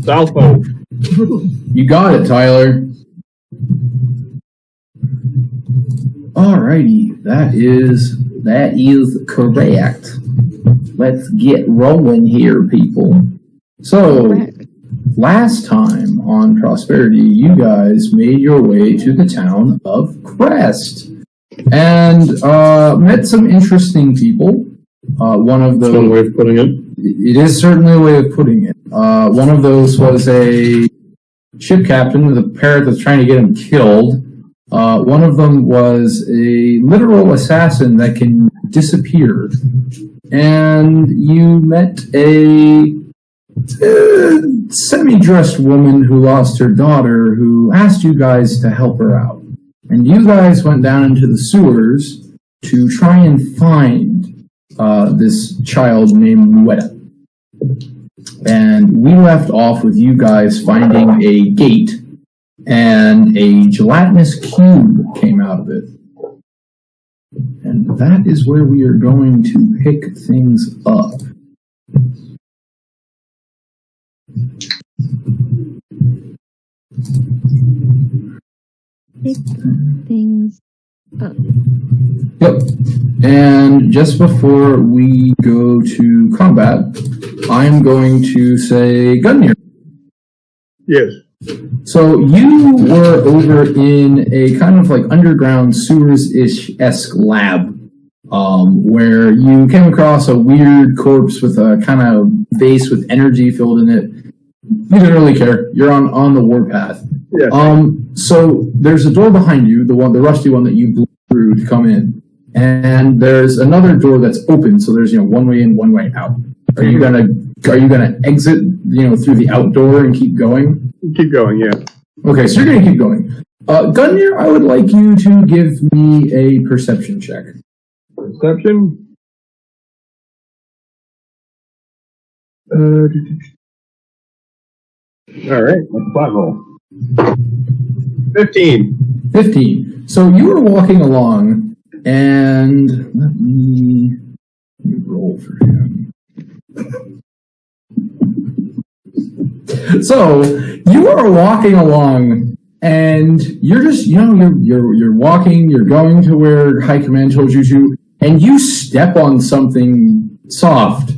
Southpole. You got it, Tyler. Alrighty, that is correct. Let's get rolling here, people. So, last time on Prosperity, you guys made your way to the town of Crest and met some interesting people. One of those. That's one way of putting it. It is certainly a way of putting it. One of those was a ship captain with a parrot that's trying to get him killed. One of them was a literal assassin that can disappear. And you met a semi-dressed woman who lost her daughter who asked you guys to help her out. And you guys went down into the sewers to try and find this child named Nuetta. And we left off with you guys finding a gate, and a gelatinous cube came out of it. And that is where we are going to pick things up. Pick things up. Yep. And just before we go to combat, I'm going to say Gungnir. Yes. So you were over in a kind of like underground sewers-ish-esque lab where you came across a weird corpse with a kind of vase with energy filled in it. You didn't really care. You're on the warpath. Yes. So there's a door behind you, the rusty one that you blew through to come in, and there's another door that's open. So there's one way in, one way out. Are you gonna exit through the outdoor and keep going? Keep going, yeah. Okay, so you're gonna keep going. Gungnir, I would like you to give me a perception check. Perception. All right, let's flat roll. 15. 15. So you were walking along, and let me roll for him. So you are walking along, and you're just you're walking. You're going to where High Command told you to, and you step on something soft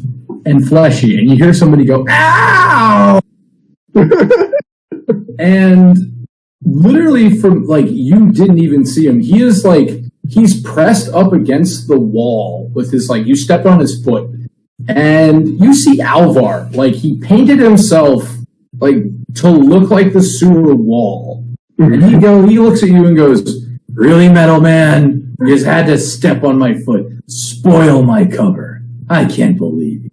and fleshy, and you hear somebody go, "Ow!" And literally from, you didn't even see him. He is he's pressed up against the wall with his, you stepped on his foot. And you see Alvar, he painted himself, to look like the sewer wall. And he looks at you and goes, "Really, Metal Man? You just had to step on my foot. Spoil my cover. I can't believe it."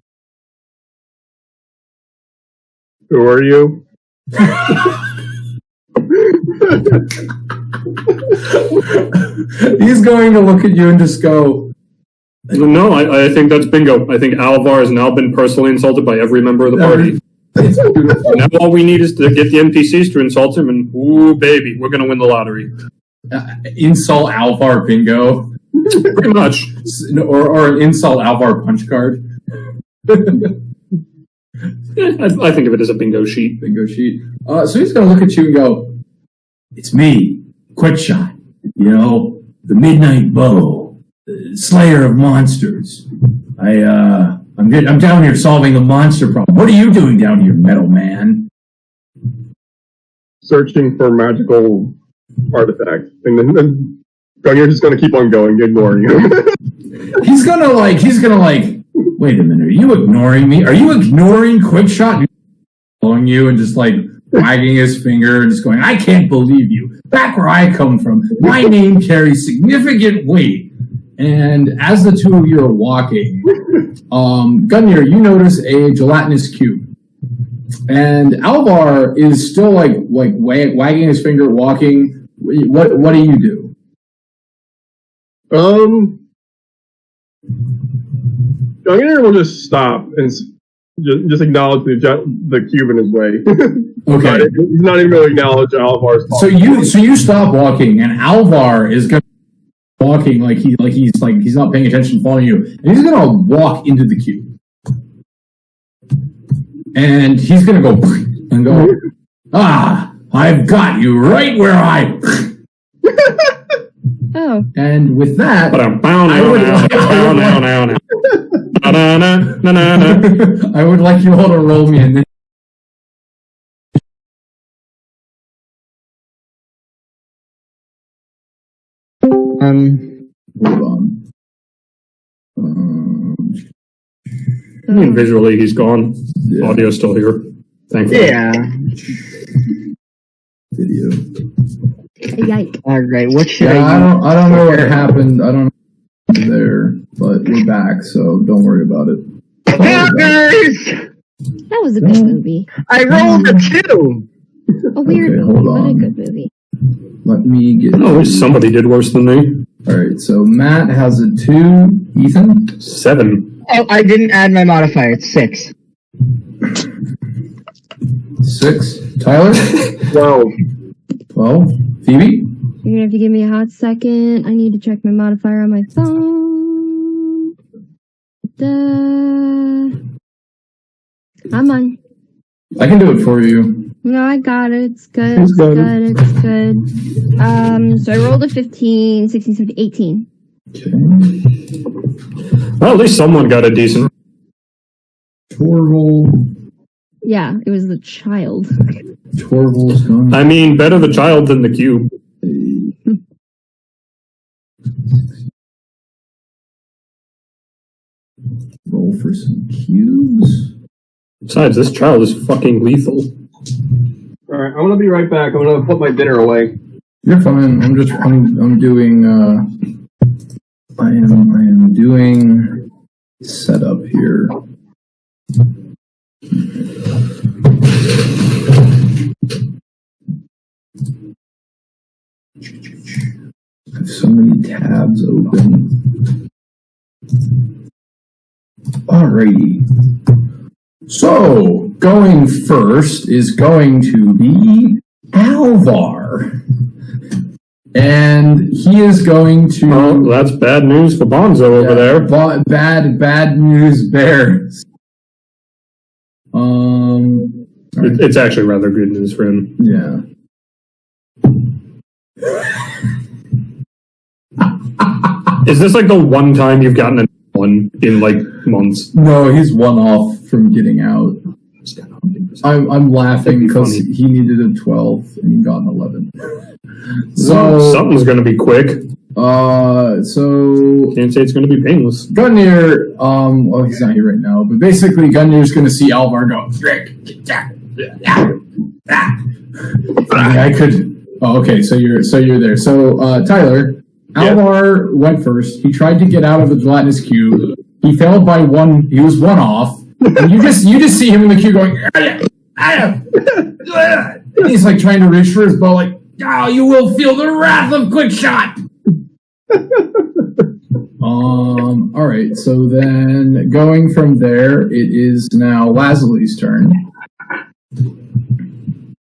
Who are you? He's going to look at you and just go, "No, I think that's bingo. I think Alvar has now been personally insulted by every member of the party. Now all we need is to get the NPCs to insult him, and ooh, baby, we're going to win the lottery." Insult Alvar bingo. Pretty much. Or an insult Alvar punch card. I think of it as a bingo sheet. Bingo sheet. So he's going to look at you and go, "It's me, Quickshot. The Midnight Bow, the Slayer of Monsters. I'm down here solving the monster problem. What are you doing down here, Metal Man?" Searching for magical artifacts. And then you're just going to keep on going, ignoring him. He's gonna wait a minute, are you ignoring me? Are you ignoring Quickshot? Following you and just wagging his finger and just going, "I can't believe you. Back where I come from, my name carries significant weight." And as the two of you are walking, Gungnir, you notice a gelatinous cube. And Alvar is still wagging his finger, walking. What do you do? Gungnir will just stop and just acknowledge the cube in his way. Okay. He's not even going to acknowledge Alvar's So you stop walking, and Alvar is going to walking he's not paying attention, following you, and he's going to walk into the cube, and he's going to go and go, I've got you right where I... Oh. And with that, I would like you all to roll me in. Hold on. I mean, visually, he's gone. Yeah. Audio's still here. Thankfully. Yeah. Video. Yike. Alright, what should Yeah, I use? I don't know what happened. I don't know there, but we're back, so don't worry about it. Fuckers! That was a good movie. I rolled a 2! A weird Okay, movie, hold but a on. good movie. Let me get... Oh, somebody did worse than me. Alright, so Matt has a 2. Ethan? 7. Oh, I didn't add my modifier. It's 6. 6. Tyler? 12. 12. Phoebe? You're gonna have to give me a hot second. I need to check my modifier on my phone. I'm on. I can do it for you. No, I got it. It's good. Who's It's got good. It's good. So I rolled a 15, 16, 17, 18. Okay. Well, at least someone got a decent. Torval. Yeah, it was the child. Torval's going. I mean, better the child than the cube. Roll for some cubes. Besides, this child is fucking lethal. Alright, I'm gonna be right back. I'm gonna put my dinner away. You're fine. I'm doing I am doing setup here. I have so many tabs open. Alrighty. So, going first is going to be Alvar. And he is going to... Oh, that's bad news for Bonzo over there. Bad news bears. It's actually rather good news for him. Yeah. Is this like the one time you've gotten a one in like months? No, he's one off from getting out. I'm laughing because he needed a 12 and he got an 11. So something's gonna be quick. So Can't say it's gonna be painless. Gunnir, well, he's not here right now, but basically Gunnir's gonna see Alvar go. I could. Oh, okay. So you're there. So Tyler, Alvar went first. He tried to get out of the gelatinous cube. He failed by one. He was one off. And you just see him in the cube going. And he's like trying to reach for his bow, like, oh, you will feel the wrath of quick shot. All right. So then, going from there, it is now Lasley's turn.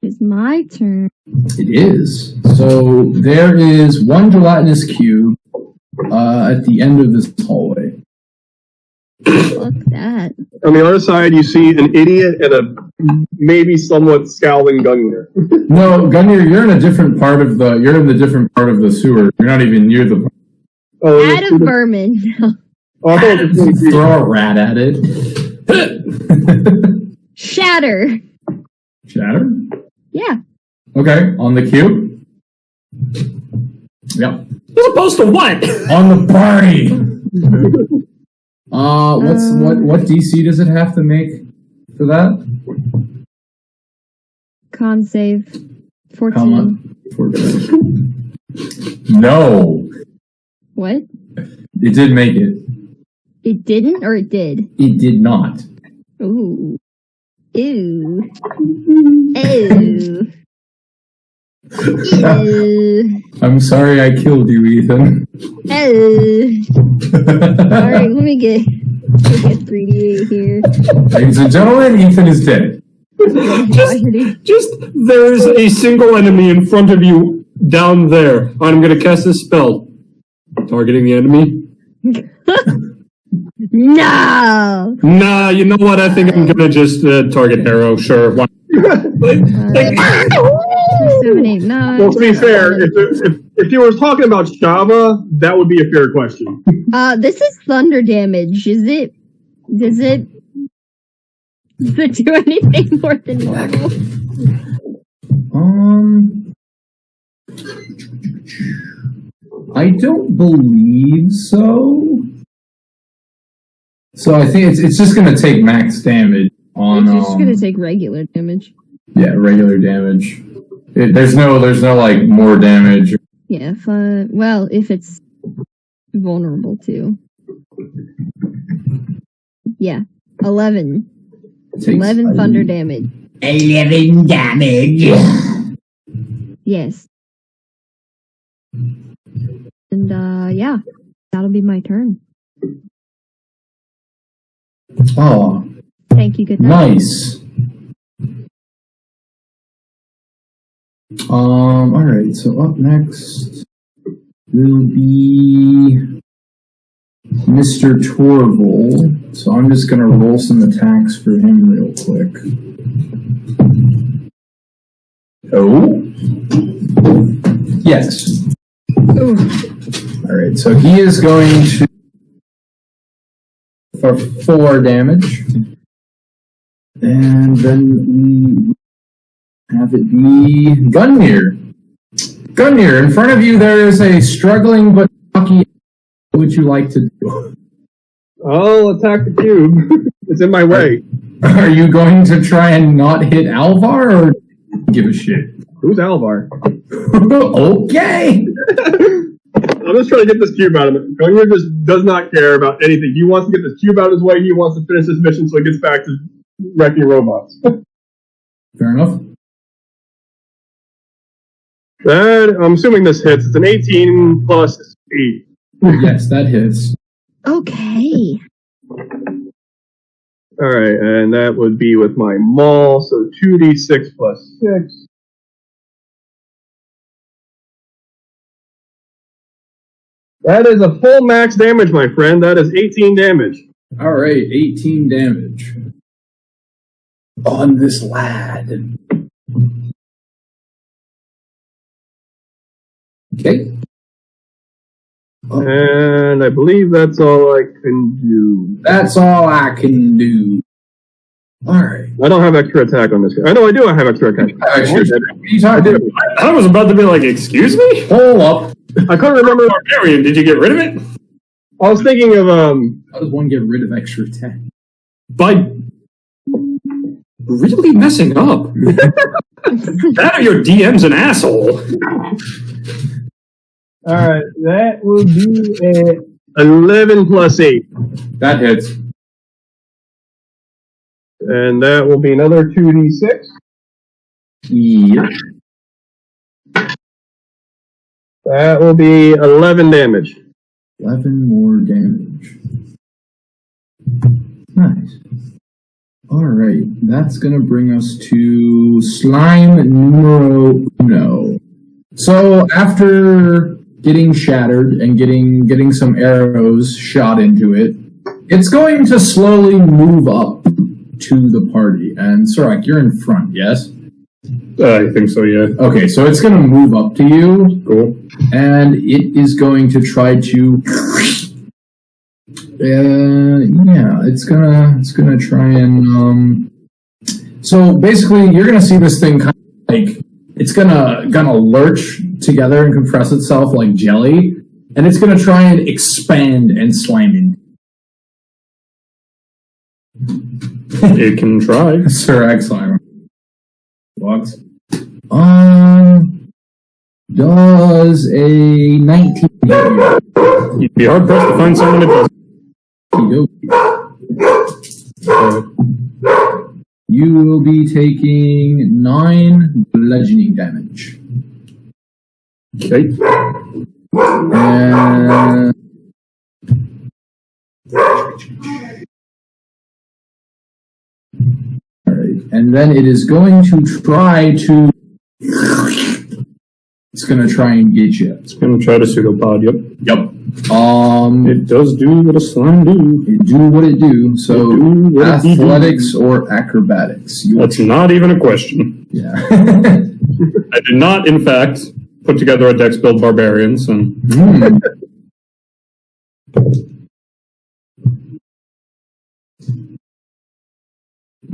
It's my turn. It is. So there is one gelatinous cube at the end of this hallway. Fuck that. On the other side, you see an idiot and a maybe somewhat scowling Gungnir. No, Gunnir, you're in a different part of the. You're in the different part of the sewer. You're not even near the. Add a vermin. Oh, I thought it was really Throw a rat at it. Shatter. Shatter. Yeah. Okay, on the cube. Yep. As opposed to what? On the party. What DC does it have to make for that? Con save. 14. Come on. 14. No. What? It did make it. It didn't or it did? It did not. Ooh. Ew. Ew. Ew. I'm sorry I killed you, Ethan. Ew. Alright, let me get 3d8 here. Ladies and gentlemen, Ethan is dead. Just there's a single enemy in front of you down there. I'm gonna cast this spell. Targeting the enemy. No! Nah, you know what? I think I'm gonna just target Harrow. Sure. Why? 7, 8, 9. Well, to be fair, if you were talking about Java, that would be a fair question. This is thunder damage. Does it do anything more than normal? I don't believe so. So I think it's just gonna take max damage on. It's just gonna take regular damage. Yeah, regular damage. There's no like more damage. Yeah, well, if it's vulnerable too. Yeah, 11. 11 thunder damage. 11 damage. Yes. And yeah, that'll be my turn. Oh, thank you. Good night. nice. All right. So up next will be Mr. Torval. So I'm just gonna roll some attacks for him real quick. Oh, yes. Ooh. All right. So he is going to for 4 damage, and then we have it be Gungnir. Gungnir, in front of you there is a struggling but lucky. What would you like to do? I'll attack the cube. It's in my way. Are you going to try and not hit Alvar, or give a shit? Who's Alvar? Okay. I'm just trying to get this cube out of it. Gungnir just does not care about anything. He wants to get this cube out of his way. He wants to finish this mission so he gets back to wrecking robots. Fair enough. I'm assuming this hits. It's an 18 plus 8. Yes, that hits. Okay. Alright, and that would be with my maul, so 2d6 plus 6. That is a full max damage, my friend. That is 18 damage. All right, 18 damage on this lad. Okay. And I believe that's all I can do. That's all I can do. All right. I don't have extra attack on this guy. I know I do have extra attack. I do. I was about to be like, excuse me? Hold up. I couldn't remember. Barbarian, did you get rid of it? I was thinking of, How does one get rid of extra attack? By really messing up. That or your DM's an asshole. Alright, that will be 11 plus 8. That hits. And that will be another 2d6. Yeah. That will be 11 damage. 11 more damage. Nice. Alright, that's gonna bring us to slime numero uno. So after getting shattered and getting some arrows shot into it, it's going to slowly move up to the party. And Surak, you're in front, yes? I think so, yeah. Okay, so it's going to move up to you. Cool. And it is going to try to... yeah, it's gonna try and... So basically, you're going to see this thing kind of like... It's gonna lurch together and compress itself like jelly, and it's gonna try and expand and slam in. It can try. Sir Slime. Walks. Does a 19 hit you? You'd be hard pressed to find someone that does. You will be taking 9 bludgeoning damage. Okay. And... Alright, and then it is going to try to It's gonna try and get you. It's going to try to pseudopod, yep. Yep. It does do what a slime do. It do what it do. So, It do what it do. athletics or acrobatics? That's not even a question. Yeah. I did not, in fact, put together a dex build barbarians, and Hmm.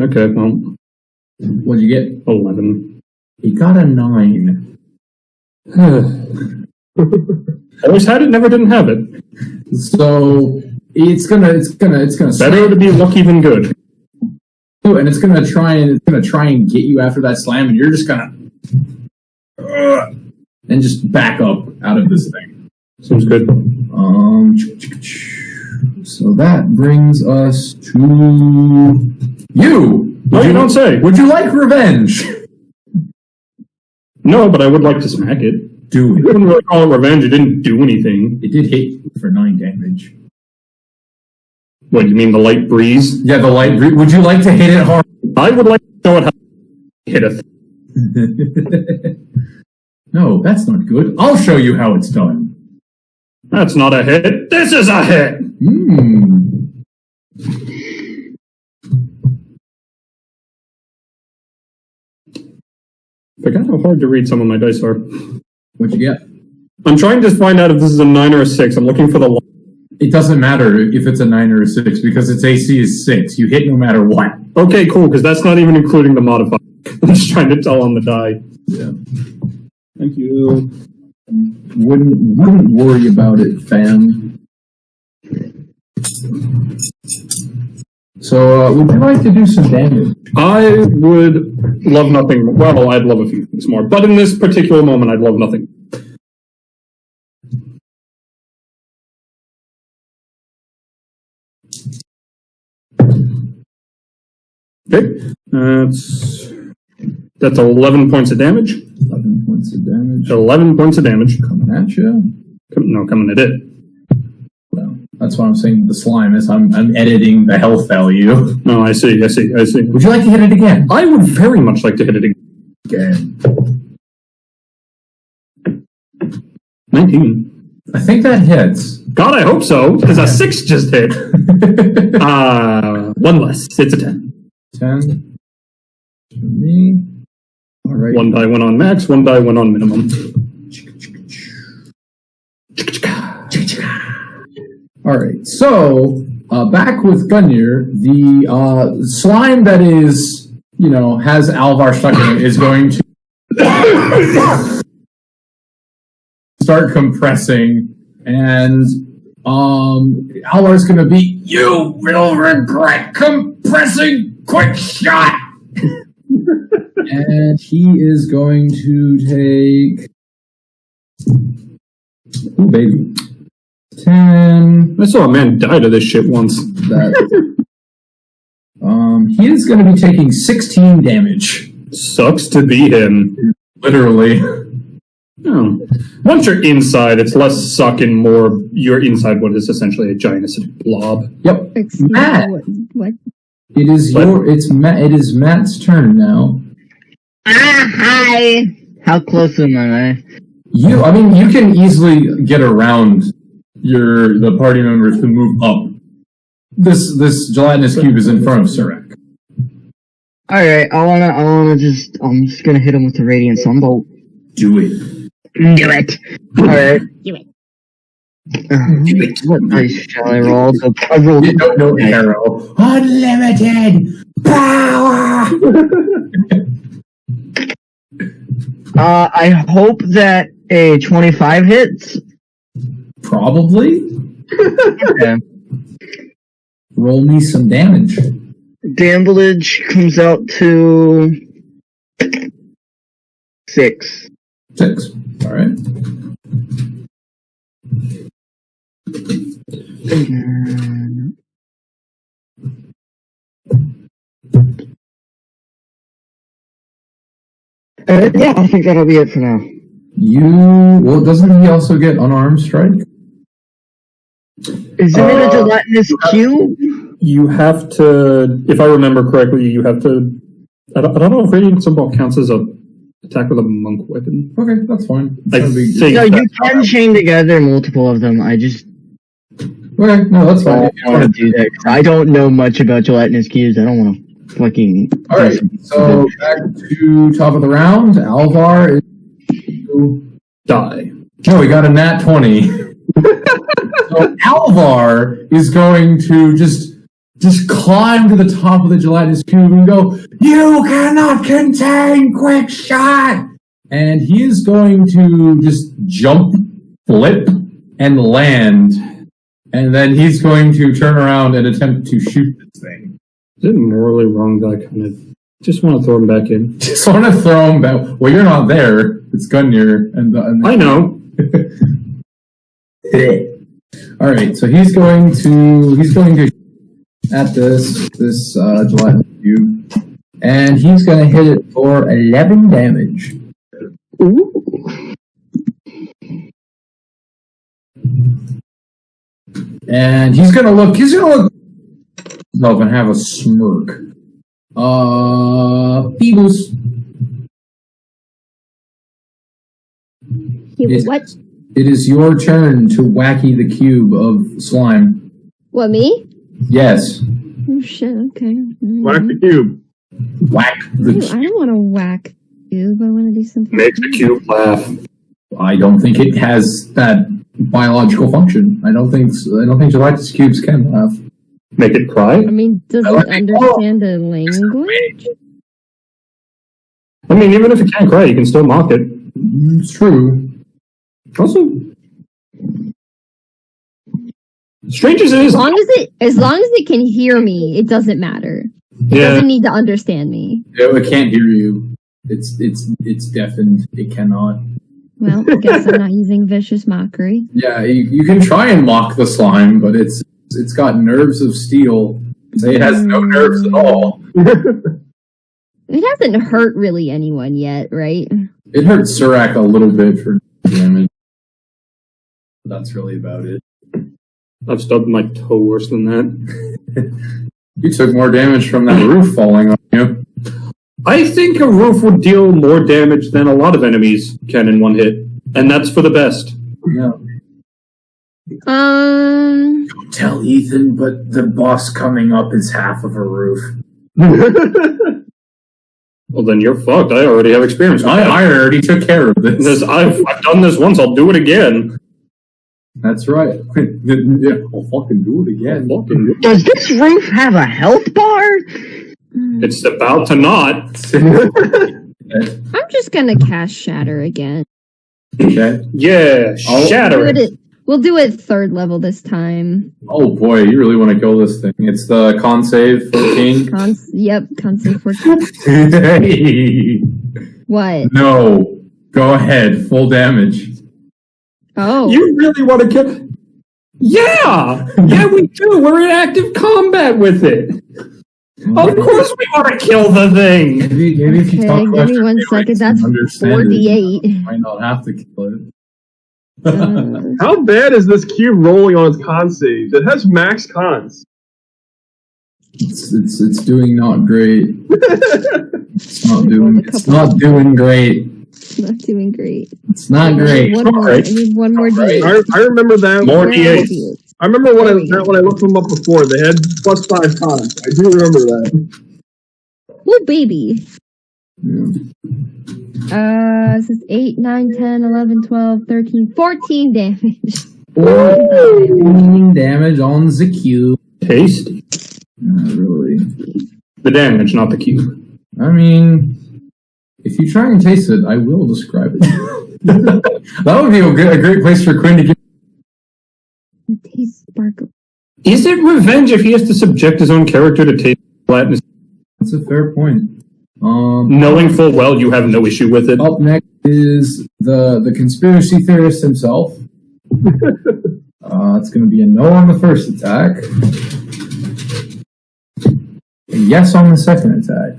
okay, well, What'd you get? 11. He got a 9. Always had it, never didn't have it. So it's gonna Better to be lucky than good. and it's gonna try and get you after that slam, and you're just gonna and just back up out of this thing. Seems good. So that brings us to you. No, you don't say. Would you like revenge? No, but I would like to smack it. Do I it. wouldn't really call it revenge. It didn't do anything. It did hit you for 9 damage. What, you mean the light breeze? Yeah, the light. Would you like to hit it hard? I would like to show it how to hit a thing. No, that's not good. I'll show you how it's done. That's not a hit. This is a hit! Forgot how hard to read some of my dice are. What'd you get? I'm trying to find out if this is a 9 or a 6. I'm looking for the... It doesn't matter if it's a 9 or a 6 because its AC is 6. You hit no matter what. Okay, cool, because that's not even including the modifier. I'm just trying to tell on the die. Yeah. Thank you. Wouldn't worry about it, fam. So, would you like to do some damage? I would love nothing. Well, I'd love a few things more, but in this particular moment, I'd love nothing. Okay, that's 11 points of damage. 11 points of damage. 11 points of damage. Coming at you. No, coming at it. Well, that's why I'm saying the slime is I'm editing the health value. Oh, I see. Would you like to hit it again? I would very much like to hit it again. 19. I think that hits. God, I hope so, because a 6 just hit. 1 less. It's a 10. 10. For me. All right. 1 die went on max, 1 die went on minimum. All right. So back with Gungnir, the slime that is, has Alvar stuck in it is going to start compressing, and Alvar's going to be, you will regret compressing. Quick shot. And he is going to take. Ooh, baby. 10. I saw a man die to this shit once. He is going to be taking 16 damage. Sucks to be him. Literally. Oh. Once you're inside, it's less suck and more you're inside what is essentially a giant acidic blob. Yep. Matt. What? It is it is Matt's turn now. Hi! How close am I? You can easily get around the party members to move up. This gelatinous cube is in front of Surak. Alright, I'm just gonna hit him with the Radiant Sunbolt. Do it. Do it! Alright. Do it. What dice shall I roll? So I rolled No arrow. Unlimited power! I hope that a 25 hits. Probably. Okay. Roll me some damage. Damage comes out to 6. 6. All right. Yeah, I think that'll be it for now. Doesn't he also get unarmed strike? Isn't it a gelatinous cube? You have to, if I remember correctly, you have to. I don't know if Radiant Sunbolt counts as a Attack with a monk weapon. Okay, that's fine. I It's no big deal. think No, you that's can chain together multiple of them. I just Okay, no, that's fine. don't want to do that 'cause I don't know much about gelatinous cubes. I don't want to fucking. All right, so back to top of the round. Alvar is die. no, we got a nat 20. So Alvar is going to just climb to the top of the gelatinous cube and go, "You cannot contain quick shot!" And he is going to just jump, flip, and land. And then he's going to turn around and attempt to shoot this thing. Is it morally wrong that I kind of just want to throw him back in? Just want to throw him back. Well, you're not there. It's Gungnir. I know. All right, so he's going to at this gelatinous cube, and he's going to hit it for 11 damage. And he's gonna look himself and have a smirk. Peebles. What? It is your turn to wacky the cube of slime. What, me? Yes. Oh, shit, okay. Whack the cube. Whack the I cube. don't want to whack cube. I want to do something. Make the cube laugh. I don't think it has that biological function. I don't think gelatinous cubes can laugh. Make it cry? I mean, does it understand the language? I mean, even if it can't cry, you can still mock it. It's true. Also, strange as it is, As long as it can hear me, it doesn't matter. It yeah, doesn't need to understand me. It can't hear you. It's deafened. It cannot. Well, I guess I'm not using vicious mockery. Yeah, you can try and mock the slime, but it's got nerves of steel. It has no nerves at all. It hasn't hurt really anyone yet, right? It hurt Surak a little bit for damage. That's really about it. I've stubbed my toe worse than that. You took more damage from that roof falling on you. I think a roof would deal more damage than a lot of enemies can in one hit, and that's for the best. Yeah. Don't tell Ethan, but the boss coming up is half of a roof. Well, then you're fucked. I already have experience with that. I already took care of this. I've done this once. I'll do it again. That's right. Yeah, I'll fucking do it again. Does this roof have a health bar? It's about to not. I'm just gonna cast Shatter again. Okay. Yeah, shatter it. We'll do it 3rd level this time. Oh boy, you really want to kill this thing. It's the con save 14. Con save 14. What? No. Go ahead. Full damage. Oh. You really want to kill? Yeah! Yeah, we do. We're in active combat with it. Of course we want to kill the thing! Maybe if you talk give me 1 second. That's 4d8. Might not have to kill it. How bad is this cube rolling on its con saves? It has max cons. It's doing not great. It's not doing great. It's not doing great. It's not great. One more. I need one more d8. I remember that. More d8s. I remember when I looked them up before. They had +5 cons. I do remember that. Oh, baby. Yeah. This is 8, 9, 10, 11, 12, 13, 14 damage. 14 damage on the cube. Tasty. Not really. The damage, not the cube. I mean, if you try and taste it, I will describe it. That would be a great place for Quinn to get. It tastes sparkle. Is it revenge if he has to subject his own character to taste gelatinous? That's a fair point. Knowing full well you have no issue with it. Up next is the conspiracy theorist himself. It's going to be a no on the first attack. A yes on the second attack.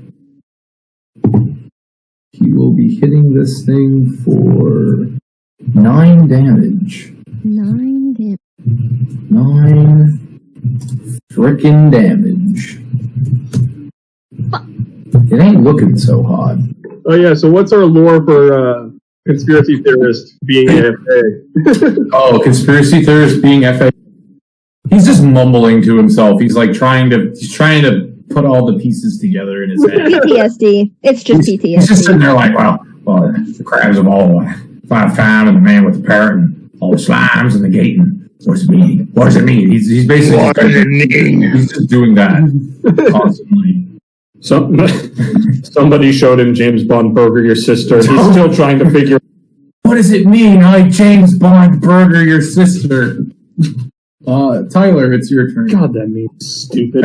He will be hitting this thing for 9 damage. 9 damage. 9 frickin' damage. It ain't looking so hot. Oh yeah, so what's our lore for conspiracy theorists being AFA? Oh, conspiracy theorist being FA. He's just mumbling to himself. He's like trying to put all the pieces together in his head. PTSD. It's just PTSD. He's just sitting there like, well, the crabs of all 5 times and the man with the parrot and all the slimes and the gating. What's it mean? What does it mean? He's basically he's just doing that constantly. Somebody showed him James Bond Burger, your sister. He's still trying to figure. What does it mean? I James Bond Burger, your sister. Tyler, it's your turn. God, that means stupid.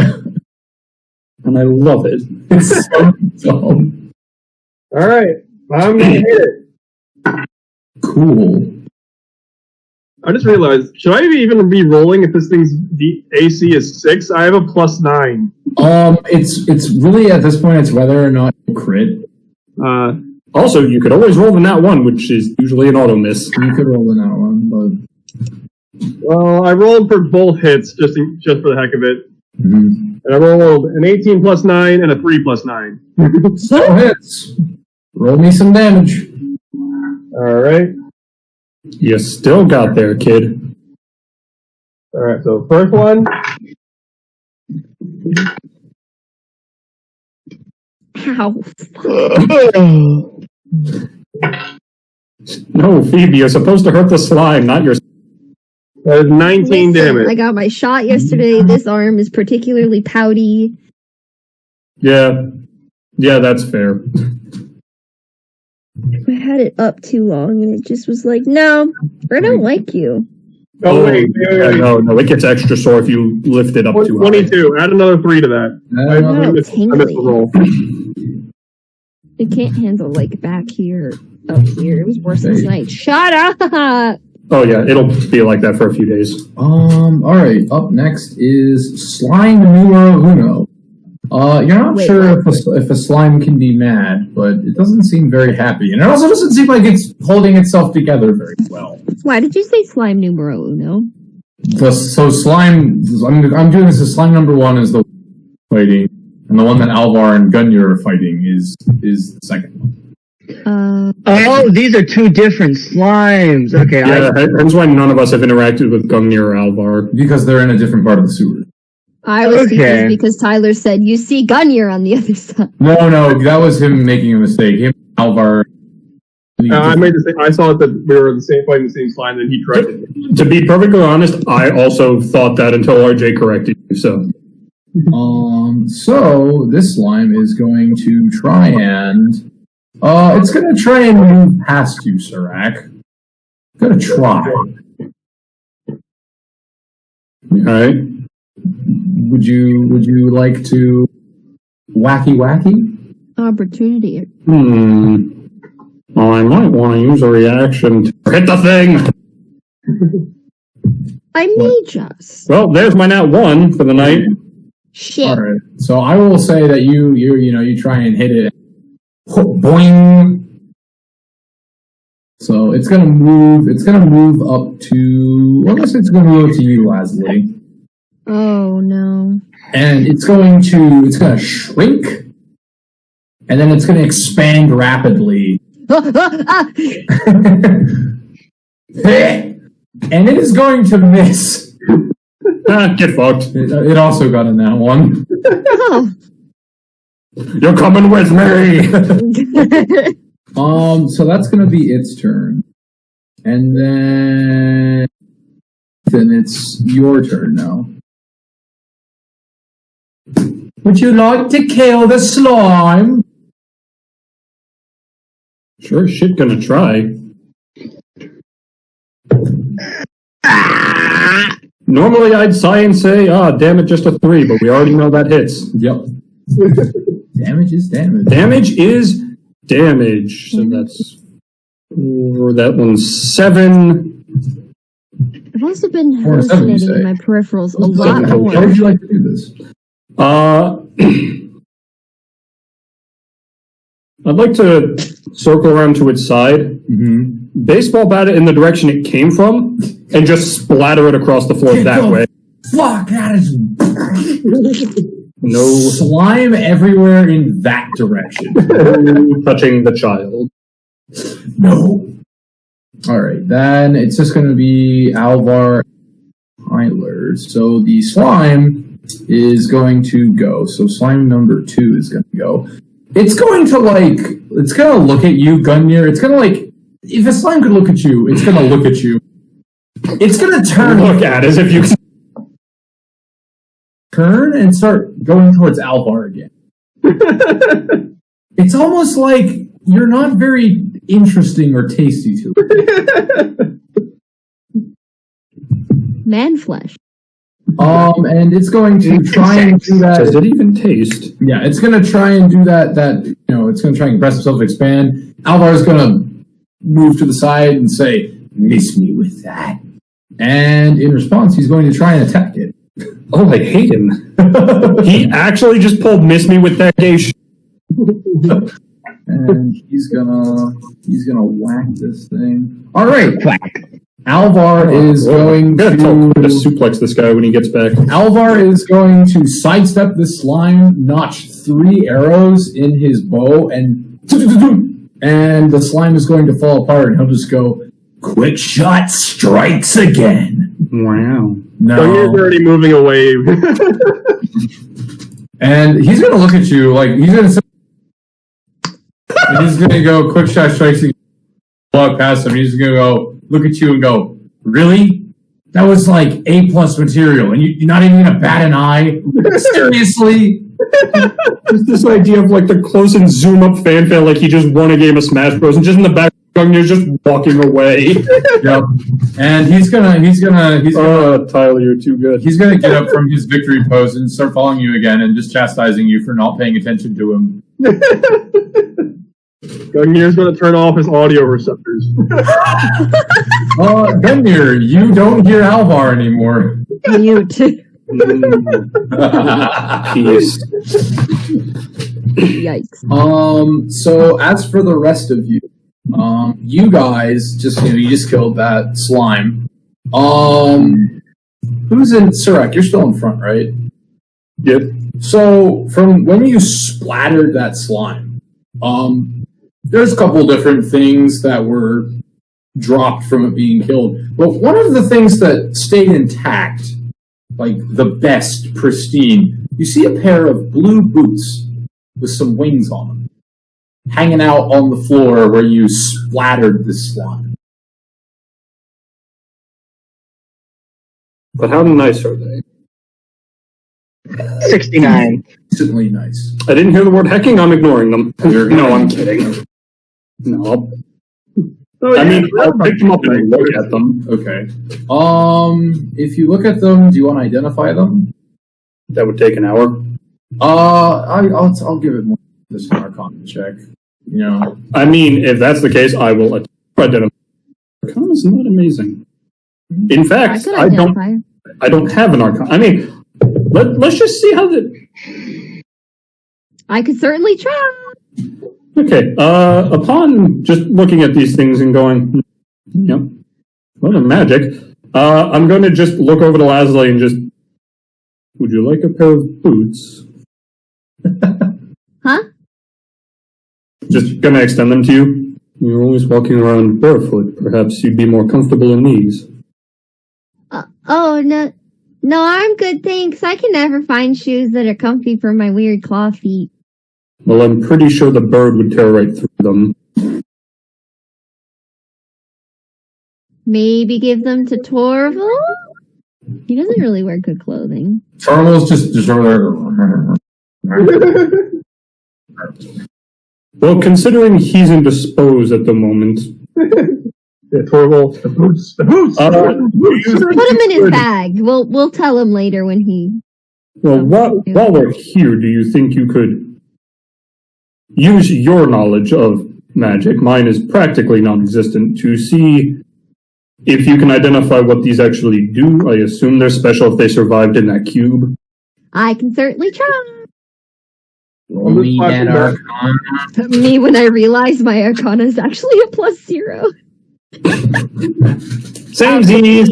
And I love it. It's so dumb. All right, I'm gonna hit it. Cool. I just realized, should I even be rolling if this thing's AC is 6? I have a +9. It's really at this point it's whether or not you crit. Also, you could always roll the nat 1, which is usually an auto miss. You could roll the nat 1, but Well, I rolled for both hits just for the heck of it, and I rolled an 18 +9 and a 3 +9. So hits. Roll me some damage. All right. You still got there, kid. All right. So first one. Ow. No, Phoebe, you're supposed to hurt the slime, not your. That is 19 Listen, damage. I got my shot yesterday. This arm is particularly pouty. Yeah, that's fair. I had it up too long, and it just was like, no, I don't like you. Oh wait. No, it gets extra sore if you lift it up too high. 22. Add another 3 to that. I missed the roll. It can't handle like back here, up here. It was worse last night. Shut up! Oh yeah, it'll be like that for a few days. Alright, up next is slime numero uno. You're not Wait, sure if a slime can be mad, but it doesn't seem very happy. And it also doesn't seem like it's holding itself together very well. Why did you say slime numero uno? So slime, I'm doing this as slime number 1 is the fighting, and the one that Alvar and Gunyor are fighting is the second one. Oh, these are 2 different slimes. Okay. Yeah, that's why none of us have interacted with Gungnir or Alvar. Because they're in a different part of the sewer. I was confused because Tyler said, you see Gunyer on the other side. No, that was him making a mistake. Him, Alvar. I made the same. I saw that we were fighting the same slime, and he corrected me. To be perfectly honest, I also thought that until RJ corrected you. So this slime is going to try and it's going to try and move past you, Sirac. Going to try. All right. Would you like to wacky? Opportunity. Well, I might want to use a reaction to hit the thing. I may just. Well, there's my nat 1 for the night. Shit. All right. So I will say that you try and hit it. Boing. So it's gonna move. It's gonna move up to. Well, let's say it's gonna move up to you, Leslie. Oh no. And it's gonna shrink, and then it's gonna expand rapidly. And it is going to miss. Get fucked. It also got in that one. Oh. You're coming with me. So that's gonna be its turn, and then it's your turn now. Would you like to kill the slime? Sure as shit gonna try. Normally I'd sigh and say, damn it, just a 3, but we already know that hits. Yep. Damage is damage. Damage is damage. So that's that one's 7. I've also been 4 to 7, you hallucinating say? in my peripherals a lot How more. would you like to do this? I'd like to circle around to its side, baseball bat it in the direction it came from, and just splatter it across the floor that way. Fuck, that is... No slime everywhere in that direction. touching the child. No. All right, then it's just going to be Alvar, Tyler. So the slime is going to go. So slime number 2 is going to go. It's going to look at you, Gungnir. It's going to if a slime could look at you, it's going to look at you. It's going to Look at as if you turn and start going towards Alvar again. It's almost like you're not very interesting or tasty to it. Man flesh. And it's going to try and do that. Does it even taste? Yeah, it's going to try and do that. It's going to try and press itself to expand. Alvar is going to move to the side and say, "Miss me with that." And in response, he's going to try and attack it. Oh, I hate him. He actually just pulled "Miss Me with that gay shit." And he's gonna whack this thing. All right, Whack. Alvar is going to to suplex this guy when he gets back. Alvar is going to sidestep this slime, notch 3 arrows in his bow, and the slime is going to fall apart, and he'll just go, "Quick shot strikes again." Wow. So he's No. already moving away. And he's going to look at you like he's going to say, and he's going to go, "Quick shot strikes again." Walk past him. He's going to go, look at you and go, "Really? That was like A+ material, and you're not even going to bat an eye? Seriously?" There's this idea of the close and zoom up fanfare, like he just won a game of Smash Bros. And just in the back, you're just walking away. Yep. And he's gonna Tyler, you're too good. he's gonna get up from his victory pose and start following you again and just chastising you for not paying attention to him. Gungnir's going to turn off his audio receptors. Gungnir, you don't hear Alvar anymore. Mute. Peace. Yikes. So as for the rest of you, you guys you just killed that slime. Who's in Surak? You're still in front, right? Yep. So from when you splattered that slime, there's a couple different things that were dropped from it being killed. But one of the things that stayed intact, like the best, pristine, you see a pair of blue boots with some wings on them, hanging out on the floor where you splattered the slime. But how nice are they? 69. Instantly nice. I didn't hear the word hecking. I'm ignoring them. No, I'm kidding. No. I mean, I'll pick them up and look at them. Okay. If you look at them, do you want to identify them? That would take an hour. I'll give it more this an Arcana check. I mean, if that's the case, I will identify. Arcana is not amazing. In fact, I could identify. I don't have an Arcana. I mean, let's just see how the. I could certainly try. Okay. Upon just looking at these things and going, yep, what a magic. I'm going to just look over to Lasley and just. Would you like a pair of boots? Huh? Just gonna extend them to you. You're always walking around barefoot. Perhaps you'd be more comfortable in these. Oh, no. No, I'm good, thanks. I can never find shoes that are comfy for my weird claw feet. Well, I'm pretty sure the bird would tear right through them. Maybe give them to Torval? He doesn't really wear good clothing. Charles just over Well, considering he's indisposed at the moment. Yeah, Torval, the boots. Put him in his bag. We'll tell him later when he... Well, while we're here, do you think you could use your knowledge of magic, mine is practically non-existent, to see if you can identify what these actually do? I assume they're special if they survived in that cube. I can certainly try. Roll me that Arcana. Me when I realize my Arcana is actually a +0. Same Z's.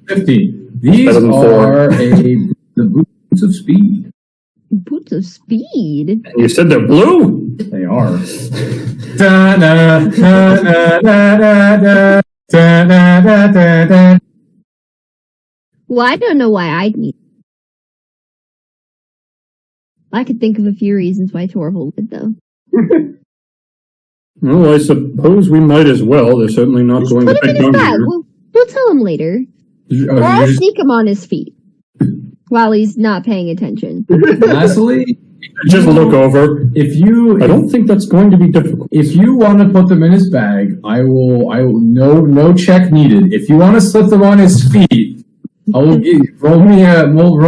15. These Better than 4. are the boots of speed. Boots of speed. You said they're blue. They are. Da, da, da, da, da, da, da, da, da, da, da. Well, I don't know why I'd need. I could think of a few reasons why Torvald would, though. Well, I suppose we might as well. They're certainly not Just going put to him pick in his on bag. you. We'll tell him later. Oh, Or I'll you just- sneak him on his feet while he's not paying attention. Honestly, Just look over. if you I don't think that's going to be difficult. if you want to put them in his bag, I will no check needed. If you want to slip them on his feet, I will roll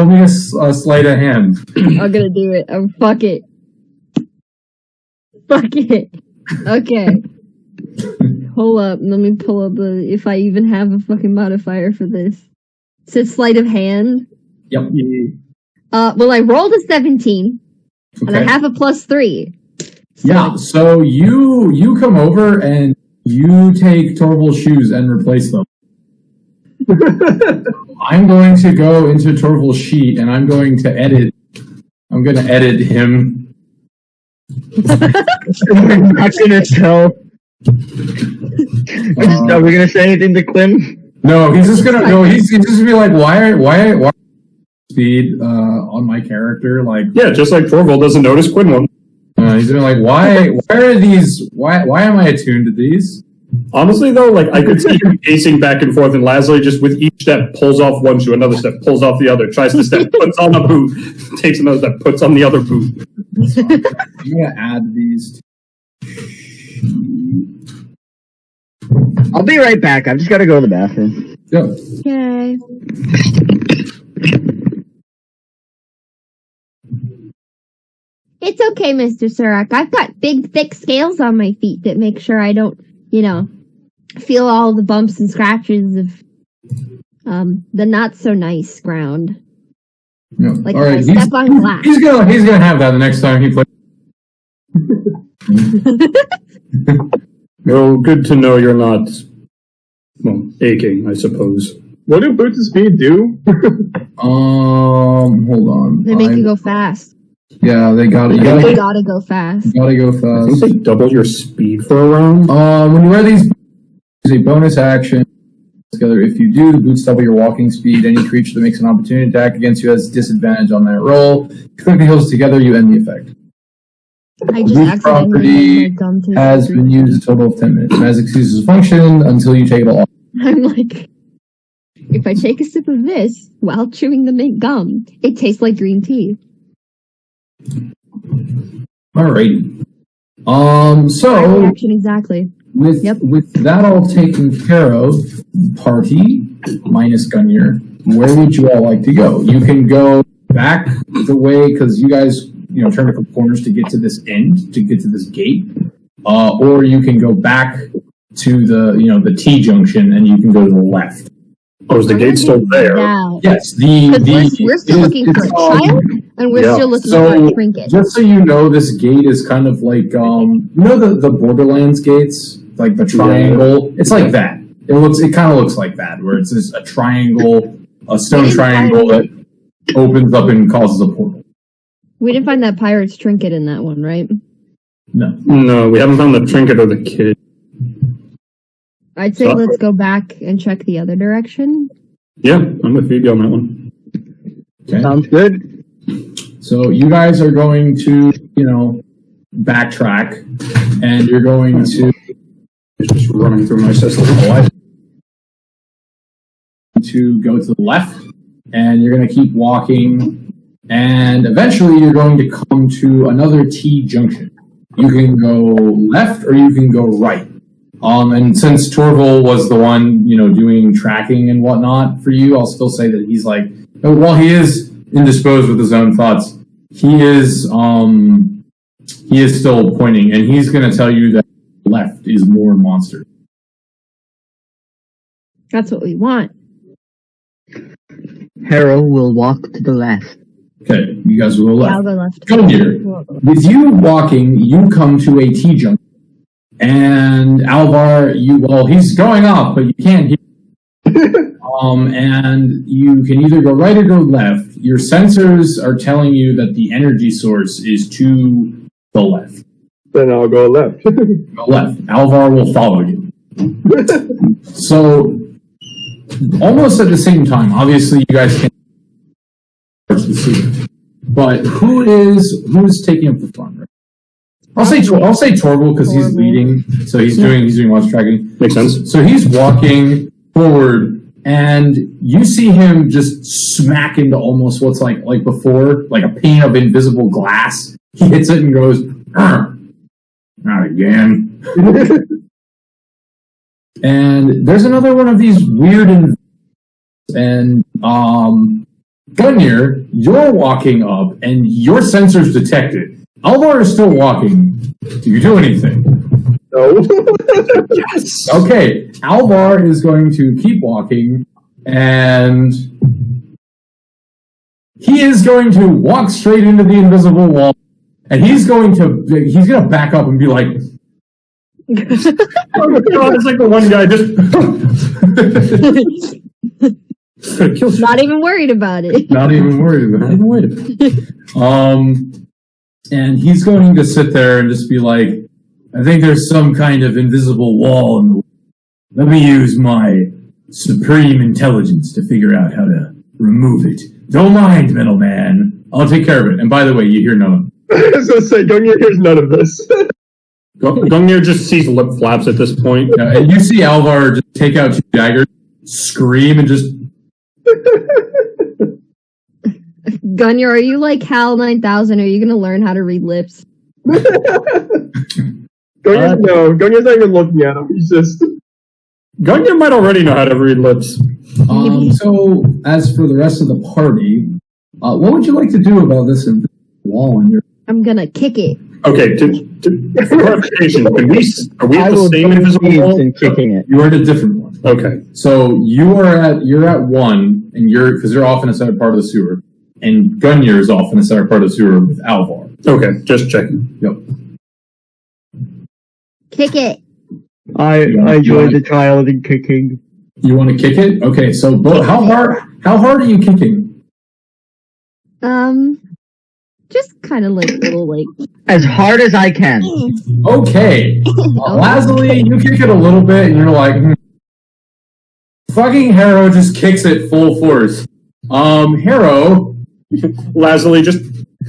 me a sleight of hand. I'm gonna do it. Oh, fuck it. Fuck it. Okay. Hold up. Let me pull up if I even have a fucking modifier for this. It says sleight of hand. Yep. Well, I rolled a 17, and I Okay. have a +3. So Yeah. So you come over and you take Torval's shoes and replace them. I'm going to go into Torval's sheet and I'm going to edit. I'm going to edit him. I'm not gonna tell. Are we gonna say anything to Quinn? No, he's just gonna go. He's just gonna be like, why speed on my character? Like, Yeah, just like Torvald doesn't notice Quinn one. he's gonna be like, why are these? Why am I attuned to these? Honestly, though, like I could see him pacing back and forth, and Lasley just with each step pulls off one shoe, another step pulls off the other, tries to step, puts on a boot, takes another step, puts on the other boot. I'm gonna add these. I'll be right back. I've just gotta go to the bathroom. Go. Okay. It's okay, Mr. Surak. I've got big, thick scales on my feet that make sure I don't, feel all the bumps and scratches of the not so nice ground. No. Like All when I right. step on glass. He's gonna have that the next time he plays. Well, good to know you're not, aching, I suppose. What do boots of speed do? Hold on. They make you go fast. Yeah, they got it. You They gotta, gotta go fast. gotta go I think fast. they double your speed for a round. When you wear these, there's a bonus action. Together, if you do, the boots double your walking speed. Any creature that makes an opportunity attack against you has disadvantage on that roll. If you click the heels together, you end the effect. I just This accidentally property made my gum taste has like been used a total of 10 minutes. Magic ceases to function until you take it all off. I'm like, if I take a sip of this while chewing the mint gum, it tastes like green tea. Alrighty. My So reaction exactly. with that all taken care of, party minus Gunyer, where would you all like to go? You can go back the way because you guys, turn a couple corners to get to this end, to get to this gate, or you can go back to the T junction and you can go to the left. Oh, is the gate still there? Yeah. Yes, We're still looking for a child, and we're Yeah. still looking So, for a trinket. just so you know, this gate is kind of like the Borderlands gates, like the triangle. It's like that. It kind of looks like that, where it's just a triangle, a stone triangle that opens up and causes a portal. We didn't find that pirate's trinket in that one, right? No. No, we haven't found the trinket or the kid. I'd say let's go back and check the other direction. Yeah, I'm with Phoebe on that one. Okay. Sounds good. So you guys are going to, backtrack, and you're going to It's just running through my system. go to the left, and you're going to keep walking, and eventually you're going to come to another T junction. You can go left or you can go right. And since Torval was the one, doing tracking and whatnot for you, I'll still say that he's like, while he is indisposed with his own thoughts, he is still pointing, and he's going to tell you that left is more monster. That's what we want. Harold will walk to the left. Okay, you guys will go Yeah, I'll left. go left. Come here. With you walking, you come to a T junction. And Alvar, he's going off, but you can't hear. And you can either go right or go left. Your sensors are telling you that the energy source is to the left. Then I'll go left. Go left. Alvar will follow you. So, almost at the same time, obviously you guys can't see. But who's taking up the front? Right? I'll say Torval because he's leading, so he's doing watch tracking. Makes sense. So he's walking forward, and you see him just smack into almost what's like before, like a pane of invisible glass. He hits it and goes, not again. And there's another one of these weird and Gungnir, you're walking up, and your sensors detect it. Alvar is still walking. Do you do anything? No. Yes. Okay. Alvar is going to keep walking, and he is going to walk straight into the invisible wall, and he's going to back up and be like, oh my god, it's like the one guy just Not even worried about it. Not even worried about it. And he's going to sit there and just be like, I think there's some kind of invisible wall in the way. Let me use my supreme intelligence to figure out how to remove it. Don't mind, middleman. I'll take care of it. And by the way, you hear none. I was going to say, Gungnir hears none of this. Gungnir just sees lip flaps at this point. Yeah, and you see Alvar just take out 2 daggers, scream, and just... Gungnir, are you like Hal 9000? Are you going to learn how to read lips? Gungnir's not even looking at him. He's just... Gungnir might already know how to read lips. So, as for the rest of the party, what would you like to do about this wall in your... I'm going to kick it. Okay, for clarification, are we at the same invisible wall? In kicking it. You are at a different one. Okay. So you're at one, and because you're off in a center part of the sewer, and Gungnir is off in a center part of the sewer with Alvar. Okay, just checking. Yep. Kick it. I enjoy the child in kicking. You want to kick it? Okay. So, how hard are you kicking? Just kind of like little like. As hard as I can. Okay. Lazuli, you kick it a little bit, and you're like, fucking Harrow just kicks it full force. Harrow, Lazuli just...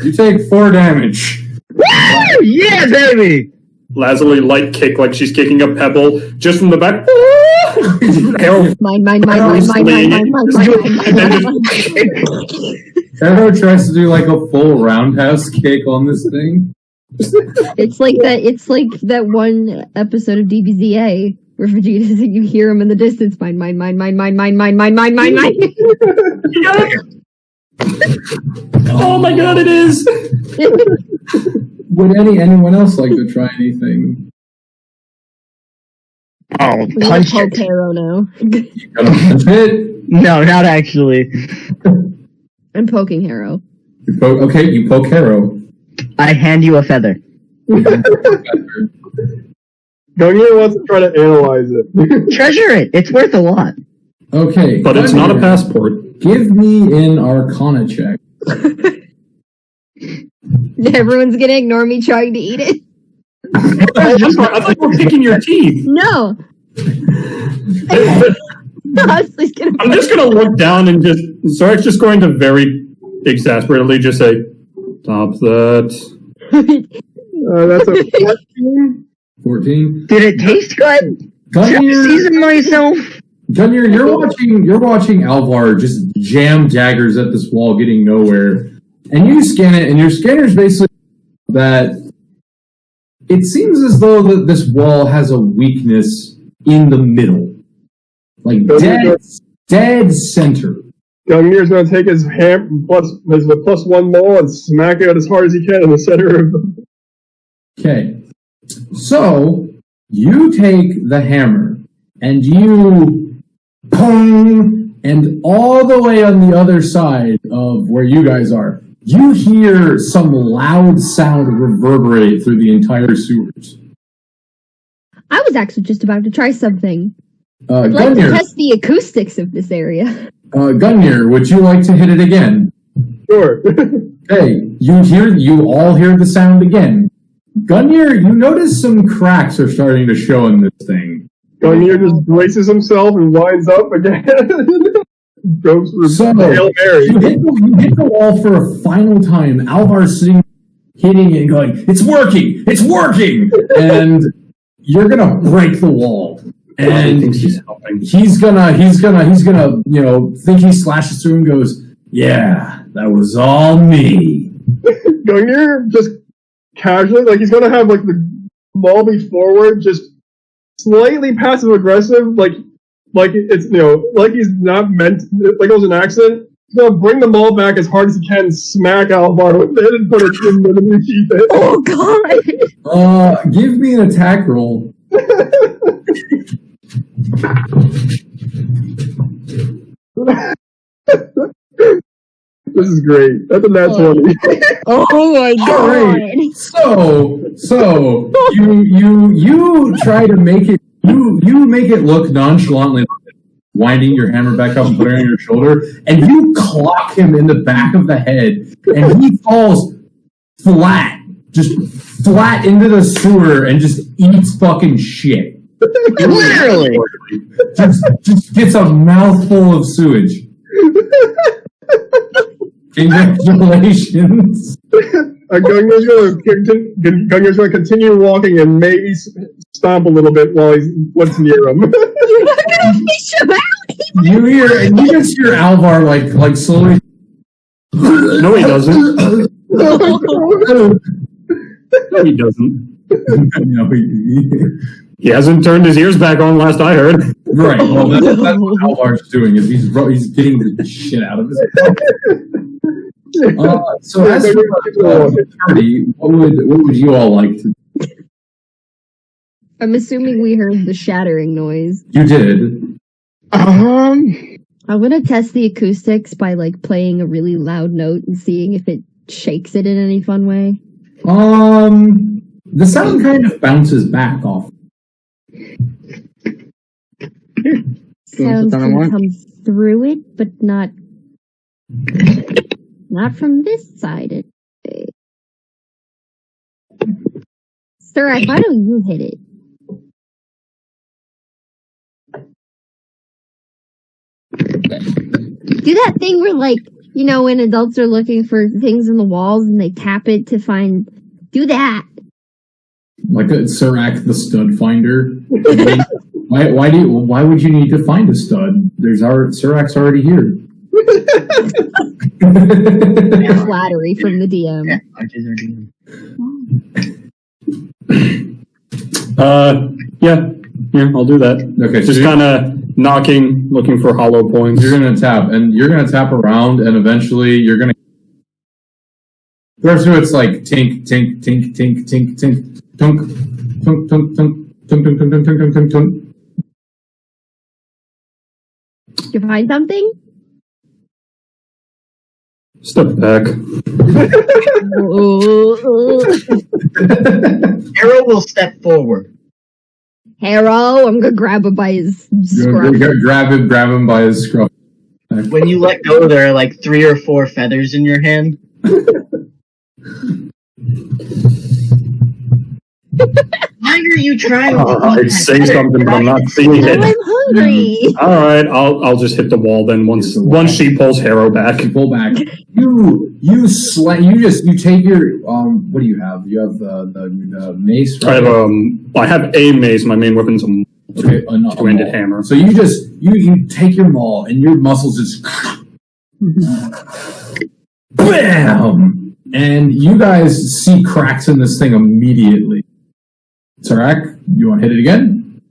You take 4 damage. Woo! Yeah, baby! Lazuli light kick like she's kicking a pebble just from the back. Harrow Mine. Harrow tries to do like a full roundhouse kick on this thing. It's like that one episode of DBZA where Vegeta, you hear him in the distance. Mine. Oh my god, it is! Would anyone else like to try anything? Oh, punch Poke it. Harrow now. You gonna punch it? No, not actually. I'm poking Harrow. You poke Harrow. I hand you a feather. Gungnir wants to try to analyze it. Treasure it. It's worth a lot. Okay. But it's not a passport. Give me an Arcana check. Everyone's gonna ignore me trying to eat it. I thought you were picking your teeth. No. I'm just gonna look down and Sorek's just going to very exasperately just say, stop that. That's a 14. 14. Did it taste good? Should I season myself? Gungnir, you're watching Alvar just jam daggers at this wall, getting nowhere. And you scan it, and your scanner's basically that it seems as though that this wall has a weakness in the middle. Like dead center. Gungnir's going to take his plus 1 maul and smack it as hard as he can in the center of the... Okay. So, you take the hammer, and you pong, and all the way on the other side of where you guys are, you hear some loud sound reverberate through the entire sewers. I was actually just about to try something. I'd like to Gungnir, test the acoustics of this area. Gungnir, would you like to hit it again? Sure. Hey, you all hear the sound again. Gungnir, you notice some cracks are starting to show in this thing. Gungnir just braces himself and winds up again. Goes for So, Hail Mary. you hit the wall for a final time. Alvar's sitting, hitting it and going, "It's working! It's working!" And you're gonna break the wall. And he's helping. he's gonna, think he slashes through and goes, "Yeah, that was all me." Gungnir just casually, like he's gonna have like the ball be forward, just slightly passive aggressive, like it's like he's not meant, like it was an accident. He's gonna bring the ball back as hard as he can, smack Alvar with it, and put it in the keep it. Oh god! Give me an attack roll. This is great. That's a nat 20. Oh my All right. So you try to make it you make it look nonchalantly, winding your hammer back up and putting it on your shoulder, and you clock him in the back of the head, and he falls flat, just flat into the sewer, and just eats fucking shit. Literally. Just gets a mouthful of sewage. Congratulations. Gunnier's going to continue walking and maybe stomp a little bit while he's what's near him. You're not gonna fish him out! You just hear Alvar like slowly. No, he doesn't. No, he doesn't. No, He hasn't turned his ears back on last I heard. right. Well, that's what Alvar's doing. Is he's getting the shit out of his. So as for the party, what would you all like to? I'm assuming we heard the shattering noise. You did. I'm gonna test the acoustics by like playing a really loud note and seeing if it shakes it in any fun way. The sound kind of bounces back off. Sounds can come through it, but not from this side. Sir, why don't you hit it? Do that thing where, like, when adults are looking for things in the walls and they tap it to find. Do that. Like a Sirac the stud finder. Why would you need to find a stud? Sirac's already here. Flattery from the DM. Yeah, I'll do that. Okay, so just kind of knocking, looking for hollow points. You're gonna tap around, and eventually you're gonna. First, it's like tink, tink, tink, tink, tink, tink, tunk, tunk, tunk, tunk, tunk, tunk, tunk, tunk, tunk, tunk, tunk. You find something? Step back. Arrow will step forward. Harrow, I'm gonna grab him by his scruff. Grab him by his scruff. When you let go, there are like 3 or 4 feathers in your hand. Why are you trying to I'd say something, but I'm not seeing it. I'm hungry. All right, I'll just hit the wall then. Once she pulls Harrow back, pull back. You take your What do you have? You have the mace. Right? I have a mace. My main weapon's a two-handed hammer. So you take your maul and your muscles just bam, and you guys see cracks in this thing immediately. Sirac, you want to hit it again?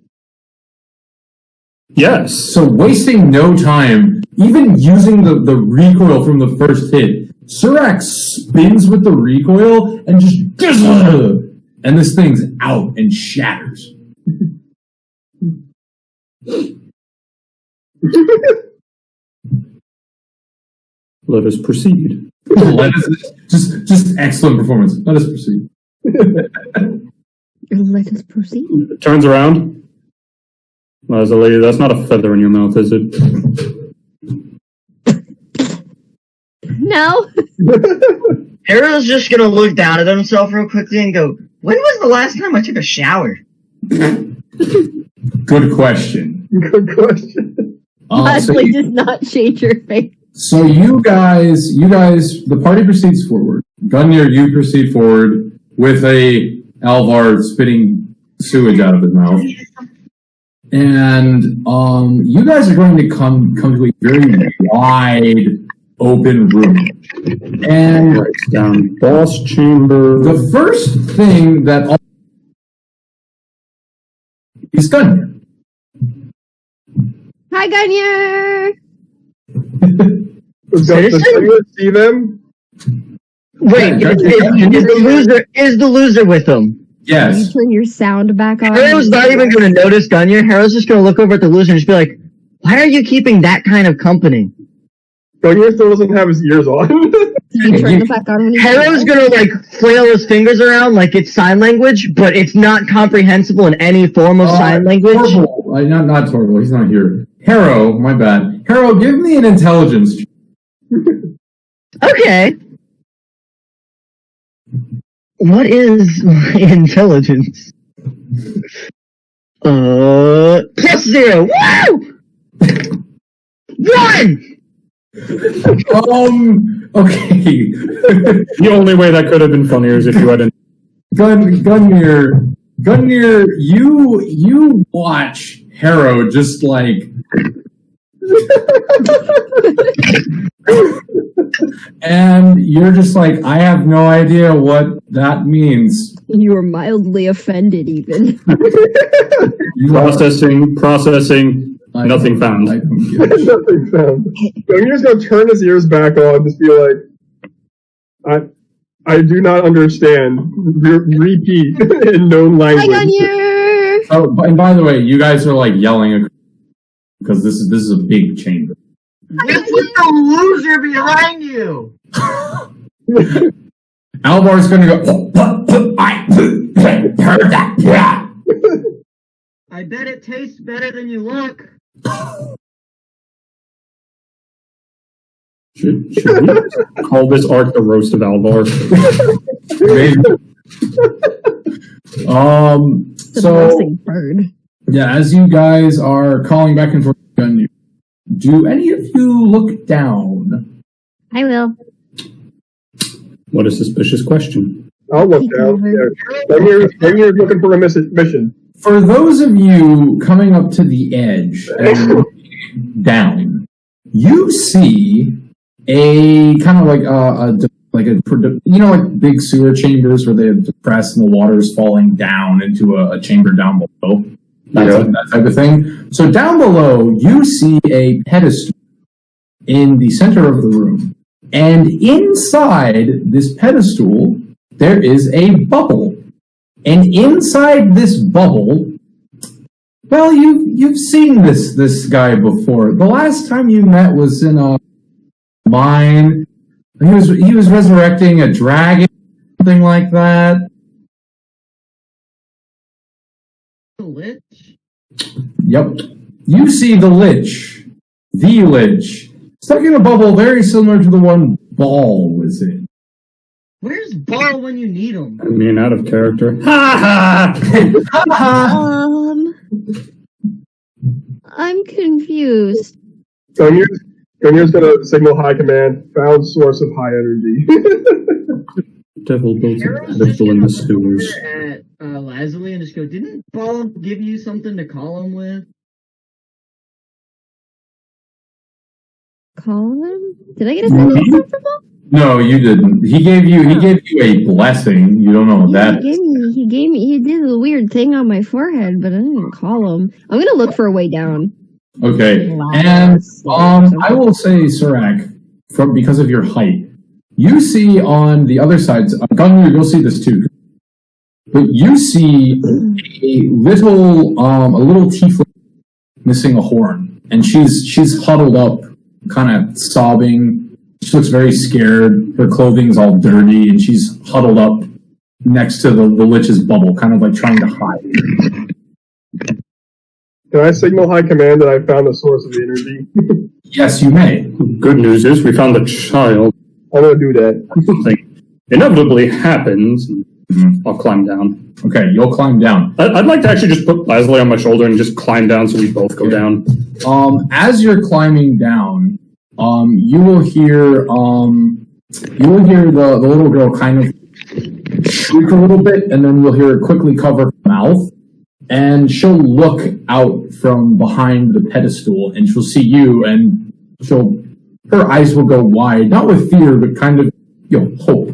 Yes. So wasting no time, even using the recoil from the first hit, Sirac spins with the recoil and just and this thing's out and shatters. Let us proceed. Just excellent performance. Let us proceed. Let us proceed. Turns around. Leslie, that's not a feather in your mouth, is it? No. Harold's just gonna look down at himself real quickly and go, when was the last time I took a shower? Good question. Good question. Leslie does not shade your face. So you guys, the party proceeds forward. Gunyer, you proceed forward with a Alvar spitting sewage out of his mouth. And you guys are going to come to a very wide open room. And Writes down boss chamber. the first thing that is Gunyer. Hi, Gunyer. Does anyone see them? Wait, Yeah, is the loser with him? Can you Yes. turn your sound back on? Harold's not even gonna notice Gunyer. Harold's just gonna look over at the loser and just be like, why are you keeping that kind of company? Gunyer still doesn't have his ears on. Can you turn it back on when you Harold's gonna like flail his fingers around like it's sign language, but it's not comprehensible in any form of sign language. Torval, not Torval, he's not here. Harrow, my bad. Harrow, give me an intelligence check. Okay. What is my intelligence? +0. Woo! 1! Okay. The only way that could have been funnier is if you hadn't. Gunyer, you watch Harrow just like and you're just like, I have no idea what that means. You were mildly offended, even. Processing, nothing found. I don't get it. Nothing found. Gunyer's gonna turn his ears back on and just be like, I do not understand. Repeat in known Hi, language. Gunyer. Oh, and by the way, you guys are like yelling because this is a big chamber. It's with the loser behind you! Alvar's gonna go, I heard that. Yeah. I bet it tastes better than you look. Should we call this arc the roast of Alvar? The So roasting bird. yeah, as you guys are calling back and forth, do any of you look down? I will. What a suspicious question. I'll look down. Yeah. Gunyer's looking for a mission. For those of you coming up to the edge and looking down, you see a kind of like like big sewer chambers where they have depressed and the water is falling down into a chamber down below. That type of thing. So down below, you see a pedestal in the center of the room. And inside this pedestal, there is a bubble. And inside this bubble, well, you've seen this guy before. The last time you met was in a mine. He was resurrecting a dragon, something like that. Lich? Yep. You see the Lich, stuck in a bubble very similar to the one Ball was in. Where's Ball when you need him? I'm being out of character. I'm confused. Gunyer's gonna signal high command, found source of high energy. Devil built a Harold's just pedestal in gonna the sewers. look at Lazuli and just go, didn't Ball give you something to call him with? Call him? Did I get a signal from him? No, you didn't. He gave you a blessing. You don't know what that is. He did a weird thing on my forehead, but I didn't call him. I'm gonna look for a way down. Okay. And I will say, Surak, because of your height, you see on the other side, Gunner, you'll see this too. But you see a little tiefling missing a horn, and she's huddled up, kind of sobbing. She looks very scared. Her clothing's all dirty, and she's huddled up next to the Lich's bubble, kind of like trying to hide. Can I signal high command that I found the source of the energy? Yes, you may. Good news is we found the child. I'm gonna do that. Something inevitably happens. I'll climb down. Okay, you'll climb down. I'd like to actually just put Leslie on my shoulder and just climb down so we both go down. As you're climbing down, you will hear the little girl kind of shriek a little bit, and then you'll hear her quickly cover her mouth, and she'll look out from behind the pedestal, and she'll see you, and her eyes will go wide, not with fear, but kind of, hope.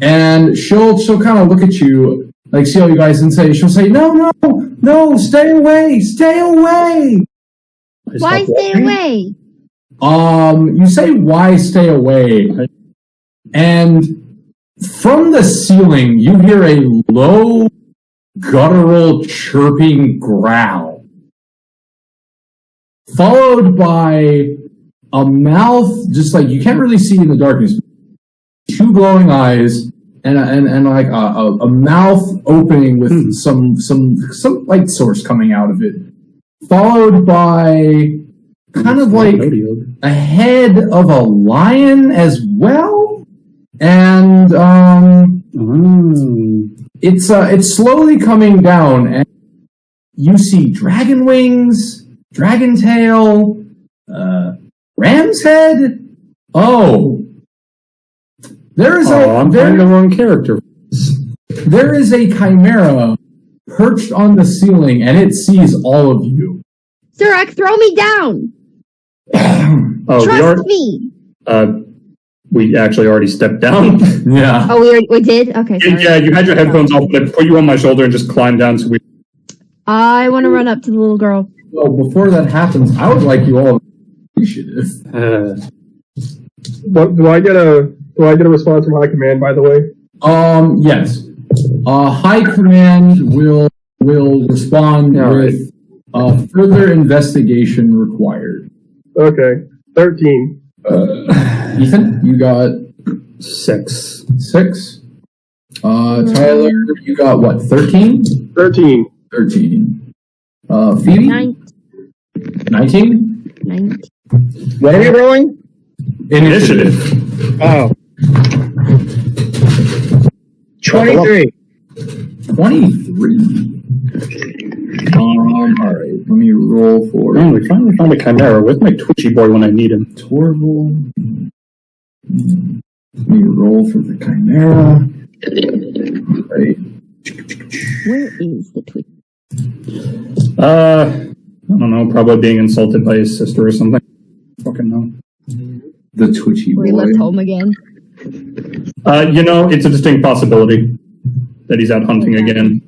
And she'll kind of look at you, like see all you guys, and she'll say, no, stay away. Why stay away? You say, why stay away? And from the ceiling, you hear a low, guttural, chirping growl, followed by a mouth, just like you can't really see in the darkness, two glowing eyes, and like a mouth opening with some light source coming out of it, followed by kind of like a head of a lion as well, and it's slowly coming down, and you see dragon wings, dragon tail, ram's head. I'm playing the wrong character. There is a chimera perched on the ceiling, and it sees all of you. Surak, throw me down. Trust me. We actually already stepped down. Yeah. Oh, we did? Okay, sorry. Yeah, you had your headphones off, but I put you on my shoulder and just climbed down. So I want to run up to the little girl. Well, before that happens, I would like you all to be appreciative. Do I get a response from high command? By the way. Yes. High command will respond with further investigation required. Okay. 13. Ethan, you got 6. 6. Tyler, you got what? 13. 13. 13. Phoebe. 19. 19. What are you rolling? Initiative. Oh. 23. 23. All right. Let me roll for. We finally found a chimera with my twitchy boy when I need him. Torval. Let me roll for the chimera. Right. Where is the tweet? I don't know. Probably being insulted by his sister or something. Fucking no. The twitchy boy. We left home again. It's a distinct possibility that he's out hunting again.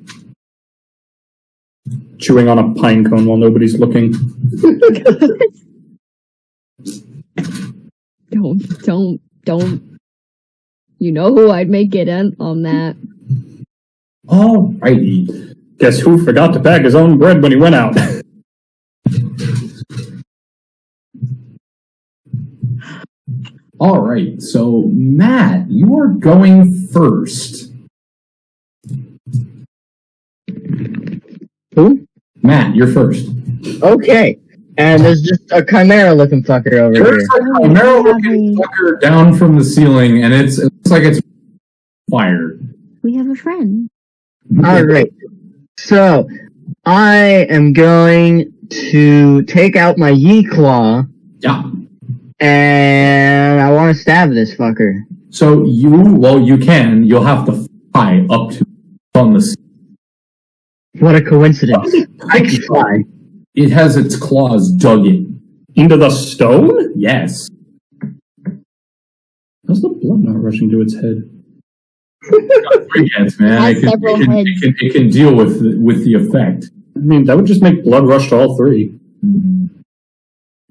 Chewing on a pine cone while nobody's looking. Don't. You know who I'd make it on that. Alrighty. Guess who forgot to pack his own bread when he went out? Alright, so Matt, you are going first. Who? Matt, you're first. Okay. And there's just a chimera looking fucker over There's here. a chimera looking fucker down from the ceiling, and it looks like it's fire. We have a friend. Alright. So, I am going to take out my Yi Claw, Yeah. and I want to stab this fucker. So you can. You'll have to fly up to on the ceiling. What a coincidence. I can fly. It has its claws dug in. Into the stone? Yes. How's the blood not rushing to its head? Yes, man. It can deal with the effect. I mean, that would just make blood rush to all three.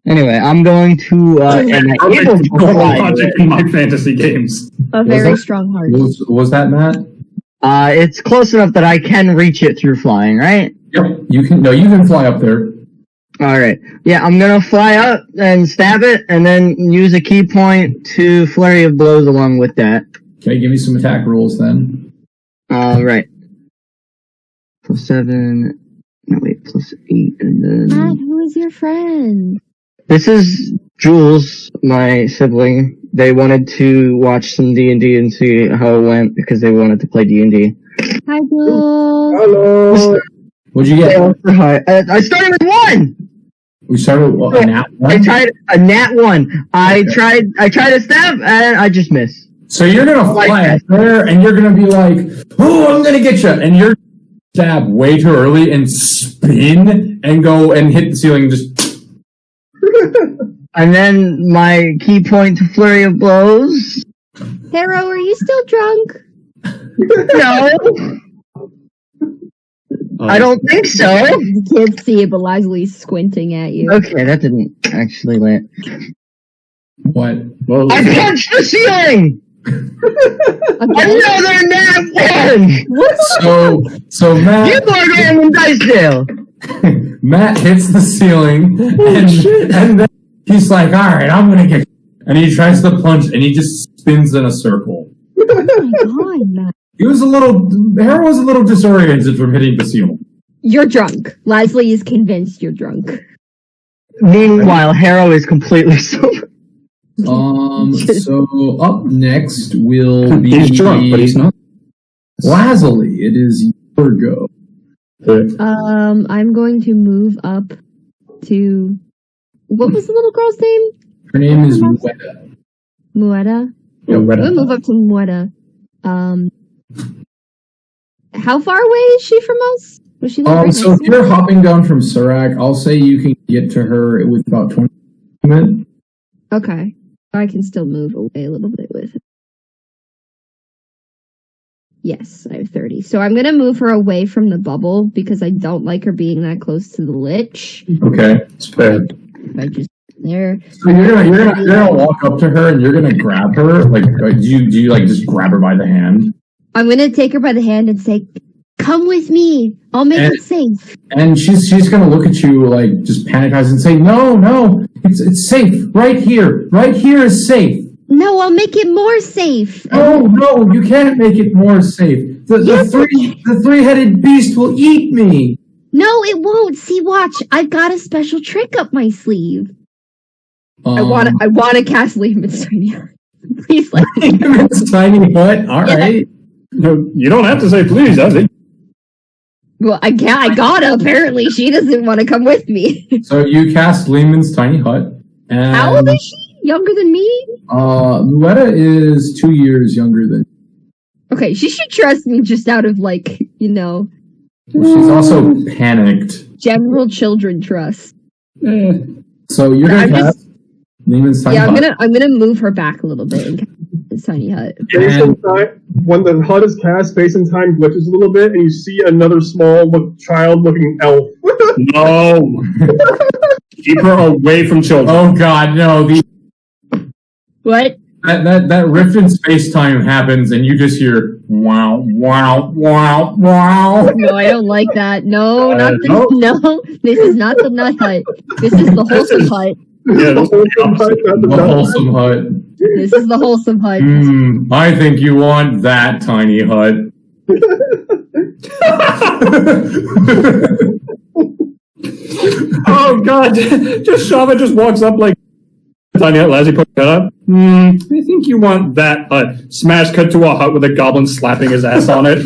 Anyway, I'm going to logic in my fantasy games. A very strong heart. Was that Matt? It's close enough that I can reach it through flying, right? Yep. You can fly up there. Alright. Yeah, I'm gonna fly up and stab it, and then use a key point to flurry of blows along with that. Okay, give me some attack rolls then. Alright. +7. No, wait, +8 And then Matt, who is your friend? this is Jules, my sibling. They wanted to watch some D&D and see how it went because they wanted to play D&D. Hi, Jules. Hello. What'd you get? Hi. I started with 1! We started with a nat I 1? tried a nat 1. I tried to stab and I just missed. So you're gonna fly up there and you're gonna be like, "Oh, I'm gonna get you," and you're stab way too early and spin and go and hit the ceiling. And just And then my key point to flurry of blows. Hero, are you still drunk? No, I don't think so. You can't see it, but Leslie's squinting at you. Okay, that didn't actually land. what? Well, I punched the ceiling. Another nat 1. So You Matt are going in Dicedale. Matt hits the ceiling and then he's like, "All right, I'm gonna get," and he tries to punch and he just spins in a circle. Oh my god, Matt. Harold was a little disoriented from hitting the ceiling. You're drunk. Leslie is convinced you're drunk. Meanwhile, Harrow is completely sober. So up next will be he's drunk, but he's not. Lazuli. It is your go. I'm going to move up to... What was the little girl's name? Her name is Weta. Muetta? Yeah, I'm gonna move up to Muetta. How far away is she from us? Was she like right So next if to us? you're hopping down from Surak, I'll say you can get to her with about 20 minutes. Okay. I can still move away a little bit with it. Yes, I have 30. So I'm gonna move her away from the bubble because I don't like her being that close to the lich. Okay. It's fair. If I just there. So you're gonna walk up to her and you're gonna grab her. Like, do you like just grab her by the hand? I'm gonna take her by the hand and say, "Come with me. I'll make it safe." And she's gonna look at you like just panic-eyed and say, "No, it's safe. Right here is safe." No, I'll make it more safe. No, you can't make it more safe. The three-headed beast will eat me. No, it won't. See, watch. I've got a special trick up my sleeve. I want to cast Lehman's Tiny Hut. Please let me. Lehman's Tiny Hut. All right. No, you don't have to say please, I think. Well, I gotta. Apparently, she doesn't want to come with me. So you cast Lehman's Tiny Hut. And, How old is she? Younger than me? Luetta is 2 years younger than. Okay, she should trust me just out of She's also panicked. general children trust. So you're gonna cast Lehman's Tiny Hut. I'm gonna move her back a little bit and cast this tiny hut. When the hut is cast, space and time glitches a little bit, and you see another small child-looking elf. No! Keep her away from children. Oh God, no! What? That rift in space time happens, and you just hear wow, wow, wow, wow. No, I don't like that. No, not this. No, this is not the nut hut. This is the wholesome hut. Yeah, that's The wholesome hut. This is the wholesome hut. I think you want that tiny hut. Oh God! Just Shava just walks up like Tiny Hut. Lassie puts that up. I think you want that hut. Smash cut to a hut with a goblin slapping his ass on it.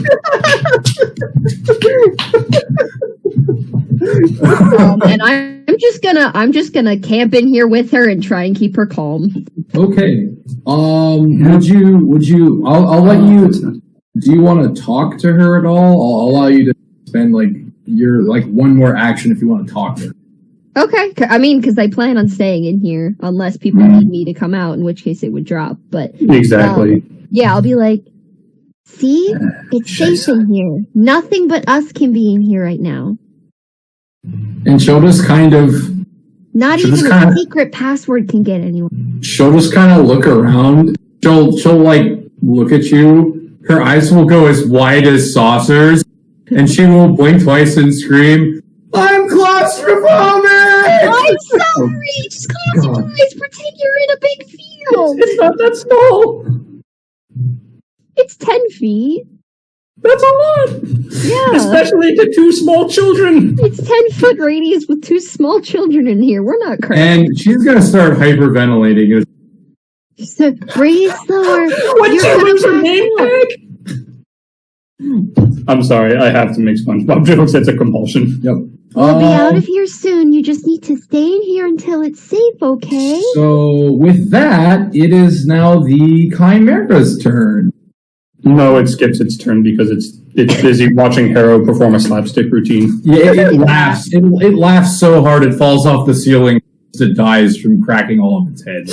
And I'm just gonna camp in here with her and try and keep her calm. Okay. Would you? I'll let you. Do you want to talk to her at all? I'll allow you to spend your one more action if you want to talk to her. Okay, I mean, because I plan on staying in here unless people need me to come out, in which case it would drop. But Exactly. yeah, I'll be like, see, it's safe in here. Nothing but us can be in here right now. And she'll just kind of. Not She'll even just a kinda- secret password can get anyone. She'll just kind of look around. She'll look at you. Her eyes will go as wide as saucers, and she will blink twice and scream, "I'm claustrophobic!" I'm sorry! Just close your eyes. Pretend you're in a big field. It's not that small. It's 10 feet. That's a lot. Yeah. Especially to 2 small children. It's 10-foot radius with 2 small children in here. We're not crazy. And she's gonna start hyperventilating. So breathe slower. What You're you gonna lose your pass name out. tag? I'm sorry, I have to make SpongeBob jokes. It's a compulsion. Yep. We'll be out of here soon. You just need to stay in here until it's safe, okay? So with that, it is now the Chimera's turn. No, it skips its turn because it's busy watching Harrow perform a slapstick routine. Yeah, it laughs. It laughs so hard it falls off the ceiling. It dies from cracking all of its head.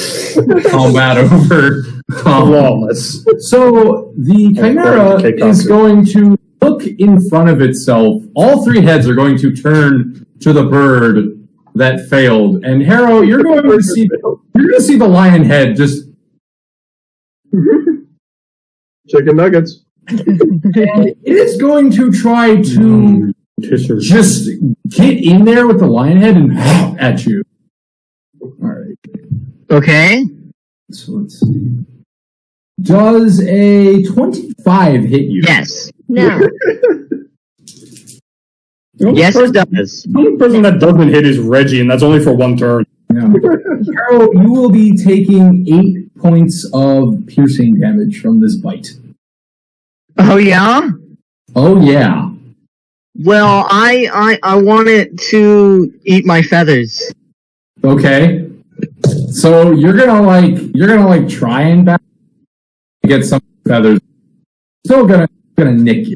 Combat over. Flawless. So the Chimera is going to look in front of itself. All 3 heads are going to turn to the bird that failed. And Harrow, you're going to see the lion head just. Chicken nuggets. It is going to try to just get in there with the lion head and at you. All right. Okay. So let's see. Does a 25 hit you? Yes. No. Yes, it does. The only person that doesn't hit is Reggie, and that's only for 1 turn. No. Carol, you will be taking 8 points of piercing damage from this bite. Oh yeah. Oh yeah. Well, I want it to eat my feathers. Okay. So you're gonna try and back get some feathers. Still gonna nick you.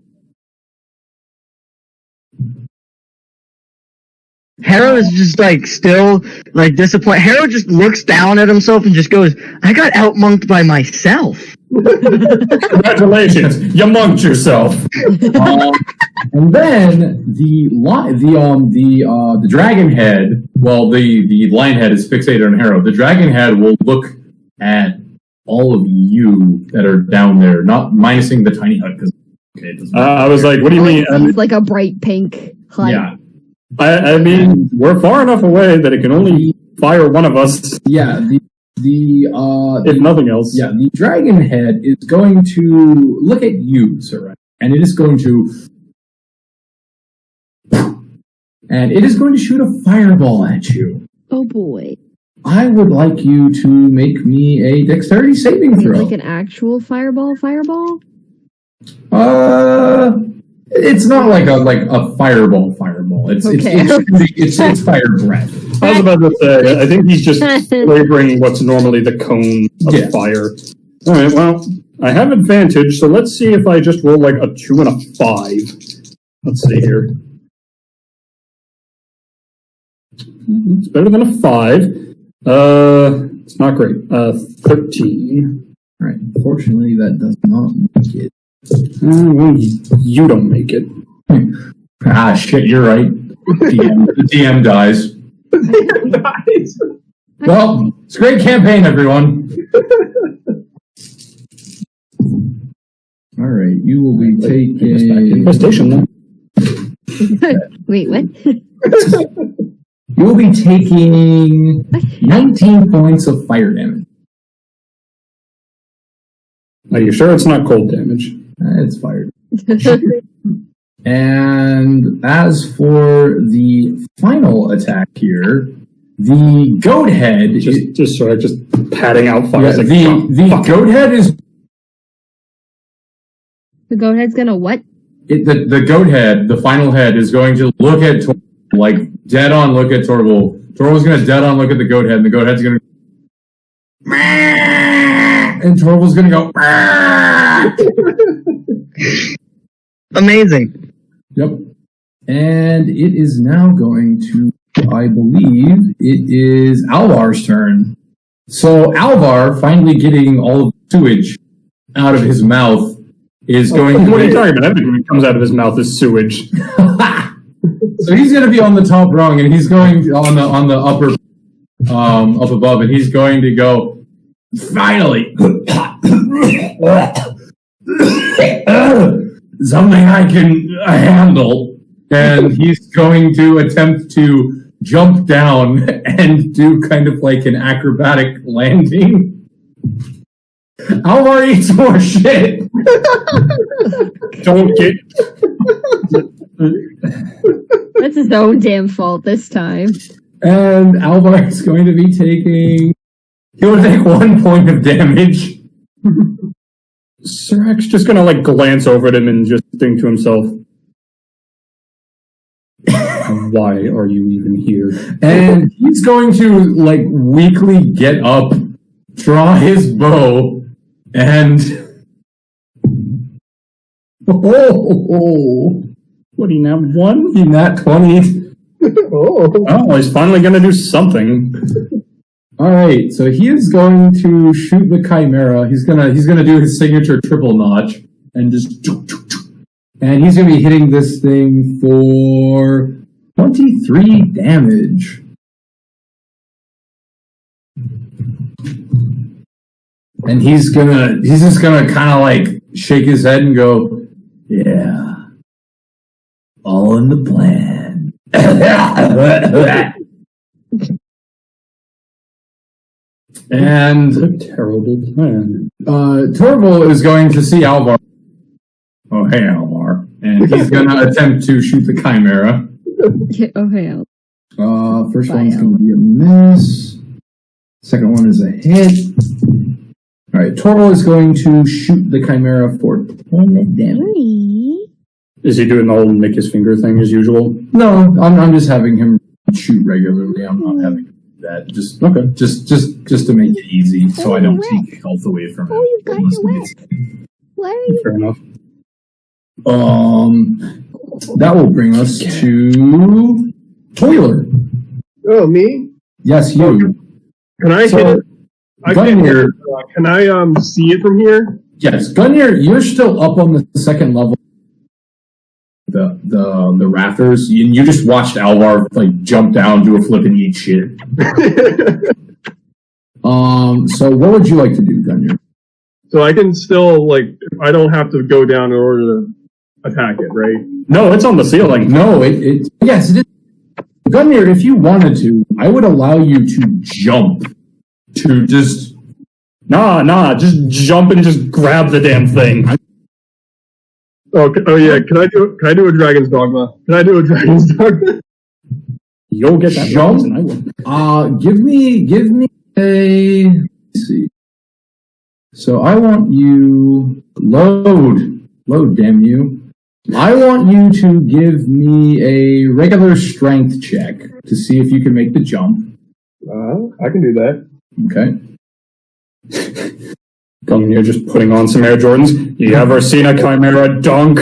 Harrow is just still disappointed. Harrow just looks down at himself and just goes, "I got outmonked by myself." Congratulations, you monked yourself. And then the dragon head. Well, the lion head is fixated on Harrow. The dragon head will look at all of you that are down there, not minusing the tiny hut because I was like, what do you mean? It's like a bright pink hut. Yeah. I mean, we're far enough away that it can only fire one of us. Yeah. If nothing else. Yeah, the dragon head is going to look at you, sir, and it is going to shoot a fireball at you. Oh boy. I would like you to make me a dexterity saving throw. Like an actual fireball? It's not like a fireball. It's fire breath. I was about to say, I think he's just flavoring what's normally the cone of fire. Alright, well, I have advantage, so let's see if I just roll like a 2 and a 5. Let's see here. It's better than a 5. It's not great. 13. Right, unfortunately that does not make it. Well, you don't make it. Ah, shit, you're right. The DM dies. Nice. Well, it's a great campaign, everyone. All right, you will be taking. Infestation, then. Wait, what? You will be taking 19 points of fire damage. Are you sure it's not cold damage? It's fire. And as for the final attack here, the goat head. Just patting out fire. Yeah, the goat head is. The goat head's gonna what? The goat head, the final head, is going to look at dead on look at Torval. Torval's going to dead on look at the goat head, and the goat head's going to. And Torval's going to go. Amazing. Yep. And it is now going to, I believe, it is Alvar's turn. So Alvar, finally getting all of the sewage out of his mouth, is going to... What are you talking about? Everything that comes out of his mouth is sewage. So he's going to be on the top rung, and he's going on the upper, up above, and he's going to go, finally! Something I can handle. And he's going to attempt to jump down and do kind of like an acrobatic landing. Alvar eats more shit. Don't get. That's his own damn fault this time. And Alvar is going to be taking. He'll take 1 point of damage. Surak's just gonna like glance over at him and just think to himself, "Why are you even here?" And he's going to like weakly get up, draw his bow, and What do you now? One? he nat 20. Oh, he's finally gonna do something. All right, so he is going to shoot the Chimera. He's gonna do his signature triple notch and just, and he's gonna be hitting this thing for 23 damage. And he's just gonna kind of like shake his head and go, "Yeah, all in the plan." And What a terrible plan. Torval is going to see Alvar. Oh, hey, Alvar. And he's going to attempt to shoot the Chimera. Oh, hell. First one's going to be a miss. Second one is a hit. All right, Torval is going to shoot the Chimera for 20 damage. Is he doing the whole nick his finger thing as usual? No, I'm just having him shoot regularly. I'm not having him do that. Just okay. Just to make it easy, so I don't take health away from him. Oh, you got your wet. Why are you? Fair enough. That will bring us to Toiler. Oh, me? Yes, you. Can I So, hit it? I can't hit Gungnir, it. Can I see it from here? yes, Gungnir, you're still up on the second level. The rafters, and you just watched Alvar like jump down, do a flip, and eat shit. So what would you like to do, Gungnir? So I can still, like, I don't have to go down in order to attack it, right? No, it's on the ceiling. No, yes, it is. Gungnir, if you wanted to, I would allow you to jump to just Just jump and just grab the damn thing. Oh yeah. Can I do a Dragon's Dogma? You'll get that Jump? once and I will. Give me a. Let's see. So I want you load, damn you. I want you to give me a regular strength check to see if you can make the jump. I can do that. Okay. Gungnir just putting on some Air Jordans. You ever seen a Chimera dunk?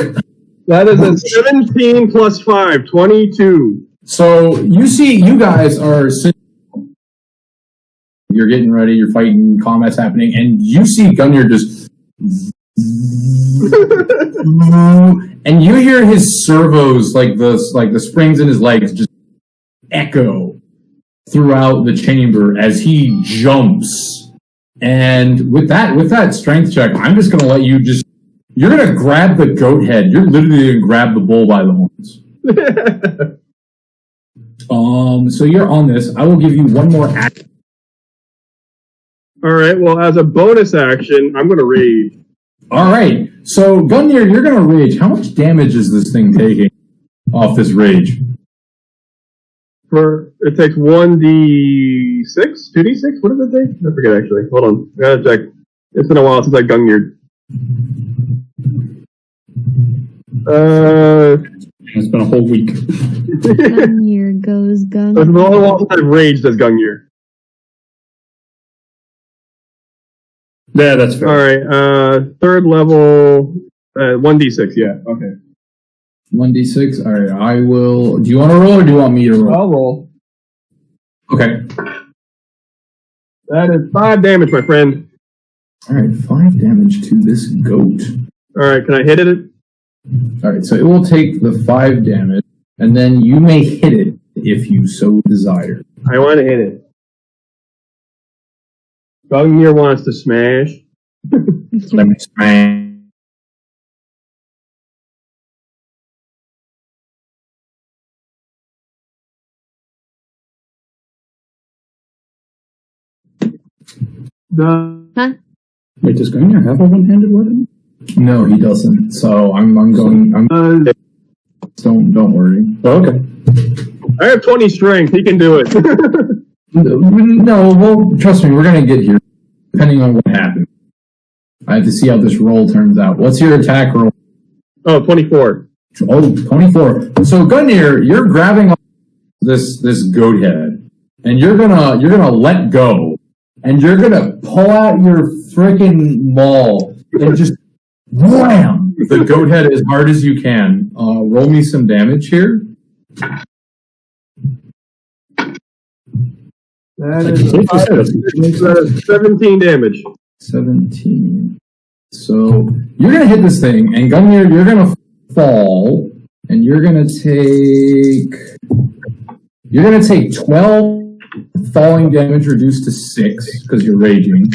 That is a 17 plus 5, 22. So you guys are sitting. You're getting ready. You're fighting. Combat's happening, and you see Gungnir just. And you hear his servos, like the springs in his legs, just echo throughout the chamber as he jumps. And with that strength check, I'm just gonna let you just. You're gonna grab the goat head. You're literally gonna grab the bull by the horns. So you're on this. I will give you one more action. All right. Well, as a bonus action, I'm gonna rage. All right. So Gungnir, you're gonna rage. How much damage is this thing taking off this rage? It takes 1d6, 2d6. What does it take? I forget actually. Hold on, I gotta check. It's been a while since I Gungnir. It's been a whole week. Gungnir goes It's been a while since I've raged as Gungnir. Yeah, that's fair. All right. Third level, 1d6. Yeah. Okay. 1d6. All right. I will. Do you want to roll or do you want me to roll? I'll roll. Okay. That is 5 damage, my friend. All right. 5 damage to this goat. All right. Can I hit it? All right. So it will take the 5 damage, and then you may hit it if you so desire. I want to hit it. Gungnir wants to smash. Let me smash. Huh? Wait, does Gungnir have a one-handed weapon? No, he doesn't. So I'm going. Don't worry. Oh, okay. I have 20 strength. He can do it. No, well, trust me, we're gonna get here. Depending on what happens, I have to see how this roll turns out. What's your attack roll? Oh, 24. Oh, 24. So Gungnir, you're grabbing this goat head, and you're gonna let go, and you're gonna pull out your freaking maul and just wham the goat head as hard as you can. Roll me some damage here. That is 17 damage. 17. So you're gonna hit this thing, and Gungnir, you're gonna fall, and you're gonna take 12 falling damage reduced to 6 because you're raging,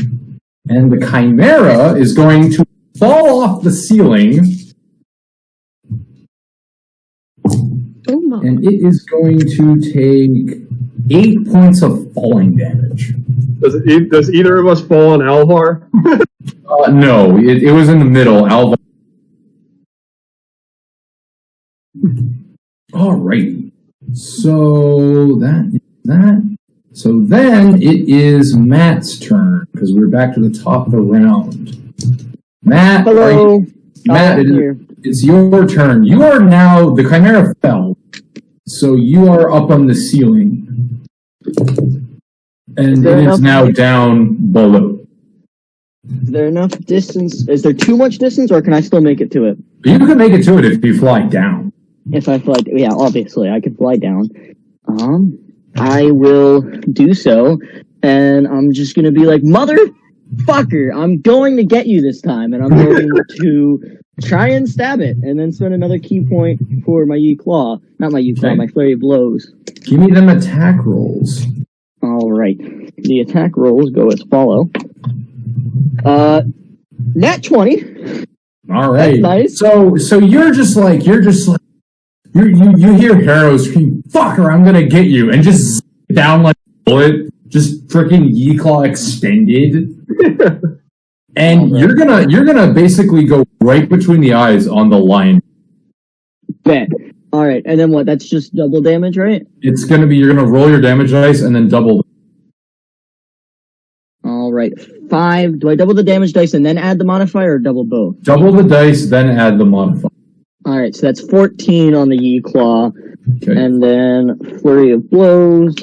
and the Chimera is going to fall off the ceiling, and it is going to take 8 points of falling damage. Does either of us fall on Alvar? No, it was in the middle. Alva. Alright. So that is that. So then it is Matt's turn because we're back to the top of the round. Matt, Hello. Matt, it's your turn. You are now the Chimera fell, so you are up on the ceiling, and it is now down below. Is there enough distance? Is there too much distance, or can I still make it to it? You can make it to it if you fly down. If I fly, yeah, obviously I can fly down. I will do so, and I'm just gonna be like, motherfucker, I'm going to get you this time, and I'm going to try and stab it, and then spend another key point for my Yi Claw. Not my Yi Claw, Okay. my Flurry of Blows. Give me them attack rolls. Alright. The attack rolls go as follow. Nat 20. All right. That's nice. So you hear Harrow scream, "Fucker, I'm gonna get you," and just down like a bullet, just freaking Yi Claw extended. And you're gonna basically go right between the eyes on the lion. Bet. Alright, and then what? That's just double damage, right? It's gonna be, you're gonna roll your damage dice and then double. Alright, 5. Do I double the damage dice and then add the modifier, or double both? Double the dice, then add the modifier. Alright, so that's 14 on the Yi Claw. Okay. And then Flurry of Blows.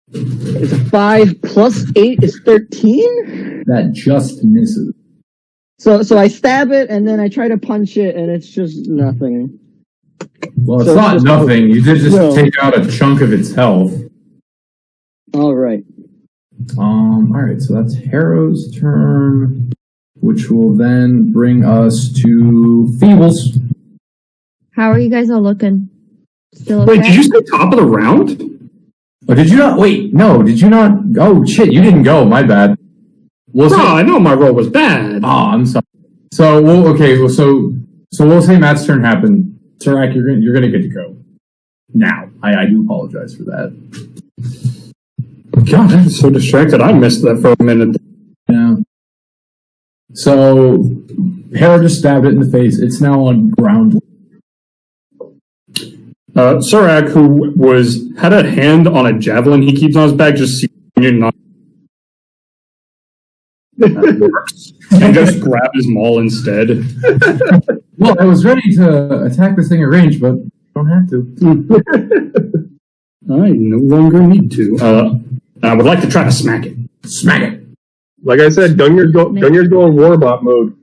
It's a 5 plus 8 is 13? That just misses. So I stab it, and then I try to punch it, and it's just nothing. Well, it's So it's not just- nothing. You did just No. take out a chunk of its health. Alright. Alright, so that's Harrow's turn, which will then bring us to Feebles. How are you guys all looking? Still okay? Wait, did you say top of the round? Oh, did you not? Wait, no, did you not? Oh, shit, you didn't go. My bad. We'll Bro, say, I know my roll was bad. oh, I'm sorry. So, so we'll say Matt's turn happened. Tarak, you're gonna get to go. Now, I do apologize for that. God, I'm so distracted. I missed that for a minute. Yeah. So, Hera just stabbed it in the face. It's now on ground. Surak, who had a hand on a javelin he keeps on his back, just seeing it not that works. And just grab his maul instead. Well, I was ready to attack this thing at range, but don't have to. I no longer need to. I would like to try to smack it. Smack it. Like I said, Gungnir's going Warbot mode.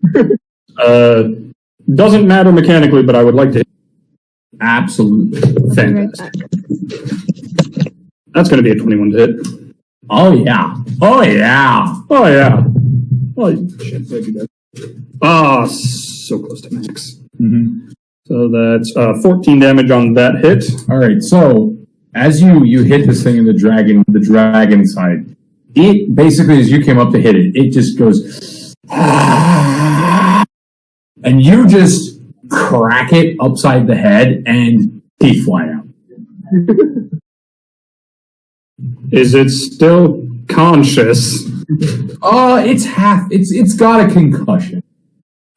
Doesn't matter mechanically, but I would like to. Absolutely. Fantastic. That's going to be a 21 to hit. Oh, yeah. Oh, yeah. Oh, yeah. Oh, shit. Thank you, guys. So close to max. Mm-hmm. So that's 14 damage on that hit. All right, so as you hit this thing in the dragon side, it basically, as you came up to hit it, it just goes, and you just crack it upside the head, and teeth fly out. Is it still conscious? It's got a concussion.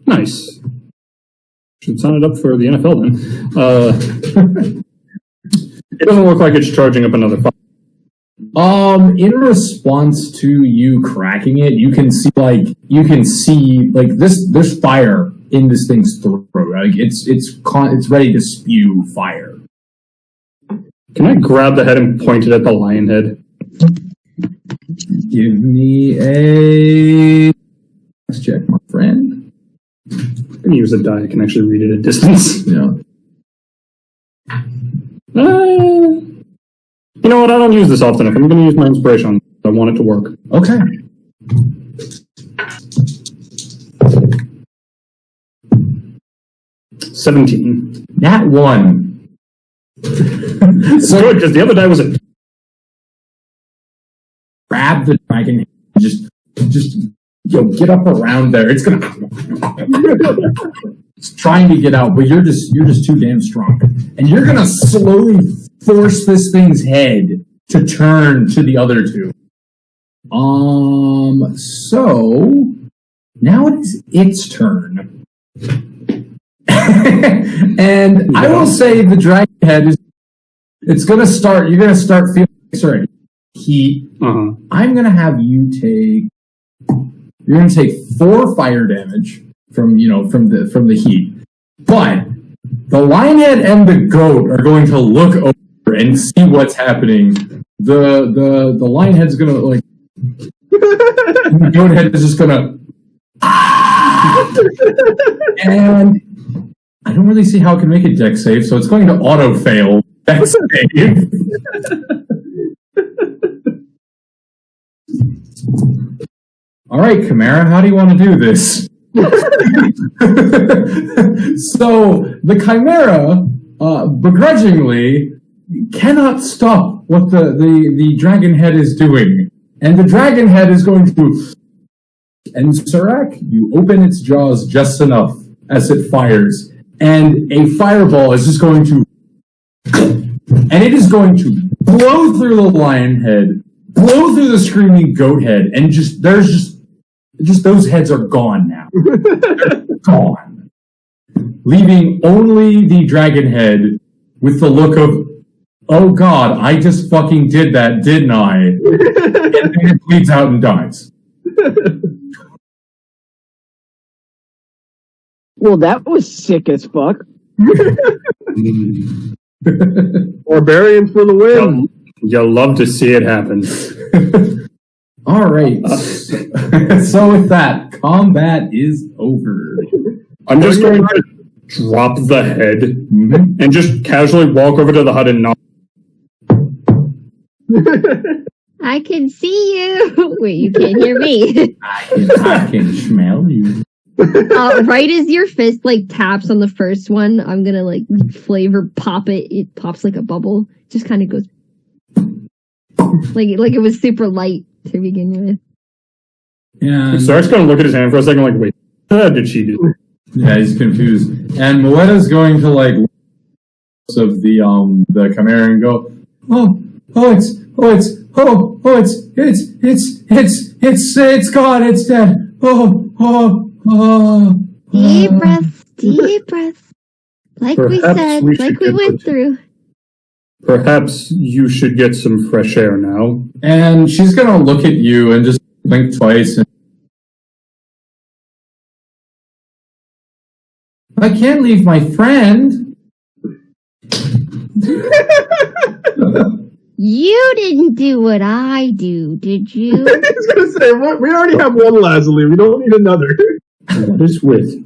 Nice. Should sign it up for the NFL then. It doesn't look like it's charging up another fire. In response to you cracking it, you can see this. There's fire in this thing's throat. Like it's ready to spew fire. Can I grab the head and point it at the lion head? Give me a. Let's check, my friend. I'm gonna use a die. I can actually read it at distance. Yeah. You know what? I don't use this often. If I'm going to use my inspiration, I want it to work. Okay. $17. That one. So good, because the other die was a... Grab the dragon. Just get up around there. It's gonna. It's trying to get out, but you're just too damn strong, and you're gonna slowly force this thing's head to turn to the other two. So now it is its turn. And I will say the dragon head is you're gonna start feeling heat. I'm gonna have you take you're gonna take 4 fire damage from the heat. But the lion head and the goat are going to look over and see what's happening. The lion head's gonna the goat head is just gonna and I don't really see how it can make a dex save, so it's going to auto fail dex save. All right, Chimera, how do you want to do this? So the Chimera begrudgingly cannot stop what the dragon head is doing, and the dragon head is going to. And Surak, you open its jaws just enough as it fires, and a fireball is just going to, and it is going to blow through the lion head, blow through the screaming goat head, and just those heads are gone now. They're gone. Leaving only the dragon head with the look of, oh god, I just fucking did that, didn't I? And then it bleeds out and dies. Well, that was sick as fuck. Barbarians for the win. You'll love to see it happen. All right. So with that, combat is over. I'm just going to drop the head and just casually walk over to the hut and knock. I can see you. Wait, you can't hear me. I can smell you. Right as your fist taps on the first one, I'm gonna flavor pop it. It pops like a bubble. Just kind of goes like it was super light to begin with. Yeah. Stark's gonna look at his hand for a second, like, wait, what did she do? Yeah, he's confused. And Moeda's going to of the Chimera and go, it's gone, it's dead. Deep breaths, deep breaths. Like we Perhaps said, we like should we get went the- through. Perhaps you should get some fresh air now. And she's gonna look at you and just blink twice. And I can't leave my friend. You didn't do what I do, did you? I was gonna say, we already have one Lazuli. We don't need another. What is with?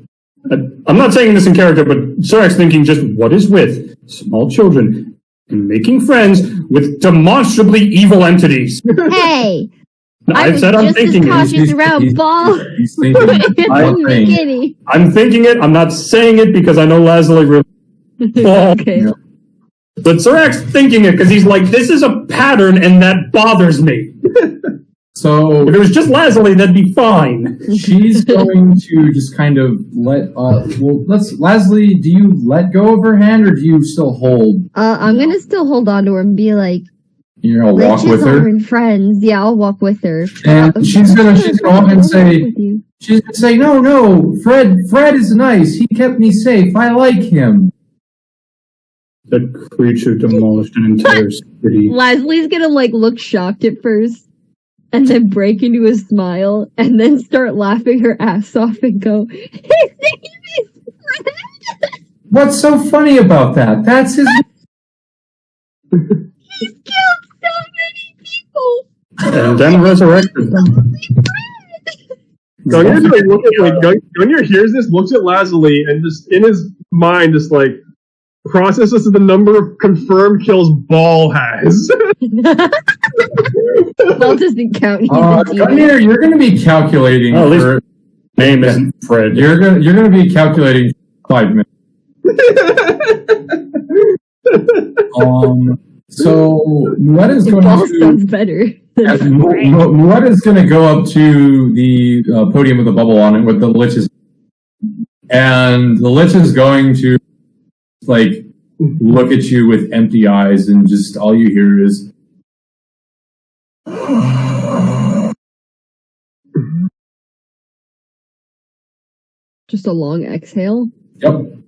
I'm not saying this in character, but Sarek's thinking just, what is with small children and making friends with demonstrably evil entities? Hey, I I've was said I'm just as thinking it. cautious around ball. He's thinking in the one thing. beginning. I'm thinking it. I'm not saying it because I know Lazuli really. Okay. Yeah. But Sarek's thinking it because he's like, this is a pattern and that bothers me. So If it was just Lazuli, that'd be fine. she's going to just kind of Leslie, do you let go of her hand or do you still hold? I'm gonna still hold on to her and be like, You know, walk with her. Aren't friends. Yeah, I'll walk with her. And she's gonna walk and say, no, Fred is nice. He kept me safe. I like him. That creature demolished an entire city. Leslie's gonna look shocked at first, and then break into a smile, and then start laughing her ass off and go, "His name is Fred." What's so funny about that? That's his. He's killed so many people. And then resurrected them. Gunyer hears this, looks at Lazuli, and just in his mind, just processes the number of confirmed kills Ball has. Ball doesn't count. Gunyer, you're going to be calculating. At least name isn't Fred. You're going to be calculating 5 minutes. So Muetta's going to. Sounds better. Muetta's going to go up to the podium with a bubble on it with the liches, and the lich is going to look at you with empty eyes, and just all you hear is. Just a long exhale. Yep.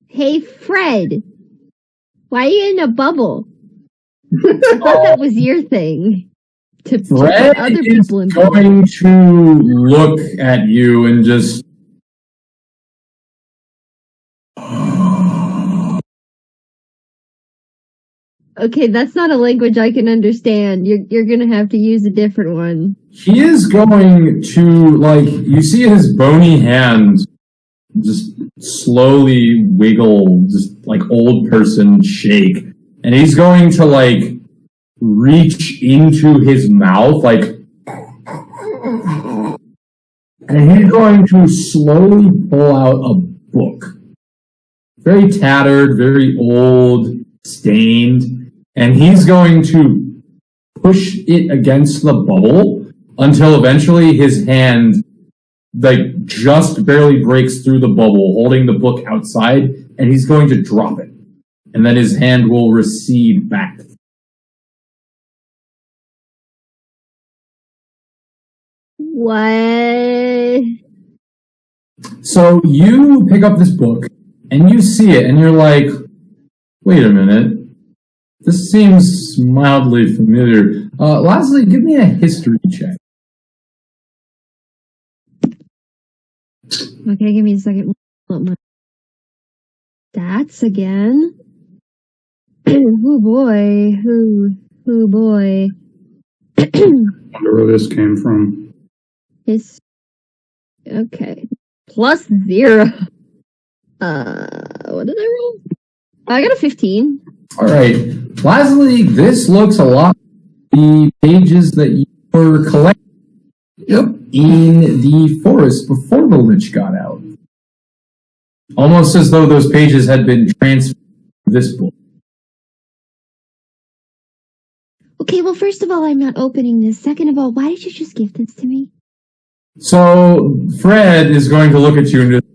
Hey, Fred. Why are you in a bubble? I thought that was your thing. To Fred put other is people in going to look at you and just. Okay, that's not a language I can understand. You're gonna have to use a different one. He is going to, you see his bony hand just slowly wiggle, just like old person shake. And he's going to, reach into his mouth, and he's going to slowly pull out a book. Very tattered, very old, stained. And he's going to push it against the bubble until eventually his hand just barely breaks through the bubble, holding the book outside, and he's going to drop it. And then his hand will recede back. What? So you pick up this book, and you see it, and you're like, wait a minute. This seems mildly familiar. Lastly, give me a history check. Okay, give me a second. Stats again. Oh boy. Oh boy. Wonder where this came from. Okay. +0. What did I roll? I got a 15. Alright. Lastly, this looks a lot like the pages that you were collecting in the forest before the Lich got out. Almost as though those pages had been transferred to this book. Okay, well, first of all, I'm not opening this. Second of all, why did you just give this to me? So, Fred is going to look at you and just...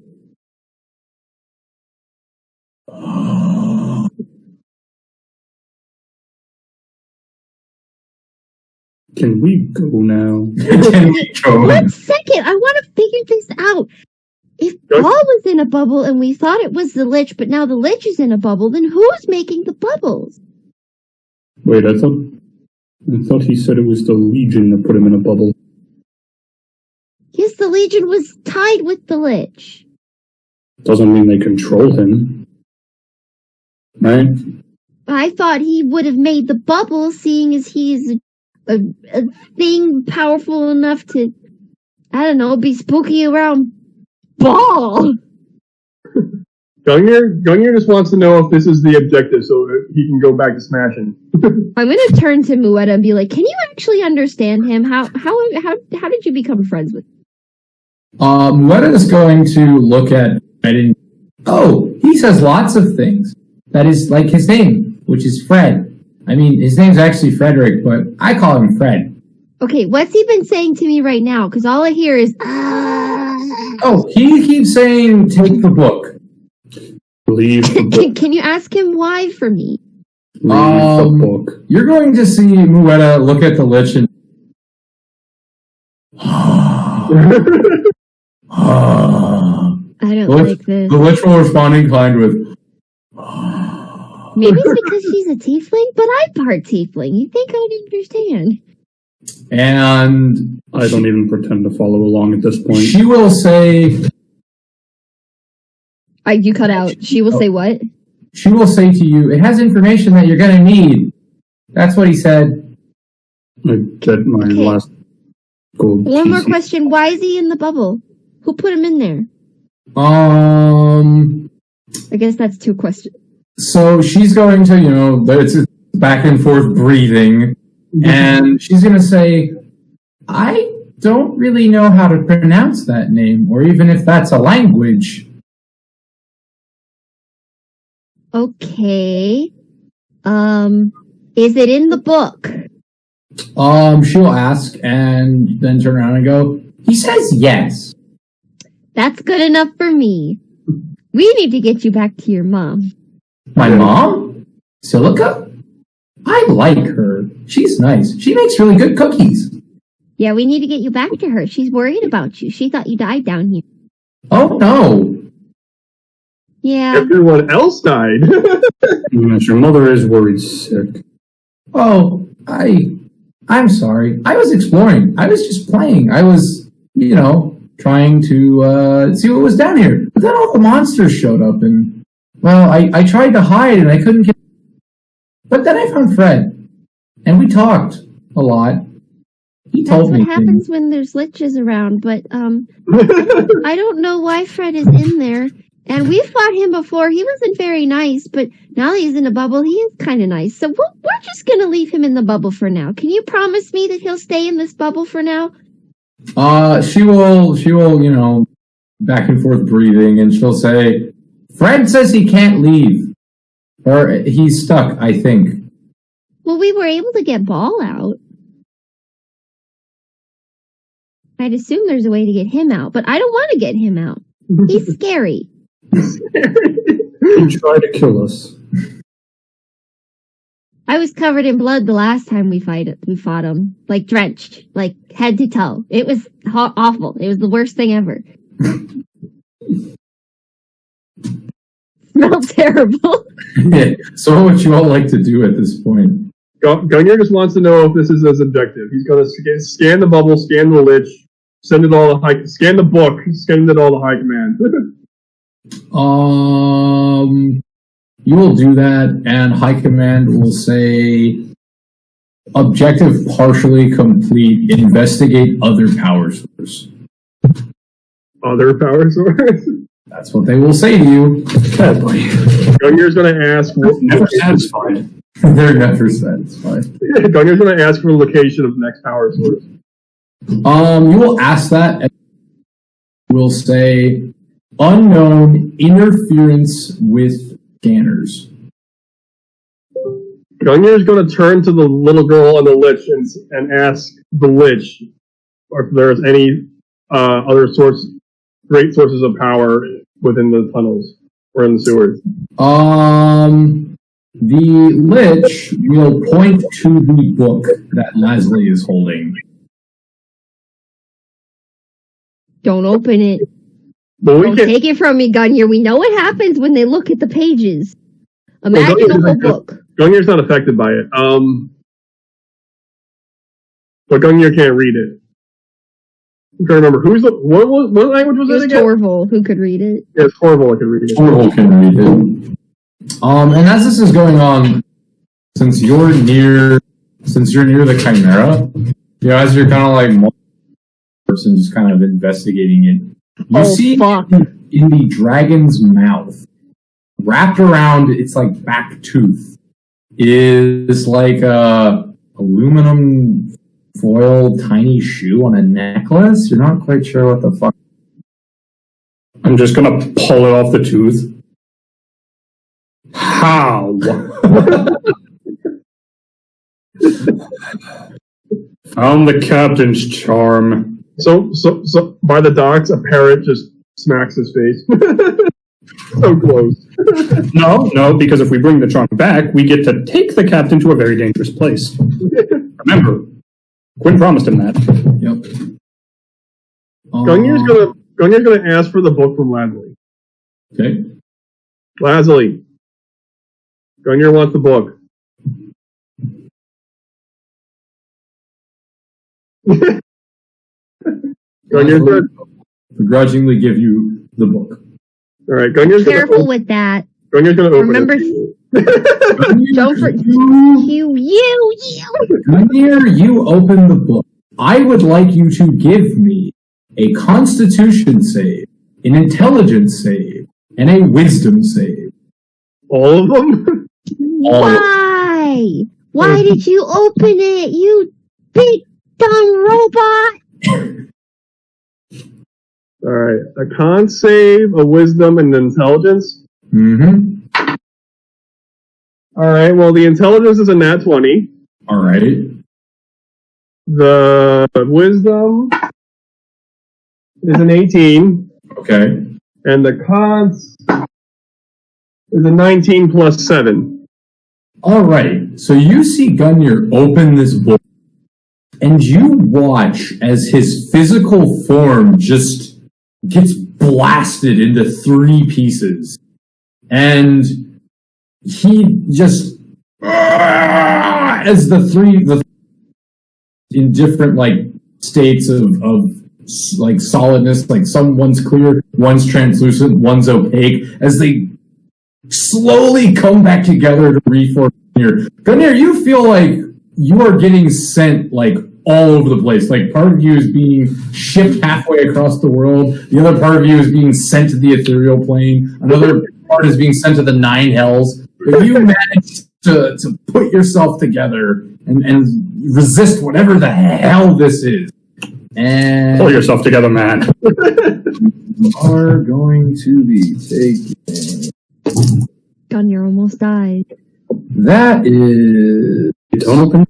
Can we go now? Can we go? 1 second, I want to figure this out. If Paul was in a bubble and we thought it was the Lich, but now the Lich is in a bubble, then who's making the bubbles? Wait, I thought he said it was the Legion that put him in a bubble. Yes, the Legion was tied with the Lich. Doesn't mean they control him. Right? I thought he would have made the bubble, seeing as he's a thing powerful enough to, I don't know, be spooky around Ball. Gunyer just wants to know if this is the objective so that he can go back to smashing. I'm going to turn to Muetta and be like, can you actually understand him? How did you become friends with him? Muetta is going to look at Fred and, he says lots of things. That is like his name, which is Fred. I mean, his name's actually Frederick, but I call him Fred. Okay, what's he been saying to me right now? Because all I hear is, he keeps saying, take the book. Leave the book. Can you ask him why for me? Read the book. You're going to see Muetta look at the Lich and I don't like this. The Lich will respond in kind with Maybe it's because she's a tiefling, but I'm part tiefling. You think I'd understand? And I don't even pretend to follow along at this point. she will say, You cut out. She will say what? she will say to you, it has information that you're going to need. That's what he said. I get my Okay. last gold. One more PC. question. Why is he in the bubble? Who put him in there? I guess that's 2 questions. So she's going to, it's back and forth breathing, and she's going to say, I don't really know how to pronounce that name, or even if that's a language. Okay. Is it in the book? She'll ask, and then turn around and go, he says yes. That's good enough for me. We need to get you back to your mom. My mom? Silica? I like her. She's nice. She makes really good cookies. Yeah, we need to get you back to her. She's worried about you. She thought you died down here. Oh, no. Yeah. Everyone else died. Yes, your mother is worried sick. Oh, I'm sorry. I was exploring. I was just playing. I was, trying to see what was down here. But then all the monsters showed up, and, well, I tried to hide, and I couldn't get... But then I found Fred, and we talked a lot. He That's told what me happens things. when there's liches around, but I don't know why Fred is in there. And we fought him before. He wasn't very nice, but now that he's in a bubble, he is kind of nice. So we're just going to leave him in the bubble for now. Can you promise me that he'll stay in this bubble for now? She will, back and forth breathing, and she'll say, Fred says he can't leave. Or he's stuck, I think. Well, we were able to get Ball out. I'd assume there's a way to get him out, but I don't want to get him out. He's scary. He tried to kill us. I was covered in blood the last time we fought him. Like drenched. Like head to toe. It was awful. It was the worst thing ever. Smelled terrible. So what would you all like to do at this point? Gungnir just wants to know if this is his objective. He's going to scan the bubble, scan the lich, send it all to scan the book, send it all to high command. You will do that, and high command will say, objective partially complete, investigate other power source. Other power source? That's what they will say to you. Okay, buddy. Gungnir's going to ask... Never satisfied. They're never satisfied. Gungnir's going to ask for the location of the next power source. You will ask that, and will say, unknown interference with scanners. Gungnir's going to turn to the little girl on the lich and ask the lich if there's any other great sources of power within the tunnels or in the sewers. The lich will point to the book that Leslie is holding. Don't open it. But we Don't can take it from me, Gungnir. We know what happens when they look at the pages. Imagine a whole book. Gungnir's not affected by it. But Gungnir can't read it. I'm trying to remember what language was It it was again? Torval who could read it. Yeah, it's horrible. I can read it. Torval can read it. And as this is going on, since you're near the Chimera, as you're kind of like person just kind of investigating it, you see fuck. in the dragon's mouth, wrapped around its like back tooth, is like a aluminum foil tiny shoe on a necklace. You're not quite sure what the fuck. I'm just gonna pull it off the tooth. How? Found the captain's charm. So by the docks, a parrot just smacks his face. So close. No, because if we bring the trunk back, we get to take the captain to a very dangerous place. Remember, Quinn promised him that. Yep. Gungnir's gonna ask for the book from Lasley. Okay. Lasley. Gungnir wants the book. Gungnir's gonna begrudgingly give you the book. all right. Gungnir's Careful with that. Gungnir's gonna open Remember, it. don't forget you. Gungnir, you open the book. I would like you to give me a Constitution save, an Intelligence save, and a Wisdom save. All of them. Why? Why did you open it, you big dumb robot? All right. A con save, a wisdom, and an intelligence. Mm-hmm. All right. Well, the intelligence is a nat 20. All right. The wisdom is an 18. Okay. And the cons is a 19 plus 7. All right. So you see Gungnir open this book, and you watch as his physical form just gets blasted into 3 pieces. And he just, as the in different states of solidness, one's clear, one's translucent, one's opaque, as they slowly come back together to reform Gungnir. Gungnir, you feel like you are getting sent all over the place. Part of you is being shipped halfway across the world. The other part of you is being sent to the ethereal plane. Another part is being sent to the 9 hells. But you managed to put yourself together and resist whatever the hell this is. And pull yourself together, man. You are going to be taking... Gungnir almost died. That is... Don't open.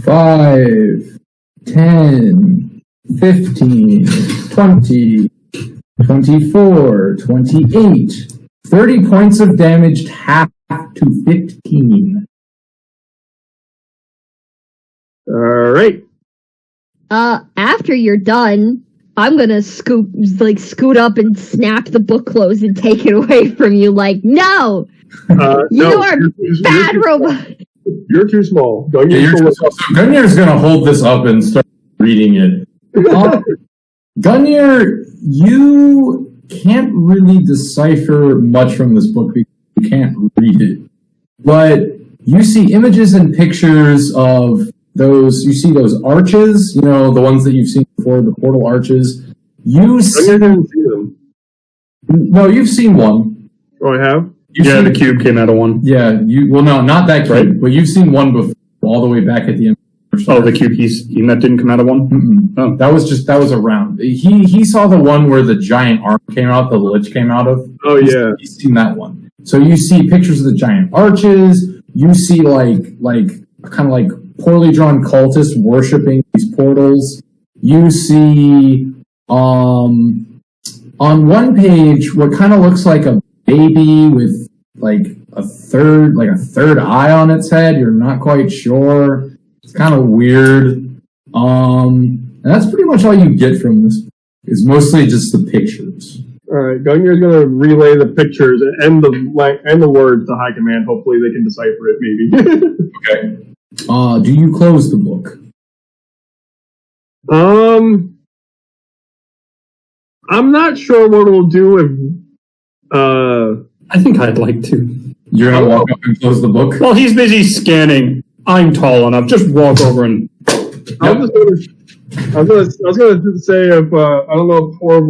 5, 10, 15, 20, 24, 28, 30 points of damage, half to 15. All right. After you're done, I'm gonna scoot up and snap the book closed and take it away from you. No! You are bad robot! You're too small. Gungnir's going to hold this up and start reading it. Gungnir, you can't really decipher much from this book because you can't read it. But you see images and pictures of those. You see those arches, the ones that you've seen before, the portal arches. Gungnir didn't see them. No, you've seen one. Oh, I have? The cube came out of one. Yeah, no, not that cube, right? But you've seen one before, all the way back at the end. Oh, the cube that didn't come out of one? Mm-mm. Oh. That was a round. He saw the one where the giant arm came out, the lich came out of. Oh, yeah. He's seen that one. So you see pictures of the giant arches, you see kind of poorly drawn cultists worshipping these portals. You see on one page what kind of looks like a baby with a third eye on its head. You're not quite sure. It's kind of weird. And that's pretty much all you get from this. It's mostly just the pictures. All right, Gungnir's going to relay the pictures and the words to High Command. Hopefully they can decipher it, maybe. Okay. Do you close the book? I'm not sure what it'll do if... I think I'd like to. You're going to walk up and close the book? Well, he's busy scanning. I'm tall enough. Just walk over and... I was going to say if I don't know if what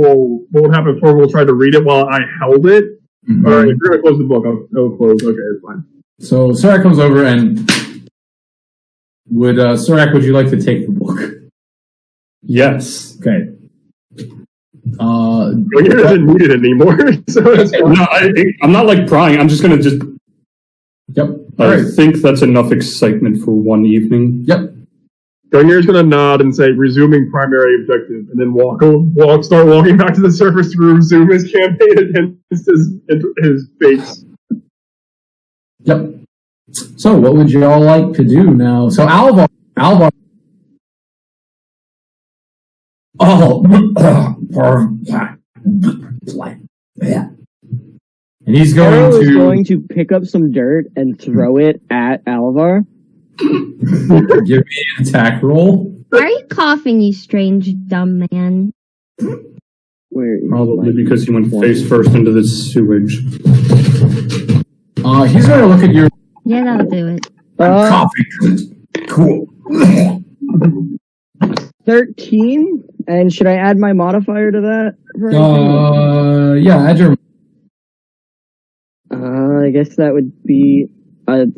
would happen if Torval tried to read it while I held it. Mm-hmm. All right, if you're going to close the book, I'll close. Okay, it's fine. So Surak comes over and Surak, would you like to take the book? Yes. Okay. He doesn't need it anymore. So no, I'm not prying. I'm just going to just... Yep. I think that's enough excitement for one evening. Yep. Garnier's gonna nod and say, resuming primary objective, and then start walking back to the surface to resume his campaign against his base. Yep. So, what would you all like to do now? So, Alvar. Oh, and he's going to pick up some dirt and throw it at Alvar. Give me an attack roll. Why are you coughing, you strange dumb man? Probably because he went face first into the sewage. He's going to look at your. Yeah, that'll do it. Coughing. Cool. 13? And should I add my modifier to that? Yeah, add your. I guess that would be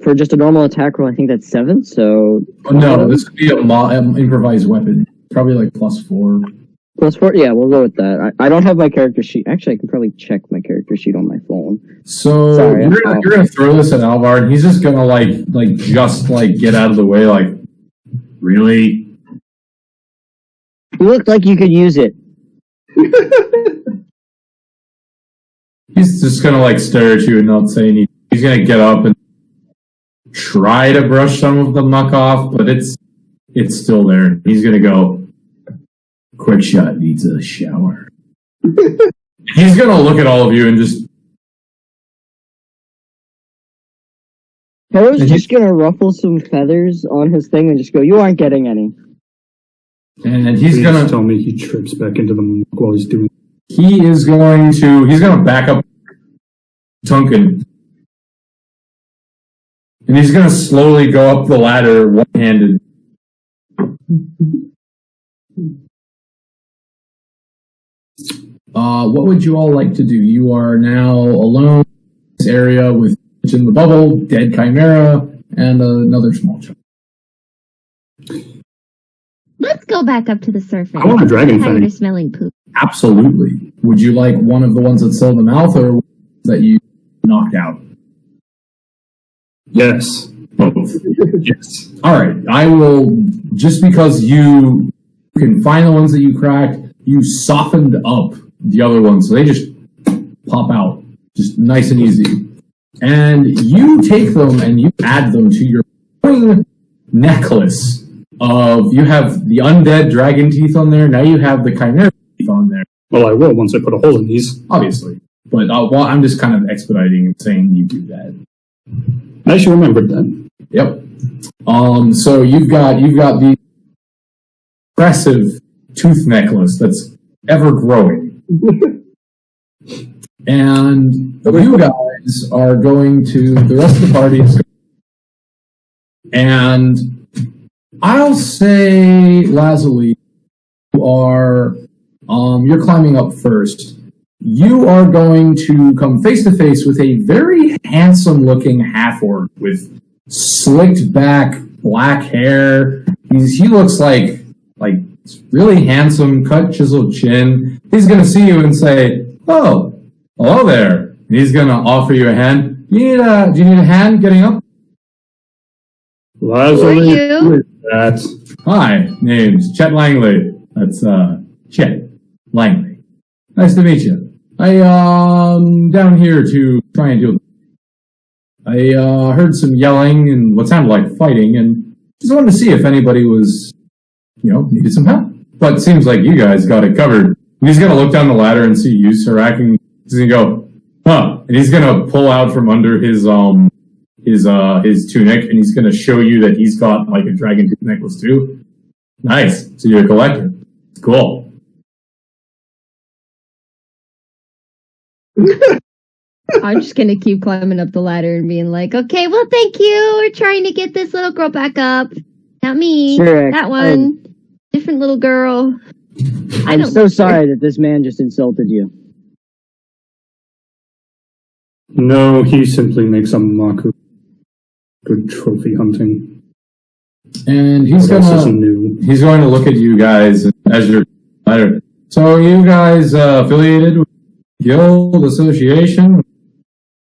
for just a normal attack roll. I think that's 7. So no, this would be an improvised weapon. Probably like +4. +4. Yeah, we'll go with that. I don't have my character sheet. Actually, I can probably check my character sheet on my phone. So sorry, you're gonna throw this at Alvar, and he's just gonna just get out of the way. Like, really? You looked like you could use it. He's just gonna stare at you and not say anything. He's gonna get up and try to brush some of the muck off, but it's still there. He's gonna go, quick shot needs a shower. He's gonna look at all of you and just. Harrow's just gonna ruffle some feathers on his thing and just go, you aren't getting any. And he's gonna tell me he trips back into the muck while he's doing. He's gonna back up Tunkin. And he's gonna slowly go up the ladder one-handed. What would you all like to do? You are now alone in this area with in the bubble, dead chimera, and another small child. Let's go back up to the surface. I want a dragon I'm tired fang. of smelling poop. Absolutely. Would you like one of the ones that sell the mouth, or that you knocked out? Yes. Both. Yes. All right. I will, just because you can find the ones that you cracked, you softened up the other ones, so they just pop out, just nice and easy. And you take them and you add them to your necklace of, you have the undead dragon teeth on there, now you have the chimera teeth on there. Well, I will once I put a hole in these. Obviously. But I'm just kind of expediting and saying you do that. I should remember that. Yep. So you've got the impressive tooth necklace that's ever growing. And you guys are going to, the rest of the party is going, and I'll say, Lazuli, you are, you're climbing up first. You are going to come face to face with a very handsome looking half-orc with slicked back black hair. He looks like really handsome, cut chiseled chin. He's going to see you and say, "Oh, hello there." And he's going to offer you a hand. Do you need a hand getting up? Lazuli, Who are you? that. Hi, name's Chet Langley. That's Chet Langley. Nice to meet you. I down here to try and do. I heard some yelling and what sounded like fighting, and just wanted to see if anybody was, needed some help. But it seems like you guys got it covered. And he's gonna look down the ladder and see you, Sirac, and he's gonna go, huh? And he's gonna pull out from under his tunic, and he's gonna show you that he's got like a dragon tooth necklace too. Nice. So you're a collector. Cool. I'm just gonna keep climbing up the ladder and being like, okay, well, thank you. We're trying to get this little girl back up. Not me. Sure, that one. Different little girl. I'm so sorry that this man just insulted you. No, he simply makes a mock of good trophy hunting. And he's What else gonna isn't new? he's going to look at you guys as your ladder. So are you guys affiliated with Guild Association?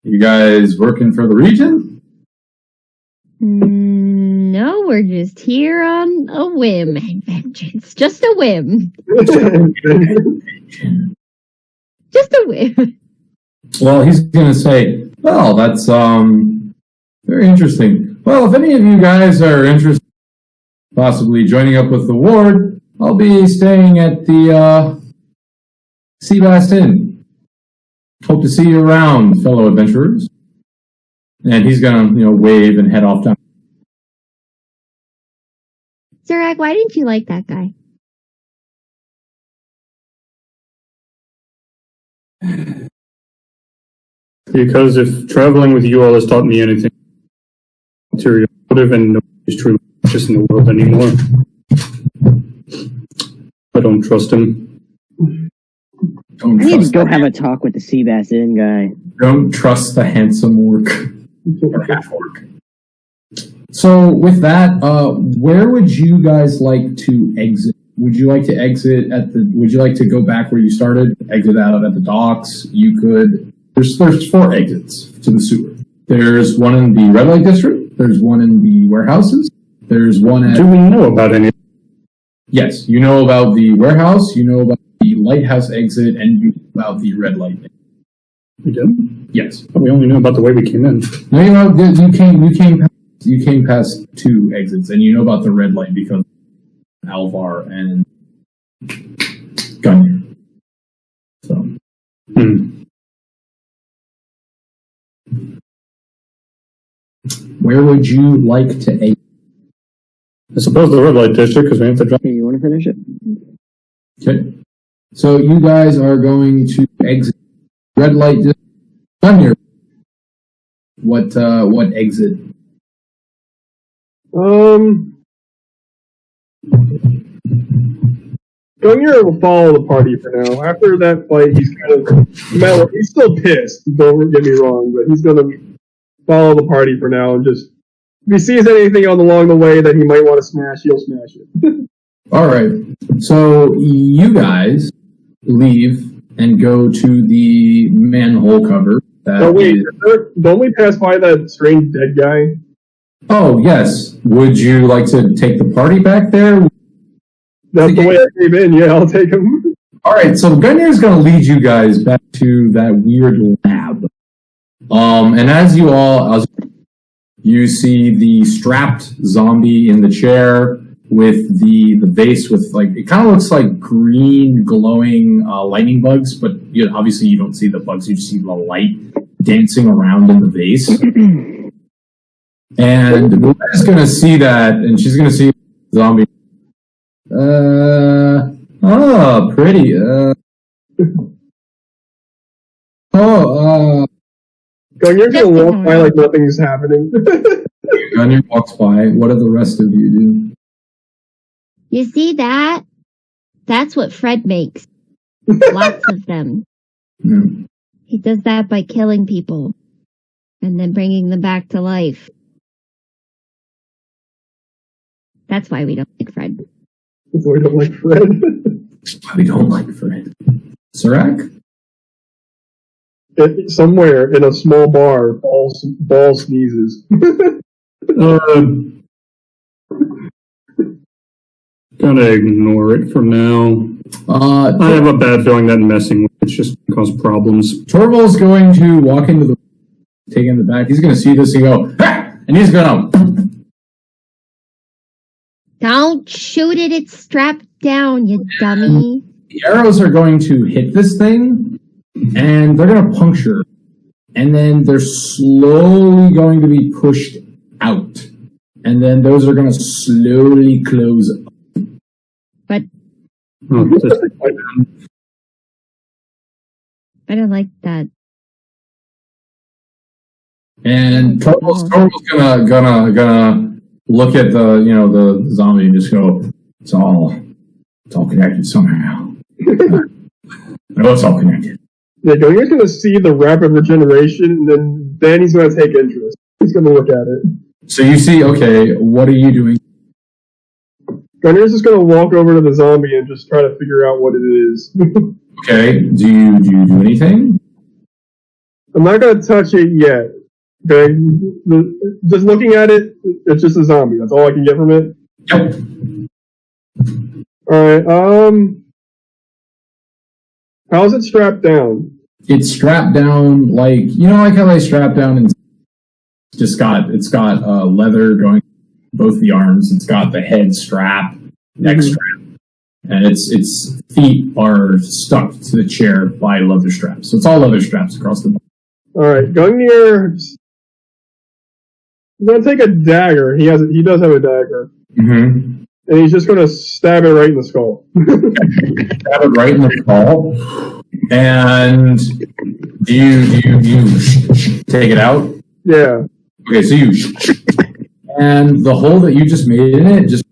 You guys working for the region? no, we're just here on a whim and vengeance. Just a whim. Just a whim. Well, he's going to say, well, that's very interesting. Well, if any of you guys are interested in possibly joining up with the ward, I'll be staying at the Seabass Inn. Hope to see you around, fellow adventurers. And he's going to, wave and head off down. Zurak, why didn't you like that guy? Because if traveling with you all has taught me anything, ulterior motive and nobody's truly just in the world anymore. I don't trust him. I need to go have a talk with the Seabass Inn guy. Don't trust the handsome orc or half orc. So with that, where would you guys like to exit? Would you like to exit would you like to go back where you started? Exit out at the docks? You could, there's 4 exits to the sewer. There's one in the red light district, there's one in the warehouses, there's one at... Do we know about any? Yes, you know about the warehouse, you know about the lighthouse exit, and you know about the red light exit. We do? Yes. We only knew about the way we came in. No, you came past 2 exits, and you know about the red light because Alvar and Gunner. So. Where would you like to exit? I suppose the red light district, because we have to drop. Hey, you want to finish it? Okay. So you guys are going to exit red light district. Gunner. What exit? Gungnir will follow the party for now. After that fight, he's he's still pissed, don't get me wrong, but he's gonna follow the party for now and just, if he sees anything along the way that he might want to smash, he'll smash it. Alright, so you guys leave and go to the manhole cover. Don't we pass by that strange dead guy? Oh, yes. Would you like to take the party back there? That's the way I came in, yeah, I'll take him. Alright, so Gunnar's gonna lead you guys back to that weird lab. And as you see the strapped zombie in the chair with the vase with, like, it kind of looks like green glowing lightning bugs, but obviously you don't see the bugs, you just see the light dancing around in the vase. And Luna's gonna see that, and she's gonna see the zombie. Pretty. Gungnir's gonna walk by like nothing's happening. Gungnir walks by. What do the rest of you do? You see that? That's what Fred makes. Lots of them. He does that by killing people and then bringing them back to life. That's why we don't like Fred. That's why we don't like Fred. That's why we don't like Fred. Serac? Somewhere in a small bar, Ball sneezes. Gonna ignore it for now. I have a bad feeling that messing with it's just gonna cause problems. Torval's going to walk into the take in the back. He's gonna see this and go, ah! And he's gonna Don't shoot it, it's strapped down, you dummy. The arrows are going to hit this thing, and they're going to puncture. And then they're slowly going to be pushed out. And then those are going to slowly close up. But I don't like that. And Torval's gonna look at the zombie and just go, it's all connected somehow. I know it's all connected. Yeah, Gungnir's gonna see the rapid regeneration, and then he's gonna take interest. He's gonna look at it. So you see, okay, what are you doing? Gungnir's just gonna walk over to the zombie and just try to figure out what it is. Okay, do you do anything? I'm not gonna touch it yet. Okay, just looking at it, it's just a zombie. That's all I can get from it. Yep. Alright, how's it strapped down? It's strapped down like how they strap down and it's got leather going both the arms. It's got the head strap, neck strap, and its feet are stuck to the chair by leather straps. So it's all leather straps across the body. Alright, Gungnir. He's gonna take a dagger. He does have a dagger. Mm-hmm. And he's just gonna stab it right in the skull. Stab it right in the skull. And do you take it out? Yeah. Okay, so and the hole that you just made in it just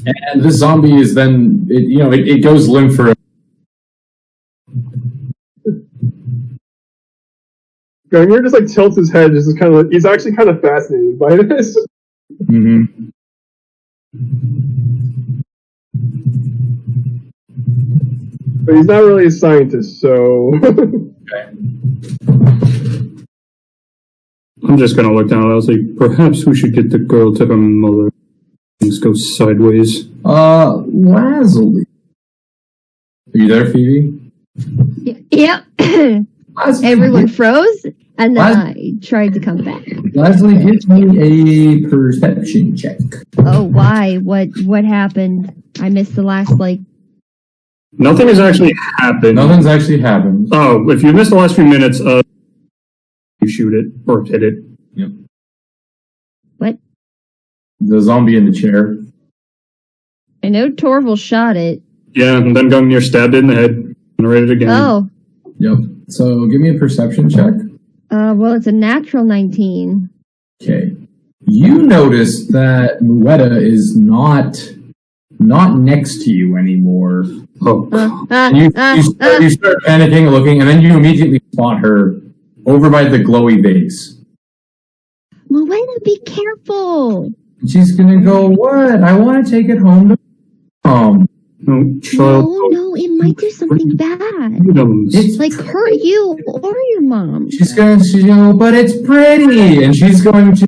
and this zombie is then it goes limp for Gungnir just like tilts his head, just kind of. He's actually kind of fascinated by this. Mm-hmm. But he's not really a scientist, so. I'm just gonna look down. I was like, perhaps we should get the girl to her mother. Things go sideways. Lazuli. Are you there, Phoebe? Yep. Everyone froze, and then I tried to come back. Leslie, give me a perception check. Oh, why? What happened? I missed the last, Nothing has actually happened. Nothing's actually happened. Oh, if you missed the last few minutes, you shoot it or hit it. Yep. What? The zombie in the chair. I know Torval shot it. Yeah, and then Gungnir stabbed it in the head. Generate it again. Oh. Yep. So give me a perception check. Well, it's a natural 19. Okay. You notice that Muetta is not next to you anymore. Oh. You start panicking, looking, and then you immediately spot her over by the glowy vase. Muetta, be careful. She's gonna go, what? I want to take it home to mom. No, it might do something bad. It's like hurt you or your mom. She's going to, but it's pretty, and she's going to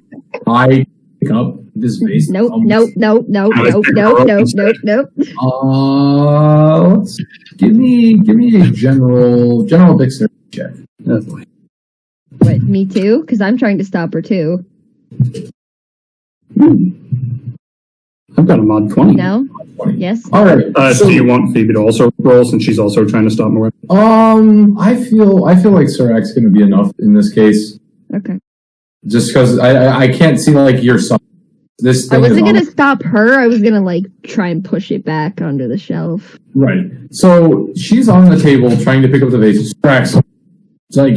pick up this vase. Nope. Give me a general dexterity check. What, me too? Because I'm trying to stop her too. I've got a mod 20. No? Yes? Alright. So do you want Phoebe to also roll since she's also trying to stop Moira? I feel like Surak's gonna be enough in this case. Okay. Just because I can't see your son. This thing I wasn't gonna stop her, I was gonna try and push it back onto the shelf. Right. So she's on the table trying to pick up the vase. Surak's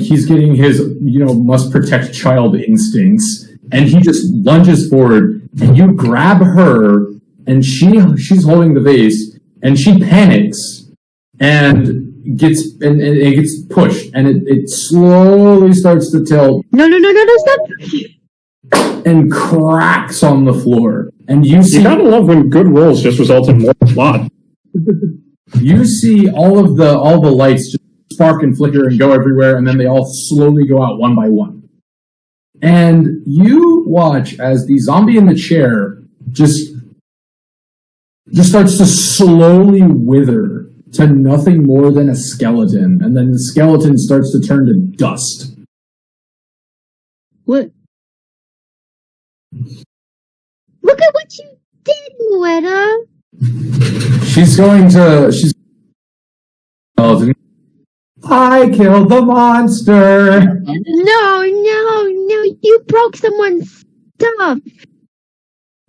he's getting his must protect child instincts, and he just lunges forward. And you grab her, and she's holding the vase, and she panics, and it gets pushed, and it slowly starts to tilt. No, stop! And cracks on the floor. And you gotta love when good rolls just result in more plot. You see all the lights just spark and flicker and go everywhere, and then they all slowly go out one by one. And you watch as the zombie in the chair just starts to slowly wither to nothing more than a skeleton, and then the skeleton starts to turn to dust. What? Look at what you did, Muetta! She's I killed the monster! No, you broke someone's stuff!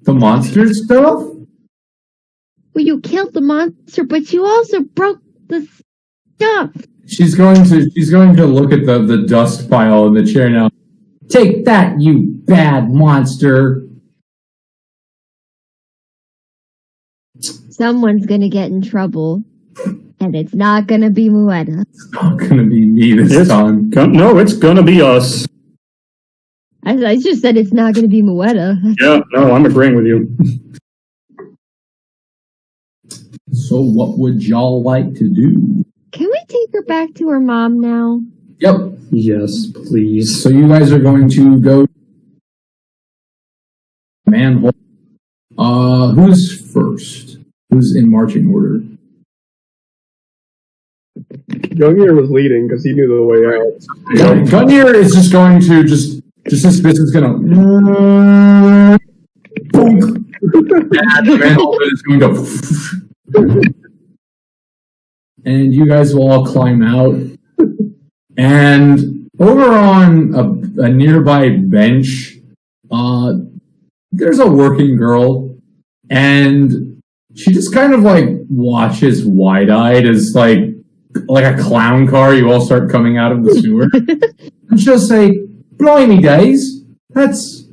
The monster stuff? Well, you killed the monster, but you also broke the stuff! She's going to look at the dust pile in the chair now. Take that, you bad monster! Someone's gonna get in trouble. And it's not gonna be Muetta. It's not gonna be me this time. No, it's gonna be us. I just said it's not gonna be Muetta. Yeah, no, I'm agreeing with you. So what would y'all like to do? Can we take her back to her mom now? Yep. Yes, please. So you guys are going to go manhole. Who's first? Who's in marching order? Gungnir was leading because he knew the way out. Gungnir is just going to just his fist is gonna boom. And the manhole is going to and you guys will all climb out. And over on a nearby bench, there's a working girl, and she just kind of like watches wide-eyed as like a clown car. You all start coming out of the sewer, and she'll say, "Blimey days, that's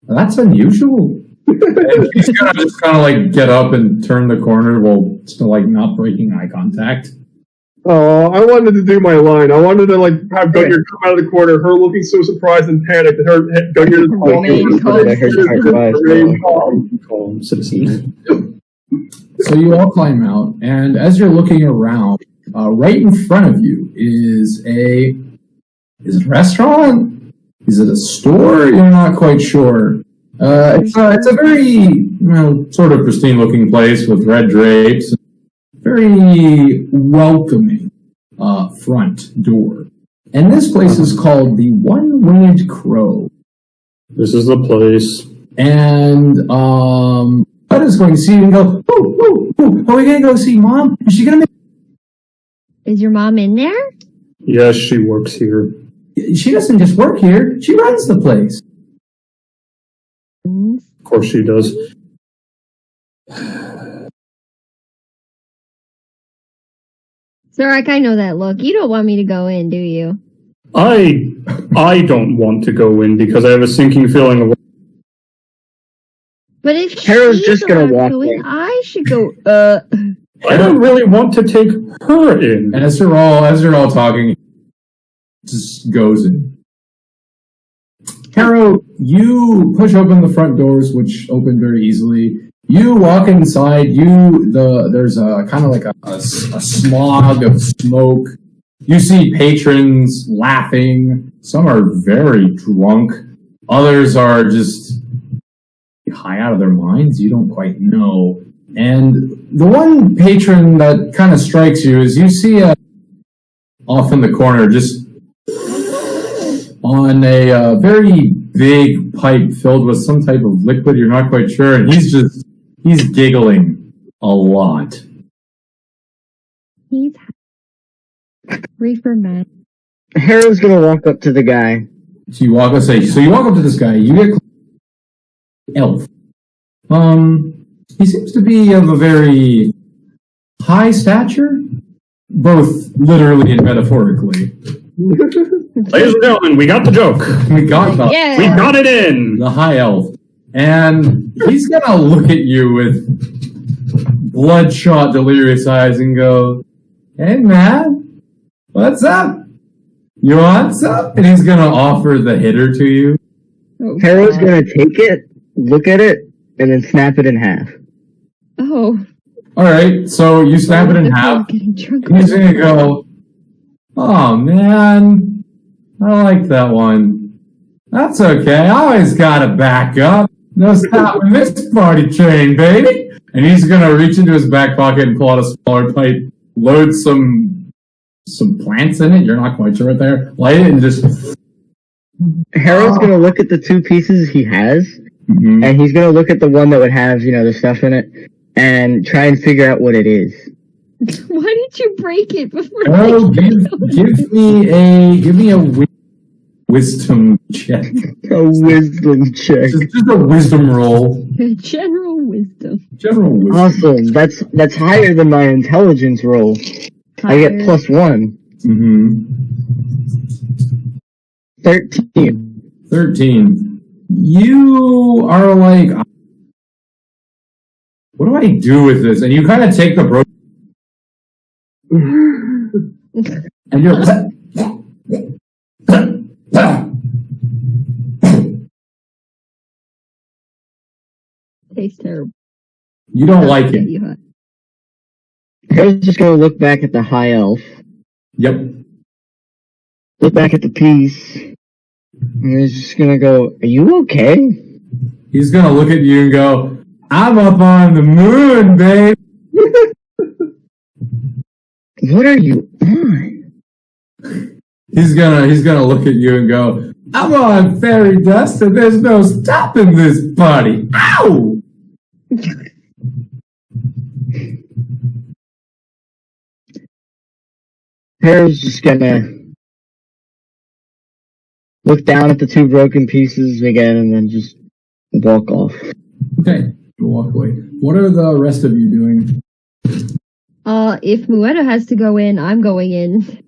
unusual." And she's gonna just kind of like get up and turn the corner while still like not breaking eye contact. Oh, I wanted to do my line. I wanted to like have Gungnir come out of the corner, her looking so surprised and panicked, and her Gungnir Calm citizen. So you all climb out, and as you're looking around, right in front of you is it a restaurant? Is it a store? You're not quite sure. It's a very sort of pristine looking place with red drapes. Very welcoming front door. And this place is called the One-Winged Crow. This is the place. And Bud is going to see you and go, oh, are we going to go see Mom? Is she going to Is your mom in there? Yes, she works here. She doesn't just work here. She runs the place. Of course she does. Zorak, I know that look. You don't want me to go in, do you? I don't want to go in because I have a sinking feeling of. But if Tara's she's just gonna allowed walk to go in, in. I should go. I don't really want to take her in. And as you're all talking, just goes in. Caro, you push open the front doors, which open very easily. You walk inside. There's a kind of like a smog of smoke. You see patrons laughing. Some are very drunk. Others are just high out of their minds. You don't quite know. And the one patron that kind of strikes you is you see off in the corner, just on a very big pipe filled with some type of liquid. You're not quite sure, and he's giggling a lot. He's reefer man. Harold's gonna walk up to the guy. So you walk up to this guy. You get elf. He seems to be of a very high stature, both literally and metaphorically. Ladies and gentlemen, we got the joke. We got it in. The high elf. And he's gonna look at you with bloodshot, delirious eyes and go, "Hey man, what's up? You want some?" And he's gonna offer the hitter to you. Oh, Harold's God. gonna take it, look at it, and then snap it in half. Oh. Alright, so you snap it in half. Getting drunk. And he's gonna go, "Oh man, I like that one. That's okay, I always gotta back up. No stopping this party train, baby." And he's gonna reach into his back pocket and pull out a smaller pipe, load some plants in it. You're not quite sure what they are. Light it and just. Harold's gonna look at the two pieces he has, Mhm. and he's gonna look at the one that would have, the stuff in it, and try and figure out what it is. Why did you break it before? Oh, give me a wisdom check. A wisdom check. Just a wisdom roll. General wisdom. General wisdom. Awesome. That's higher than my intelligence roll. I get +1. Mm-hmm. 13. 13. You are like, what do I do with this? And you kind of take the and you're Tastes terrible. you don't like it. You hot. Harold's just gonna look back at the high elf, Yep. look back at the piece, and he's just gonna go, "Are you okay?" He's gonna look at you and go, I'm up on the moon, babe. What are you on? He's gonna look at you and go, I'm on fairy dust and there's no stopping this party. Ow! Harold's just gonna look down at the two broken pieces again and then just walk off. Okay, we'll walk away. What are the rest of you doing? If Muetta has to go in, I'm going in.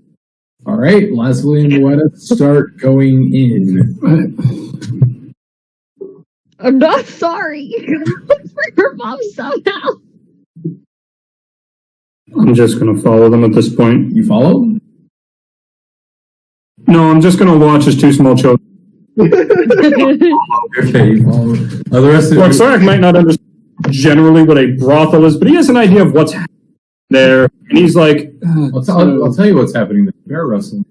All right, Leslie and Moetta start going in. I'm not sorry. For your mom somehow. I'm just gonna follow them at this point. You follow? No, I'm just gonna watch as two small children. Okay, you follow. The rest of Look, you. Sarek might not understand generally what a brothel is, but he has an idea of what's happening there, and he's like, I'll tell you what's happening. The bear wrestling.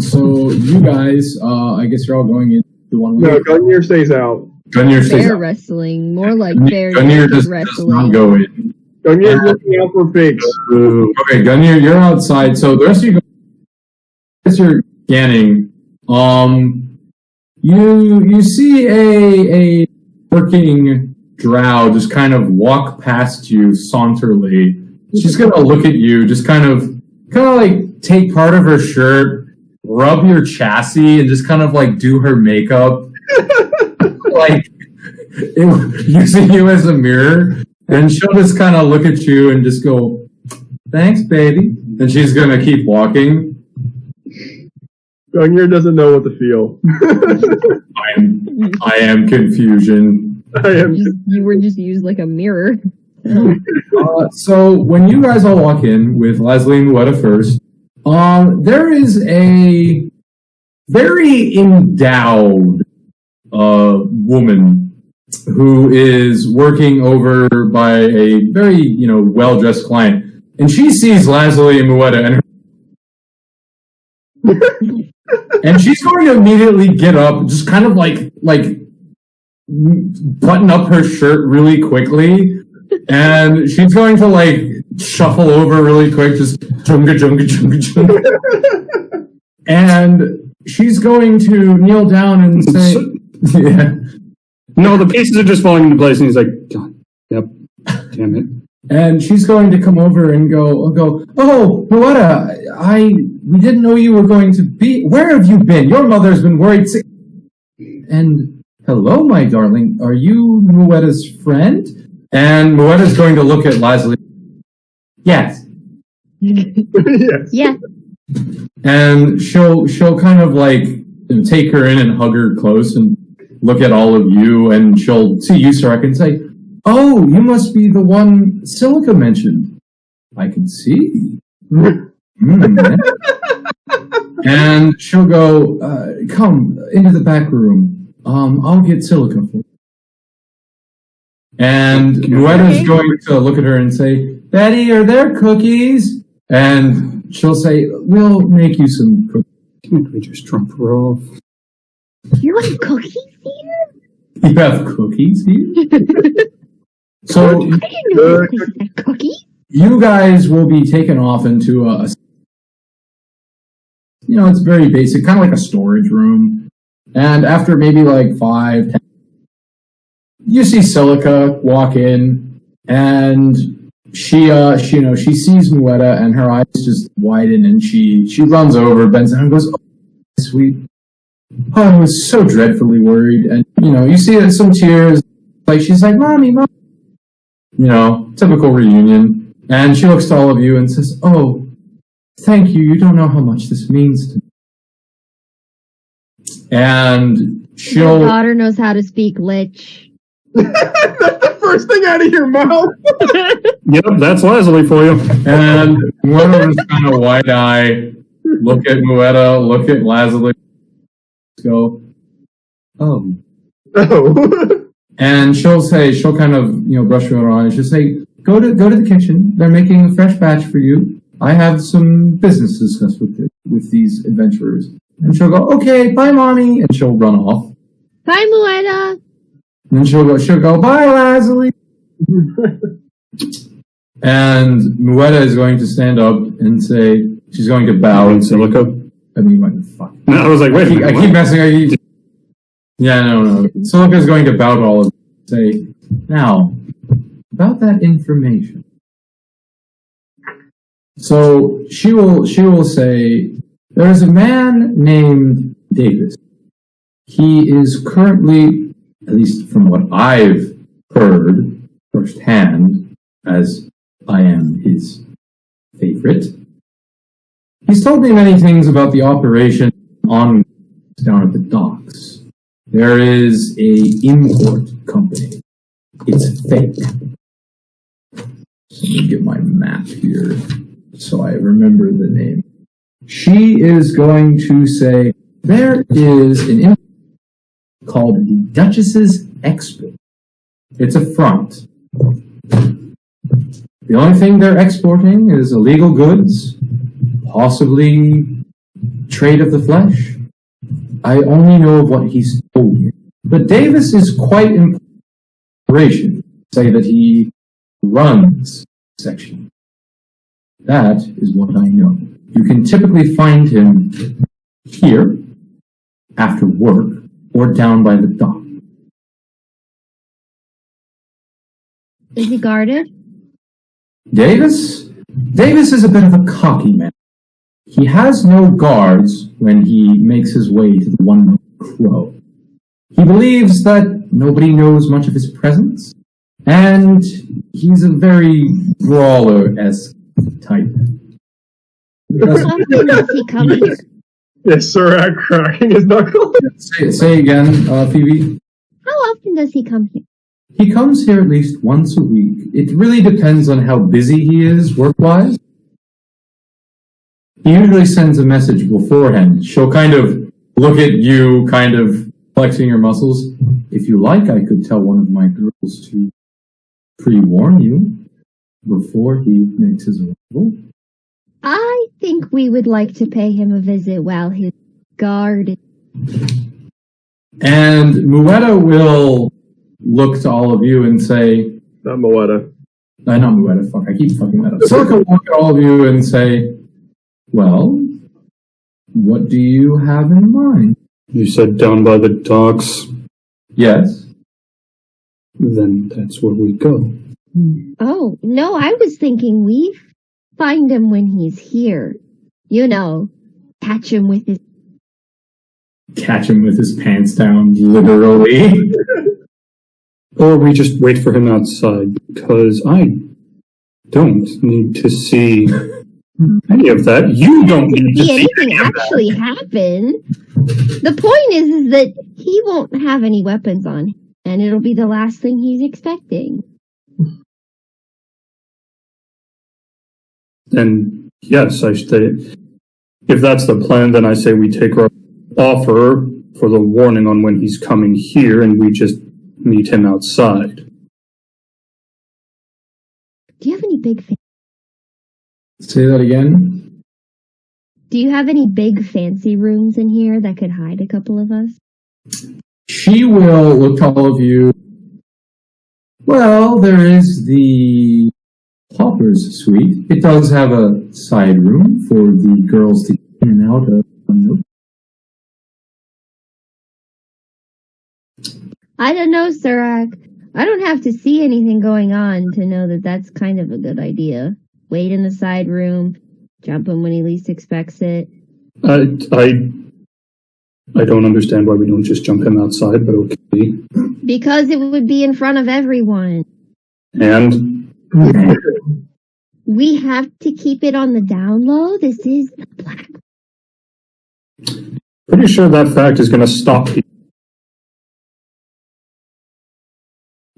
So you guys, I guess you're all going in the one. No, Gungnir stays out. Gungnir stays Bear out. wrestling, more like bear Gungnir does wrestling. not go in. Gungnir's looking out for fakes. Okay, Gungnir, you're outside. So the rest of you, as you're scanning, you see a working drow just kind of walk past you saunterly. She's gonna look at you, just kind of like take part of her shirt, rub your chassis, and just kind of like do her makeup, like using you as a mirror. And she'll just kind of look at you and just go, "Thanks, baby," and she's gonna keep walking. Gungnir doesn't know what to feel. I am confusion. You were just used like a mirror. So when you guys all walk in with Leslie and Moetta first, there is a very endowed woman who is working over by a very well-dressed client, and she sees Leslie and Moetta and and she's going to immediately get up, just kind of like button up her shirt really quickly, and she's going to like shuffle over really quick, just junga junga junga junga, and she's going to kneel down and say, "Yeah." No, the pieces are just falling into place, and he's like, God, yep, damn it. And she's going to come over and go, "Oh, Moetta, we didn't know you were going to be. Where have you been? Your mother's been worried sick." And hello, my darling, are you Moetta's friend? And Moetta's going to look at Leslie. Yes. Yes. Yeah. And she'll kind of like take her in and hug her close and look at all of you, and she'll see you, Sarek, and say, "Oh, you must be the one Silica mentioned. I can see." And she'll go, "Come into the back room. I'll get Silica for you." And Moetta's going to look at her and say, "Betty, are there cookies?" And she'll say, "We'll make you some cookies." Can't we just drop her off? You have cookies here? You have cookies here? So I didn't know this place had cookies. you guys will be taken off into it's very basic, kind of like a storage room. And after maybe like 5, 10, you see Silica walk in, and she sees Moetta, and her eyes just widen, and she runs over, bends down, and goes, "Oh, sweet. Oh, I was so dreadfully worried." And you see some tears. Like she's like, "Mommy, Mom." Typical reunion. And she looks to all of you and says, "Oh, thank you. You don't know how much this means to me." And Your daughter knows how to speak Lich. That's the first thing out of your mouth. Yep, that's Leslie for you. And Moetta was kind of wide-eyed, look at Moetta, look at Leslie, go, "Oh." Oh. And she'll kind of, brush her on and she'll say, go to the kitchen. They're making a fresh batch for you. I have some business to discuss with these adventurers. And she'll go, okay, bye, mommy. And she'll run off. Bye, Moeta. And then she'll go, bye, Lazuli. And Moeta is going to stand up and say, she's going to bow. In silico? I mean, what the fuck? No, I was like, wait a minute. I keep messing. Yeah, no. Silica is going to bow to all of you and say, now, about that information. So she will say, there is a man named Davis. He is currently, at least from what I've heard firsthand, as I am his favorite, he's told me many things about the operation on down at the docks. There is a import company. It's fake. So let me get my map here so I remember the name. She is going to say, there is an import called the Duchess's Export. It's a front. The only thing they're exporting is illegal goods, possibly trade of the flesh. I only know of what he's told me. But Davis is quite important. Say that he runs the section. That is what I know. You can typically find him here, after work, or down by the dock. Is he guarded? Davis? Davis is a bit of a cocky man. He has no guards when he makes his way to the One Crow. He believes that nobody knows much of his presence, and he's a very brawler-esque type. How often does he come here? Yes, Surak cracking his knuckles. Say again, Phoebe. How often does he come here? He comes here at least once a week. It really depends on how busy he is work-wise. He usually sends a message beforehand. She'll kind of look at you, kind of flexing your muscles. If you like, I could tell one of my girls to pre-warn you before he makes his arrival. I think we would like to pay him a visit while he's guarded. And Moeta will look to all of you and say... Not Moeta. Not Moeta, fuck, I keep fucking that up. Silica will look at all of you and say... Well, what do you have in mind? You said down by the docks. Yes. Then that's where we go. Oh, no, I was thinking we find him when he's here. You know, catch him with his... Catch him with his pants down, literally. Or we just wait for him outside, because I don't need to see... any of that. You don't need to see anything actually happen. The point is that he won't have any weapons on him, and it'll be the last thing he's expecting. And yes, I say, if that's the plan, then I say we take our offer for the warning on when he's coming here, and we just meet him outside. Do you have any big Say that again. Do you have any big fancy rooms in here that could hide a couple of us? She will look to all of you. Well, there is the Pauper's Suite. It does have a side room for the girls to get in and out of. I don't know, Surak. I don't have to see anything going on to know that that's kind of a good idea. Wait in the side room, jump him when he least expects it. I don't understand why we don't just jump him outside, but okay. Because it would be in front of everyone. And? We have to keep it on the down low. This is the black. Pretty sure that fact is going to stop people.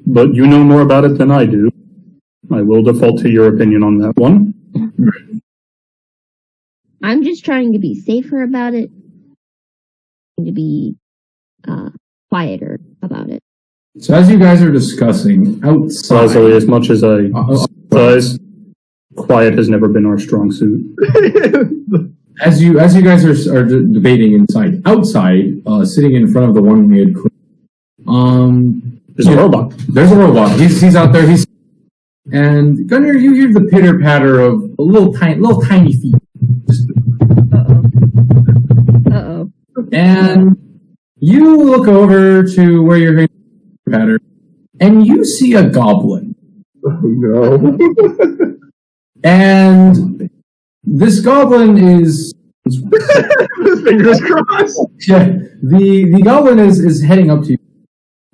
But you know more about it than I do. I will default to your opinion on that one. I'm just trying to be safer about it. To be quieter about it. So as you guys are discussing outside, Leslie, as much as I sympathize, quiet has never been our strong suit. as you guys are debating outside, sitting in front of the one-winged queen, There's a robot. There's a robot. He's out there. And Gunnar, you hear the pitter patter of a little tiny feet. Uh-oh. And you look over to where you're hearing the patter, and you see a goblin. Oh no. And this goblin is Fingers crossed. yeah, the goblin is heading up to you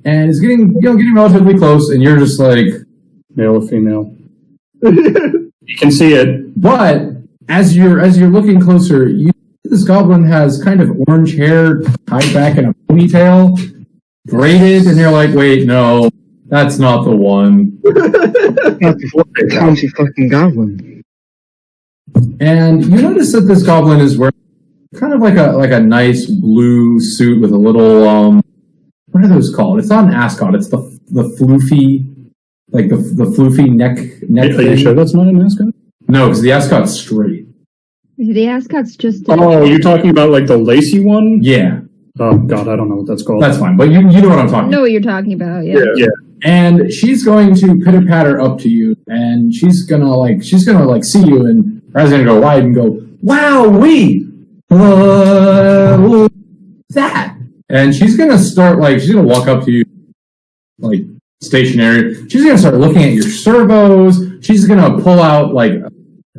and is getting relatively close, and you're just like, Male or female? You can see it. but as you're looking closer, this goblin has kind of orange hair tied back in a ponytail, braided, and you're like, wait, no, that's not the one. Fancy fucking goblin. And you notice that this goblin is wearing kind of like a nice blue suit with a little what are those called? It's not an ascot. It's the floofy, like the floofy neck. Are you sure that's not a mascot? No, because the ascot's straight. The ascot's just. Oh, you're talking about like the lacy one? Yeah, Oh god, I don't know what that's called. that's fine. But you know what I'm talking know what you're talking about, yeah. Yeah. And she's going to pitter patter up to you, and she's gonna see you, and Raz gonna go wide and go, wow, that, and she's gonna walk up to you, like stationary. She's gonna start looking at your servos. She's gonna pull out like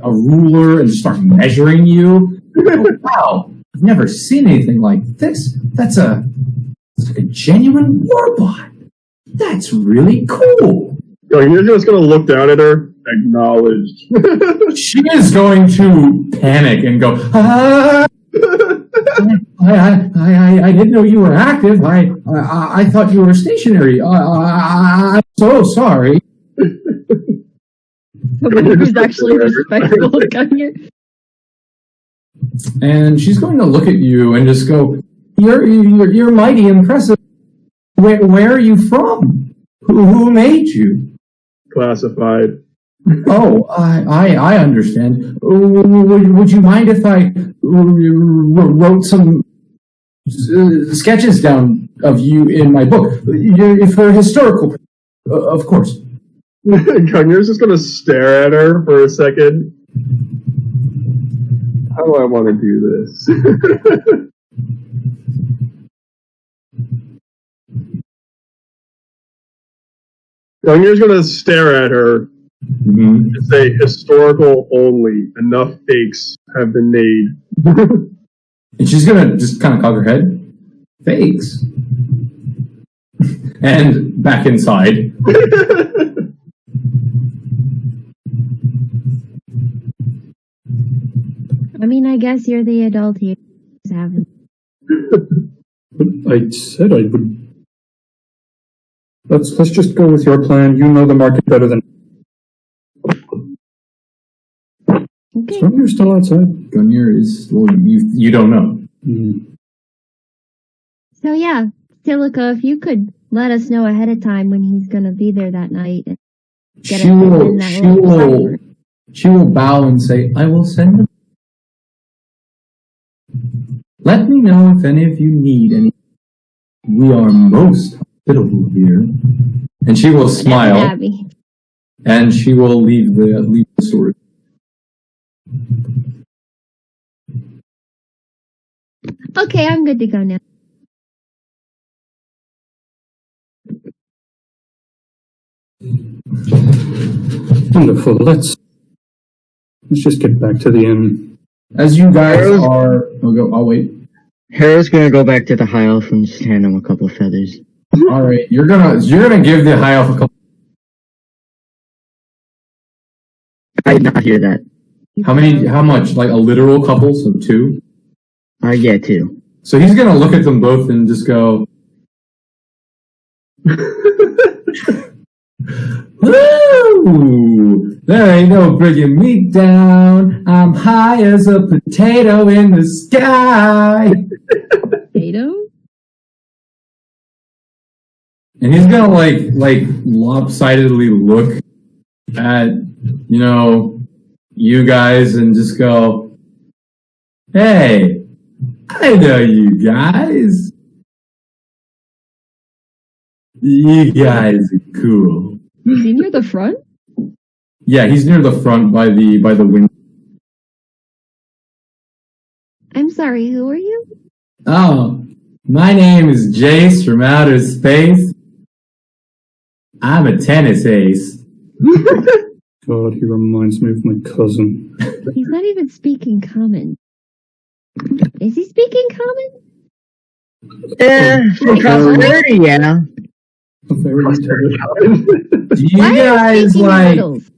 a ruler and start measuring you. Go, wow, I've never seen anything like this. It's like a genuine warbot. That's really cool. You're just gonna look down at her, acknowledged. She is going to panic and go, I didn't know you were active. I thought you were stationary. I'm so sorry. Somebody who's actually respectful Gunnar. And she's going to look at you and just go, You're mighty impressive. Where are you from? Who made you? Classified. Oh, I understand. Would you mind if I wrote some sketches down of you in my book? For historical, of course. Gunnar's just gonna stare at her for a second. How do I want to do this? Gunnar's gonna stare at her and say, historical only. Enough fakes have been made. And she's gonna just kind of cock her head. Fakes. And back inside. I mean, I guess you're the adult here. Haven't. I said I would. Let's just go with your plan. You know the market better than. Okay. So you're still outside. Gunnar is, well, you don't know. So yeah, Silica, if you could let us know ahead of time when he's gonna be there that night. And get She us will, in that little cipher. she will bow and say, I will send them. Let me know if any of you need any. We are most hospitable here. And she will smile, Abby. and she will leave the store. Okay, I'm good to go now. Wonderful. Let's just get back to the inn. As you guys are, I'll wait. Hera's gonna go back to the high elf and just hand him a couple of feathers. All right, you're gonna give the high elf a couple. I did not hear that. How much? Like a literal couple, so 2? Yeah, 2. So he's gonna look at them both and just go, "Woo! There ain't no bringing me down. I'm high as a potato in the sky." Potato? and he's gonna like lopsidedly look at you guys and just go, "Hey, I know you guys. You guys are cool." Is he near the front? Yeah, he's near the front by the window. I'm sorry, who are you? Oh, my name is Jace from outer space. I'm a tennis ace. God, he reminds me of my cousin. He's not even speaking common. Is he speaking common? From prosperity, yeah. Very Do you Why are guys speaking like? riddles?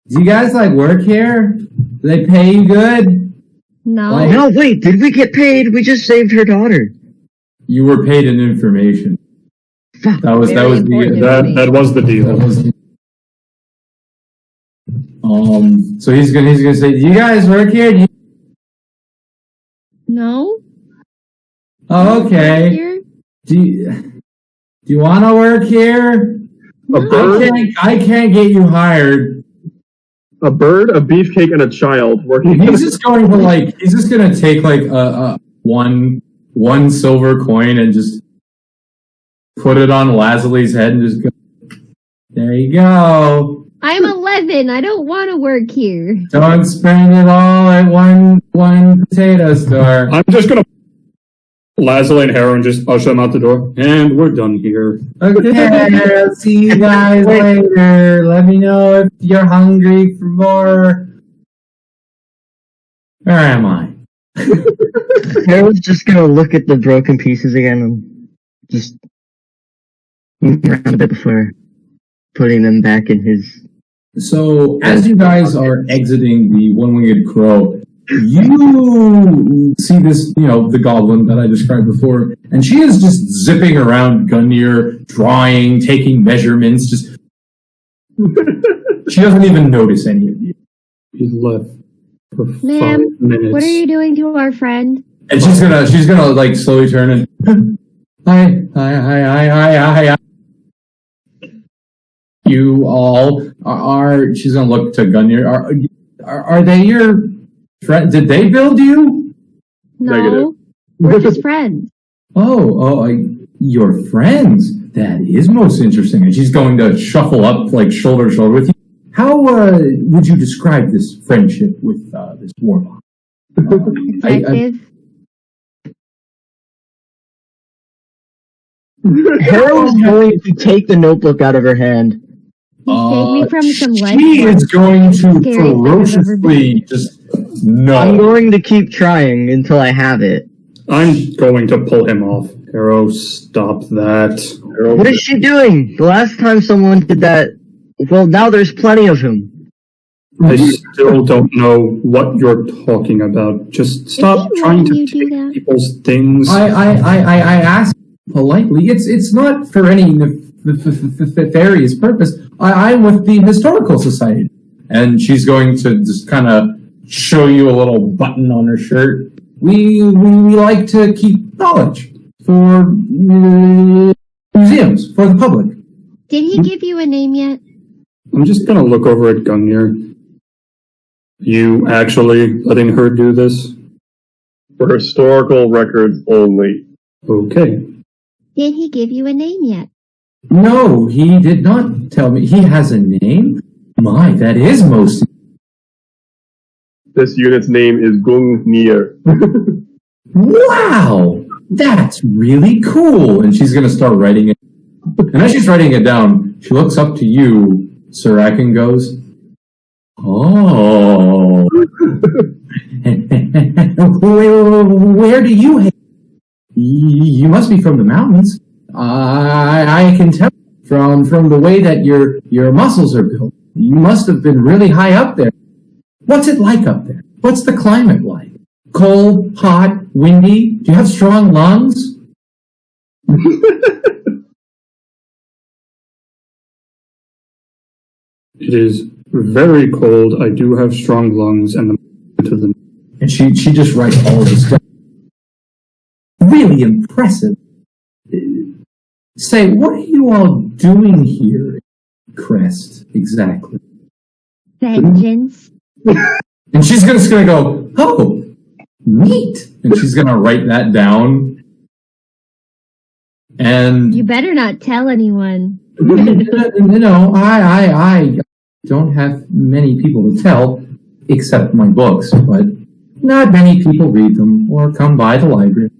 Do you guys like work here? Do they pay you good? No. Like- No, wait, did we get paid? We just saved her daughter. You were paid in information. That was Very important that was the deal. So he's gonna say, "Do you guys work here? No. Oh, okay. Here? Do you want to work here? A bird, I can't get you hired." a bird, a beefcake, and a child working. He's just going to he's just gonna take like a one silver coin and just put it on Lasley's head and just go, "There you go. I'm 11. I don't want to work here. Don't spend it all at one potato store." I'm just gonna Lazuli and Harrow and just usher them out the door, and we're done here. Okay, I'll see you guys later. Let me know if you're hungry for more. Where am I? Harold's just gonna look at the broken pieces again and just move around a bit before putting them back in his. So, as you guys are exiting the one-winged crow, you see this, the goblin that I described before, and she is just zipping around Gungnir, drawing, taking measurements, just... She doesn't even notice any of you. He left for Ma'am, 5 minutes. What are you doing to our friend? And she's gonna like slowly turn and... Hi. You all are... She's gonna look to Gungnir. Are they your... friend? Did they build you? No. Negative. We're just friends. Your friends. That is most interesting. And she's going to shuffle up, like shoulder to shoulder with you. How would you describe this friendship with this warlock? Detective. Harold's going to take the notebook out of her hand. He saved me from some lead. She is going to Scariest thing I've ever ferociously just no. I'm going to keep trying until I have it. I'm going to pull him off. Harrow, stop that. What is she doing? The last time someone did that, well, now there's plenty of him. I still don't know what you're talking about. Just stop he trying letting to you do take that? people's things. I asked politely. It's not for any nefarious purpose. I'm with the Historical Society. And she's going to just kind of show you a little button on her shirt. We like to keep knowledge for museums, for the public. Did he give you a name yet? I'm just gonna look over at Gungnir. You actually letting her do this? For historical records only. Okay. Did he give you a name yet? No, he did not tell me. He has a name? My, that is most... This unit's name is Gungnir. Wow! That's really cool! And she's going to start writing it. And as she's writing it down, she looks up to you, Sirac, and goes, "Oh. Where do you hail? You must be from the mountains. I can tell from the way that your muscles are built. You must have been really high up there. What's it like up there? What's the climate like? Cold, hot, windy? Do you have strong lungs?" It is very cold. I do have strong lungs and the And she just writes all of this stuff. Really impressive. Say, what are you all doing here, Crest, exactly? Vengeance. And she's just gonna go, oh, neat. And she's gonna write that down. And You better not tell anyone. I don't have many people to tell, except my books, but not many people read them or come by the library.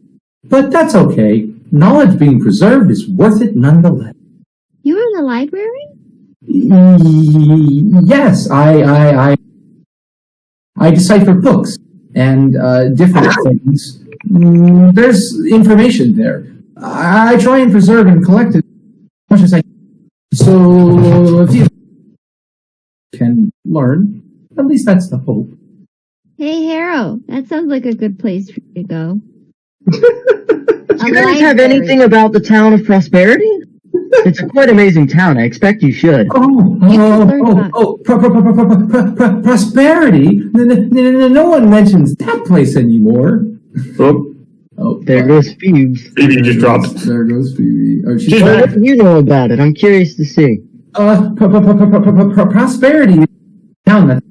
But that's okay. Knowledge being preserved is worth it nonetheless. You were in the library? Yes, I decipher books and different things. There's information there. I try and preserve and collect it as much as I can. So if you can learn, at least that's the hope. Hey, Harrow, that sounds like a good place for you to go. Do you guys have anything about the town of Prosperity? It's a quite amazing town. I expect you should. Prosperity? No one mentions that place anymore. Oh, There goes Phoebes. Phoebe just dropped. There goes Phoebe. Oh, she's She's What back. do you know about it? I'm curious to see. Prosperity town that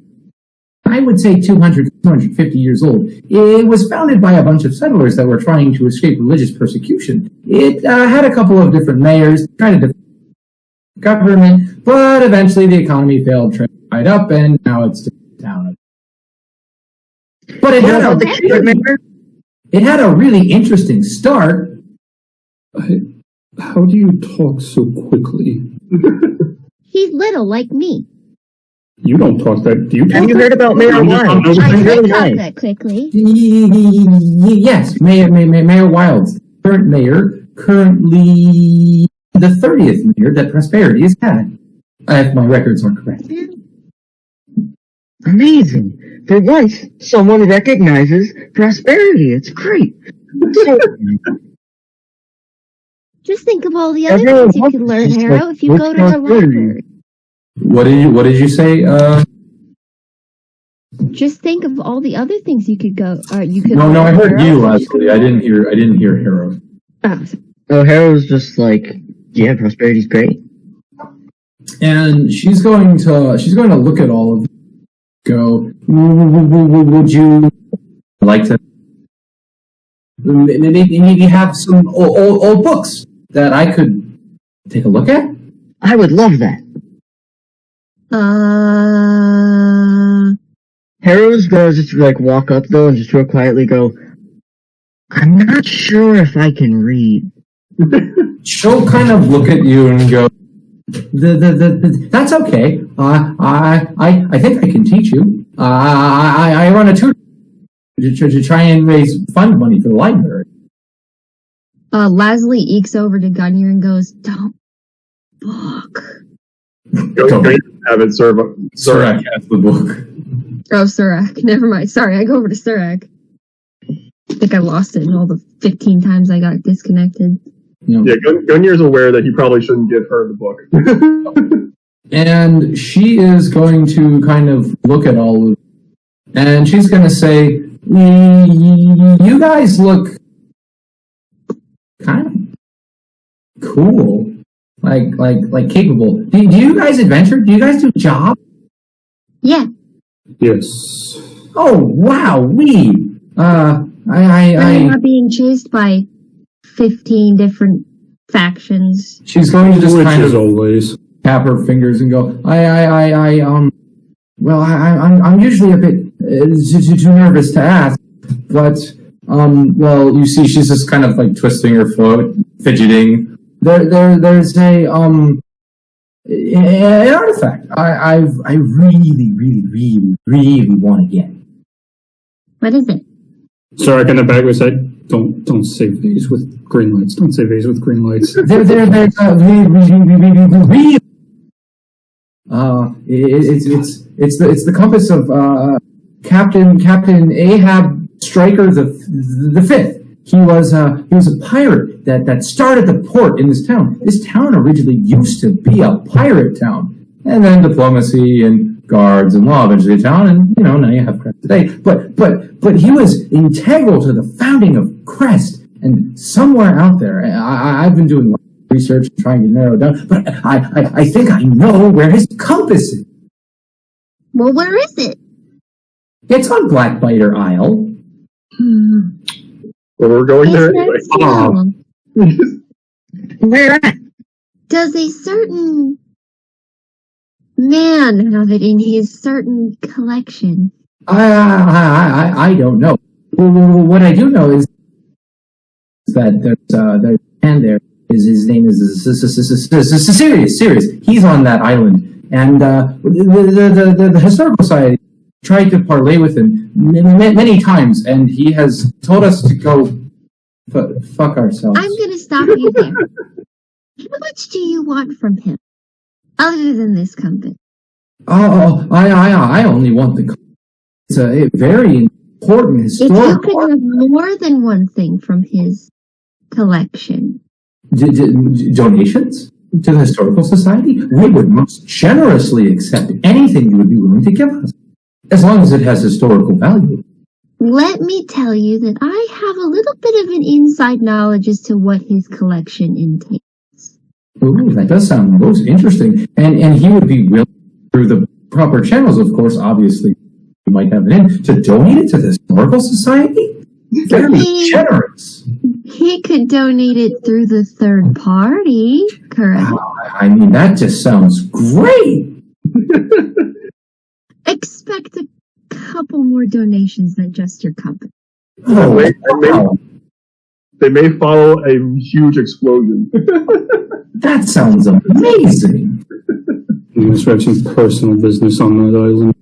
I would say 200, 250 years old. It was founded by a bunch of settlers that were trying to escape religious persecution. It had a couple of different mayors, tried to defend the government, but eventually the economy failed, dried up, and now it's just a town. But it had, it had a really interesting start. How do you talk so quickly? He's little, like me. You don't talk that. Do you talk Have you that? heard about Mayor I'm Wild? just- I She's could really talk nice. that quickly. Yes, Mayor Wilds, current mayor, currently the 30th mayor that Prosperity has had, if my records are correct. Amazing. For once, someone recognizes Prosperity. It's great. So, Just think of all the other Everyone things you could learn, wants to Harrow, if you look go to the prosperity. library. What did you say? Just think of all the other things you could go. You could. No, I heard Harrow. you actually. I didn't hear Hero. Oh, Harrow's just like, yeah, Prosperity's great. And she's going to look at all of them. Go. Would you like to maybe have some old books that I could take a look at? I would love that. Harrow's gonna just like walk up though and just real quietly go, I'm not sure if I can read. She'll kind of look at you and go, that's okay. I think I can teach you. I run a tutor to try and raise fund money for the library. Lasley ekes over to Gunyer and goes, "Don't book." Go have it serve. Surak has the book. Oh, Surak. Never mind. Sorry, I go over to Surak. I think I lost it in all the 15 times I got disconnected. No. Yeah, Gunyar's aware that he probably shouldn't give her the book. And she is going to kind of look at all of it. And she's going to say, you guys look kind of cool. Like capable. Do you guys adventure? Do you guys do jobs? Yeah. Yes. Oh, wow, We're not being chased by 15 different factions. she's going to just Which kind is of always. tap her fingers and go, I'm usually a bit too nervous to ask, but, well, you see, she's just kind of like twisting her foot, fidgeting. There's an artifact I really want to get. What is it? Sorry, in the back was like, don't say vase with green lights. Don't say vase with green lights. There's a really, it's the compass of Captain Ahab Stryker the Fifth. He was a pirate that started the port in this town. This town originally used to be a pirate town, and then diplomacy and guards and law eventually town, and now you have Crest today. But he was integral to the founding of Crest, and somewhere out there, I've been doing research and trying to narrow down. But I think I know where his compass is. Well, where is it? It's on Blackbiter Isle. Well, we're going there Is anyway. that so? Where at? Does a certain man have it in his certain collection? I don't know. What I do know is that there's a man there. His name is Sirius. He's on that island, and the historical society tried to parlay with him many times, and he has told us to go fuck ourselves. I'm gonna stop you there. How much do you want from him, other than this compass? Oh, I only want the compass. It's a very important If you historical. could have more than one thing from his collection, Donations to the historical society, we would most generously accept anything you would be willing to give us, as long as it has historical value. let me tell you that I have a little bit of an inside knowledge as to what his collection entails. Ooh, that does sound most interesting, and he would be willing, through the proper channels, of course, obviously, you might have it in, to donate it to the historical society? Very generous. He could donate it through the third party, correct? I mean, that just sounds great. Expect a couple more donations than just your company. Oh, Wait, wow. They may follow a huge explosion. That sounds amazing. You must have some personal business on that island.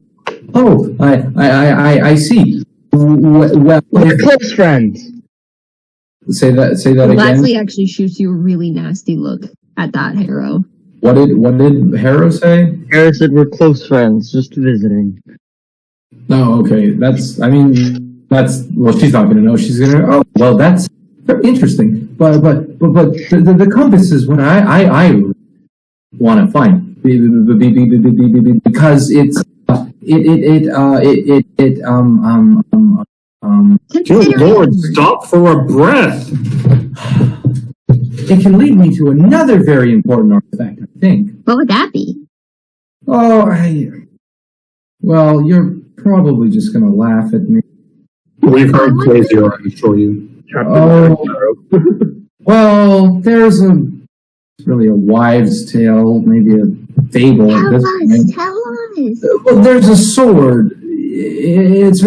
Oh, I see. Well, We're close friends. say that again. Leslie actually shoots you a really nasty look at that, Harrow. What did Harrow say? Eric said we're close friends, just visiting. No, okay. Well, she's not going to know. She's going to, oh, well, that's very interesting. But the compass is what I want to find. Because it's, Good Lord, stop for a breath. it can lead me to another very important artifact, I think. What would that be? Oh, well, you're probably just going to laugh at me. We've heard crazier, I assure you. Oh. Well, there's really a wives' tale, maybe a fable at this point. Tell us. Well, there's a sword. It's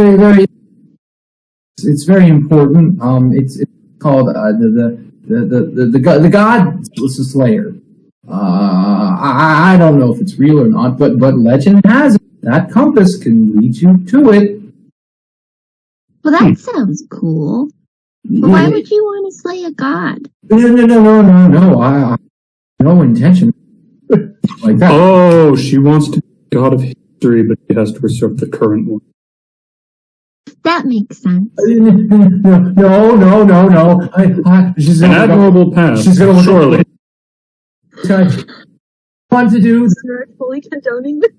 very important. It's called the God Slayer. I don't know if it's real or not, but legend has it that compass can lead you to it. Well, that sounds cool. But why would you want to slay a god? No. I no intention like that. Oh, she wants to be god of history, but she has to usurp the current one. That makes sense. No. She's An gonna admirable path, She's gonna look surely. Want to do? fully condoning this.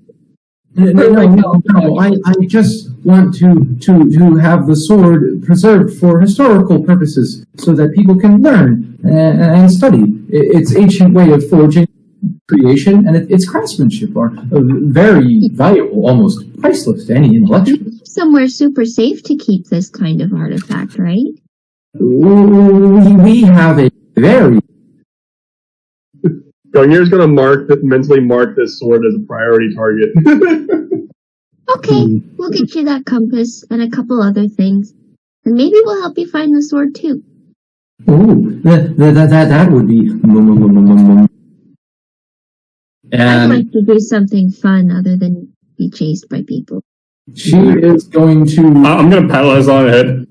No. I just want to have the sword preserved for historical purposes, so that people can learn and study. Its ancient way of forging, creation, and its craftsmanship are very valuable, almost priceless to any intellectual. Somewhere super safe to keep this kind of artifact, right? We have a very Gungnir's gonna mentally mark this sword as a priority target. Okay, we'll get you that compass and a couple other things. And maybe we'll help you find the sword too. ooh, that would be. I'd And like to do something fun other than be chased by people. she is going to. I'm going to pat Leslie on the head.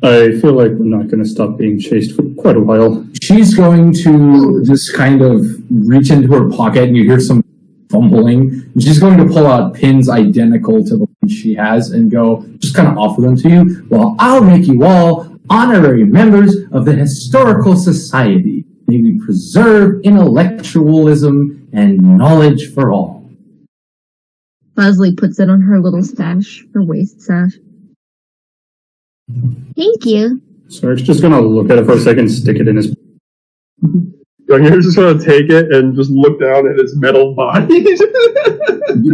I feel like we're not going to stop being chased for quite a while. She's going to just kind of reach into her pocket, and you hear some fumbling. And she's going to pull out pins identical to the one she has and go, just kind of offer them to you. Well, I'll make you all honorary members of the Historical Society. May we preserve intellectualism and knowledge for all. Leslie puts it on her little stash, her waist stash. Thank you. So Eric's just going to look at it for a second, stick it in his... Youngir's just gonna take it and just look down at his metal body.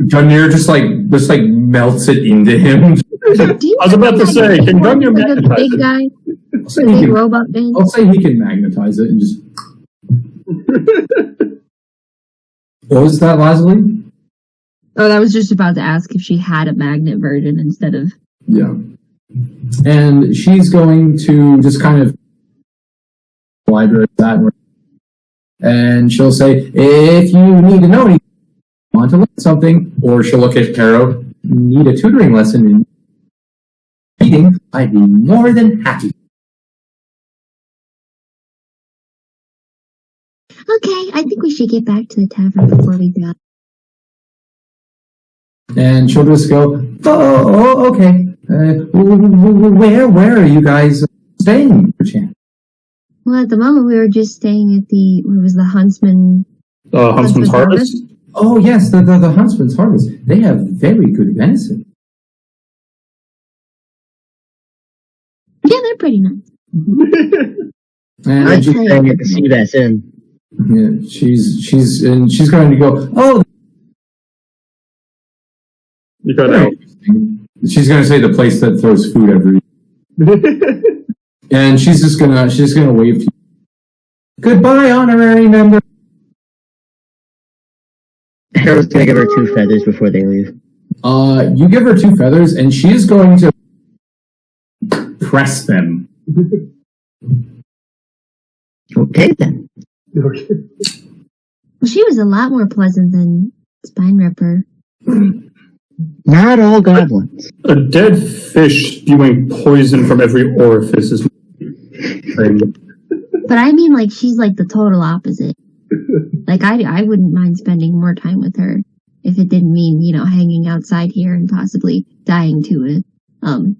Gungnir just melts it into him. Do you I was about to say, can Gungnir like a magnetize big it? guy, I'll say, big robot thing? I'll say he can magnetize it and just. What was that, Leslie? Oh, I was just about to ask if she had a magnet version instead of. Yeah. And she's going to just kind of library that, and she'll say, if you need to know anything, want to learn something, or she'll look at Caro, need a tutoring lesson in reading, I'd be more than happy. Okay, I think we should get back to the tavern before we go. And she'll just go, okay. Where are you guys staying, perchance? Well, at the moment we were just staying at the Huntsman. Huntsman's Harvest? Oh, yes, the Huntsman's Harvest. They have very good venison. Yeah, they're pretty nice. And I'm just saying it to see that's in. yeah, she's going to go, oh, You got out. she's going to say the place that throws food every week. And she's just going to wave to you. Goodbye, honorary member. Harold's gonna give her 2 feathers before they leave. You give her 2 feathers, and she is going to press them. Okay then. Well, she was a lot more pleasant than Spine Ripper. Not all goblins. A dead fish spewing poison from every orifice is But I mean, like, she's like the total opposite. Like, I wouldn't mind spending more time with her if it didn't mean, hanging outside here and possibly dying to it. an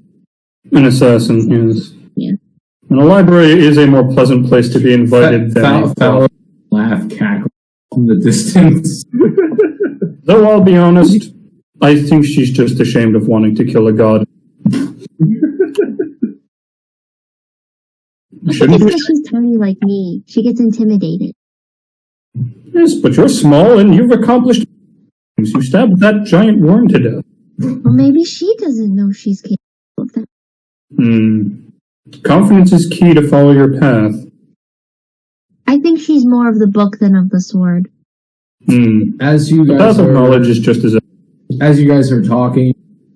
assassin, yes. Yeah. And a library is a more pleasant place to be invited than Foul laugh cackle from the distance. Though I'll be honest, I think she's just ashamed of wanting to kill a god. I think Shouldn't it's we? because she's tiny like me. She gets intimidated. Yes, but you're small and you've accomplished things. You stabbed that giant worm to death. Well, maybe she doesn't know she's capable of that. Confidence is key to follow your path. I think she's more of the book than of the sword. As you The guys path of are, knowledge is just as you guys are talking,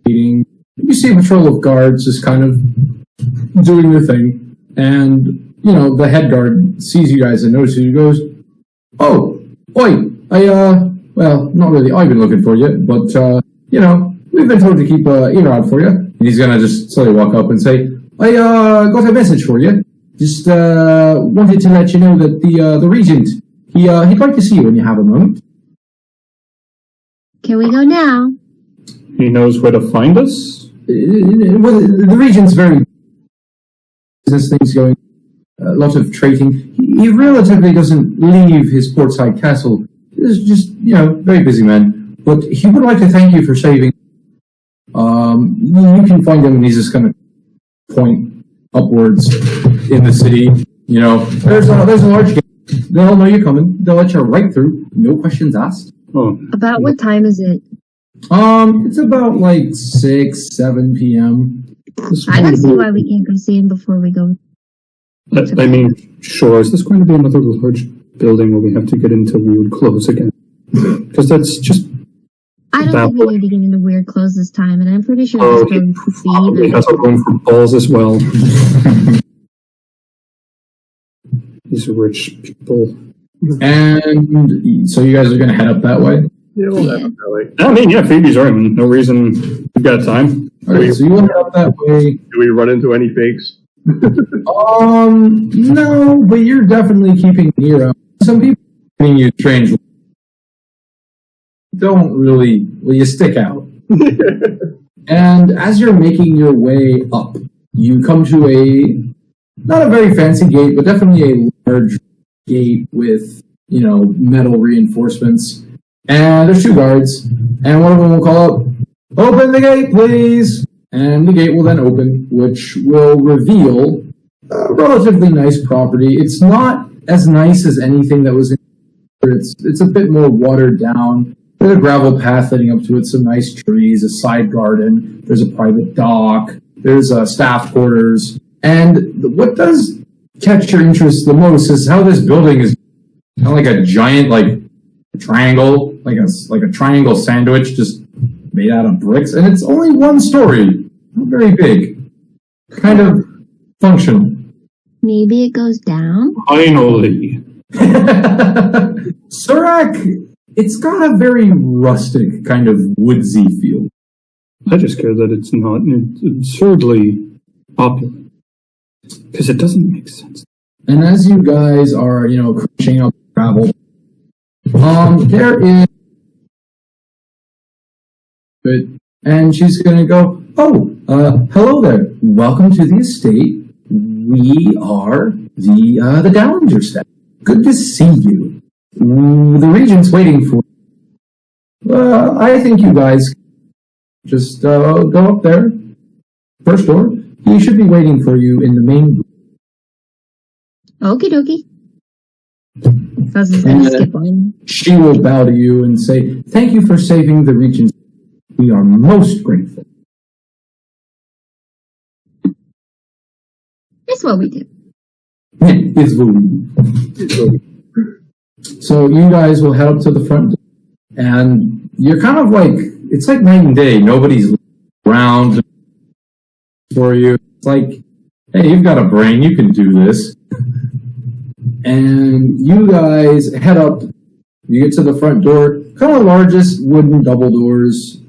eating, you see a patrol of guards just kind of doing their thing, and the head guard sees you guys and notices you. Goes, "Oh, oi! Well, not really. I've been looking for you, but we've been told to keep an ear out for you." And he's gonna just slowly walk up and say, "I got a message for you. Just wanted to let you know that the regent he'd like to see you when you have a moment." Can we go now? he knows where to find us. Well, the regent's very business things going, a lot of trading. He relatively doesn't leave his portside castle. He's just, very busy man. But he would like to thank you for saving. You can find him, and he's just going to point upwards in the city. There's a large gate. They'll know you're coming. They'll let you right through. No questions asked. Oh, About what time is it? It's about 6, 7 p.m. I don't see why we can't go see him before we go. I mean, sure. Is this going to be another large building where we have to get into weird clothes again? Because that's just. I don't think we need to get into weird clothes this time, and I'm pretty sure Oh, this goes to probably has a room for balls as well. These rich people. And so you guys are going to head up that way? Yeah, we'll have it that way. I mean, yeah, Phoebe's right. No reason. We've got time. Okay, so you head up that way. Do we run into any fakes? No, but you're definitely keeping an ear out. Some people think you strange. Don't really, you stick out. And as you're making your way up, you come to not a very fancy gate, but definitely a large gate with, metal reinforcements. And there's 2 guards, and one of them will call out, "Open the gate, please!" And the gate will then open, which will reveal a relatively nice property. It's not as nice as anything that was in here. It's a bit more watered down. There's a gravel path leading up to it, some nice trees, a side garden. There's a private dock. There's staff quarters. And what does catch your interest the most is how this building is kind of like a giant, like, triangle, like a triangle sandwich just made out of bricks. And it's only one story. Not very big. Kind of functional. Maybe it goes down? Finally. Surak, it's got a very rustic, kind of woodsy feel. I just care that it's not absurdly popular. Because it doesn't make sense. And as you guys are, crunching up gravel, there is... And she's going to go, hello there. Welcome to the estate. We are the Dowager staff. Good to see you. The regent's waiting for you. I think you guys just go up there. First door. He should be waiting for you in the main room. Okie dokie. That's gonna skip on. She will bow to you and say, thank you for saving the regent's. We are most grateful. It's what we do. It's what we do. So you guys will head up to the front door, and you're kind of like, it's like night and day. Nobody's around for you. It's like, hey, you've got a brain, you can do this. And you guys head up, you get to the front door, kind of the largest wooden double doors.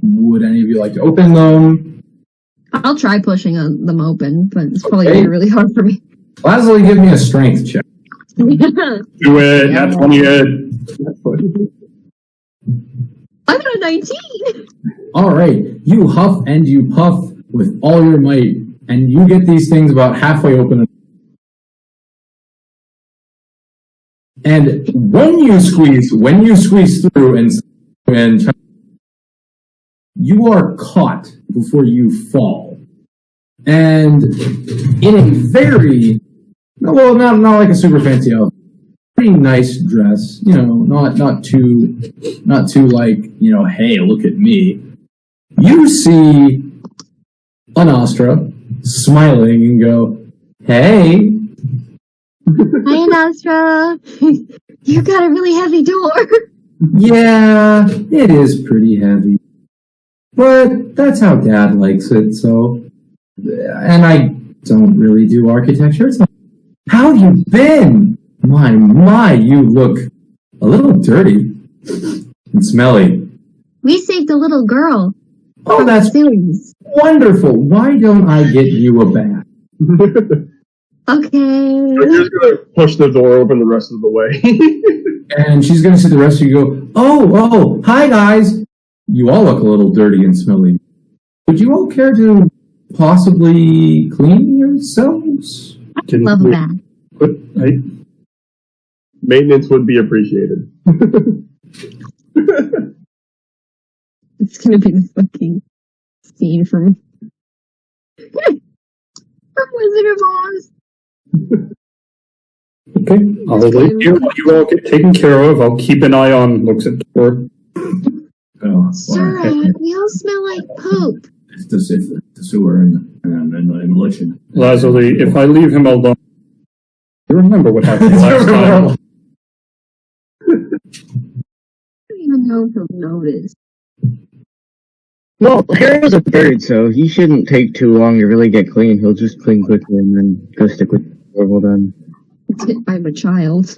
Would any of you like to open them? I'll try pushing them open, but it's probably gonna be really hard for me. Leslie, give me a strength check. Do it. Yeah. That's 28. I'm at a 19. All right, you huff and you puff with all your might, and you get these things about halfway open. And when you squeeze through and you are caught before you fall. And in a very, well, not like a super fancy outfit, pretty nice dress, not too like, hey, look at me. You see Anastra smiling and go, hey. Hi, Nostra. You got a really heavy door. Yeah, it is pretty heavy. But that's how Dad likes it, so... And I don't really do architecture. So how have you been? My, you look a little dirty and smelly. We saved a little girl. Oh, that's Serious. wonderful. Why don't I get you a bath? Okay. I'm just gonna push the door open the rest of the way. And she's going to see the rest of you go, oh, hi guys. You all look a little dirty and smelly. Would you all care to possibly clean yourselves? Love a bath. Maintenance would be appreciated. It's gonna be the fucking scene from Wizard of Oz. Okay, I'll leave you while you all get taken care of. I'll keep an eye on. Looks at the door. Oh, Sarah, we all smell like poop. It's the sewer and lotion. Lazuli, if I leave him alone, you remember what happened last time. I don't even know if he'll notice. Well, Harry's a bird, so he shouldn't take too long to really get clean. He'll just clean quickly and then go stick with the door well done. I'm a child.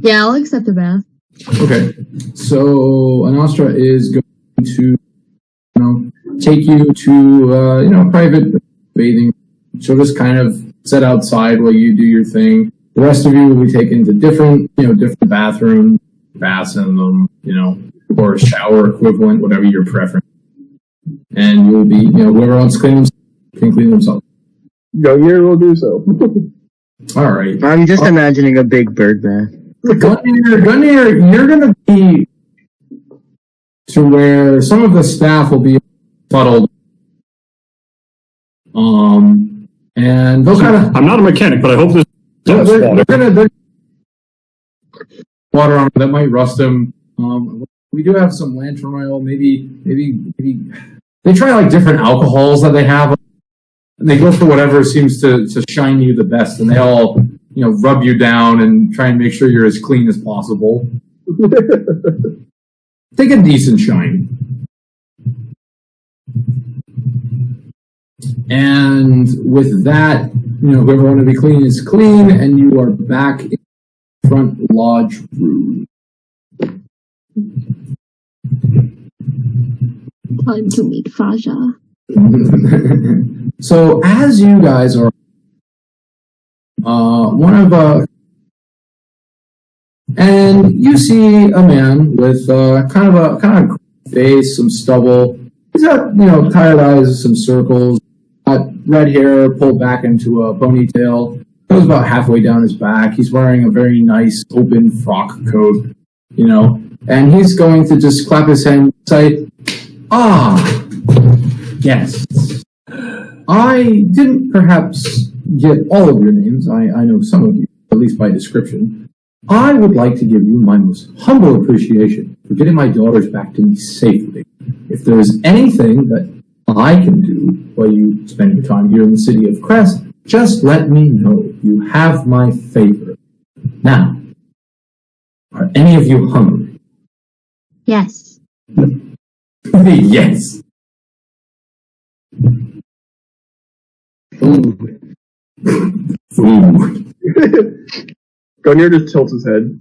Yeah, I'll accept a bath. Okay, so Anastra is going to, take you to, private bathing. She'll just kind of sit outside while you do your thing. The rest of you will be taken to different bathrooms, baths in them, or shower equivalent, whatever your preference. And you'll be, whoever wants to clean themselves can clean themselves. Gungnir will do so. All right. I'm just imagining a big bird bath. Gungnir, you're going to be to where some of the staff will be fuddled And they'll kind of. I'm not a mechanic, but I hope this. They're gonna water on that might rust them. We do have some lantern oil. Maybe they try like different alcohols that they have. And they go for whatever seems to shine you the best, and they all rub you down and try and make sure you're as clean as possible. Take a decent shine. And with that, whoever want to be clean is clean, and you are back in the front lodge room. Time to meet Faja. So as you guys are, and you see a man with kind of face, some stubble. He's got tired eyes, some circles, got red hair pulled back into a ponytail. Goes about halfway down his back. He's wearing a very nice open frock coat, and he's going to just clap his hand and say, yes. I didn't perhaps get all of your names. I know some of you, at least by description. I would like to give you my most humble appreciation for getting my daughters back to me safely. If there is anything that I can do while you spend your time here in the city of Crest, just let me know. You have my favor. Now, are any of you hungry? Yes. Yes. Ooh. Food. Gunnar just tilts his head.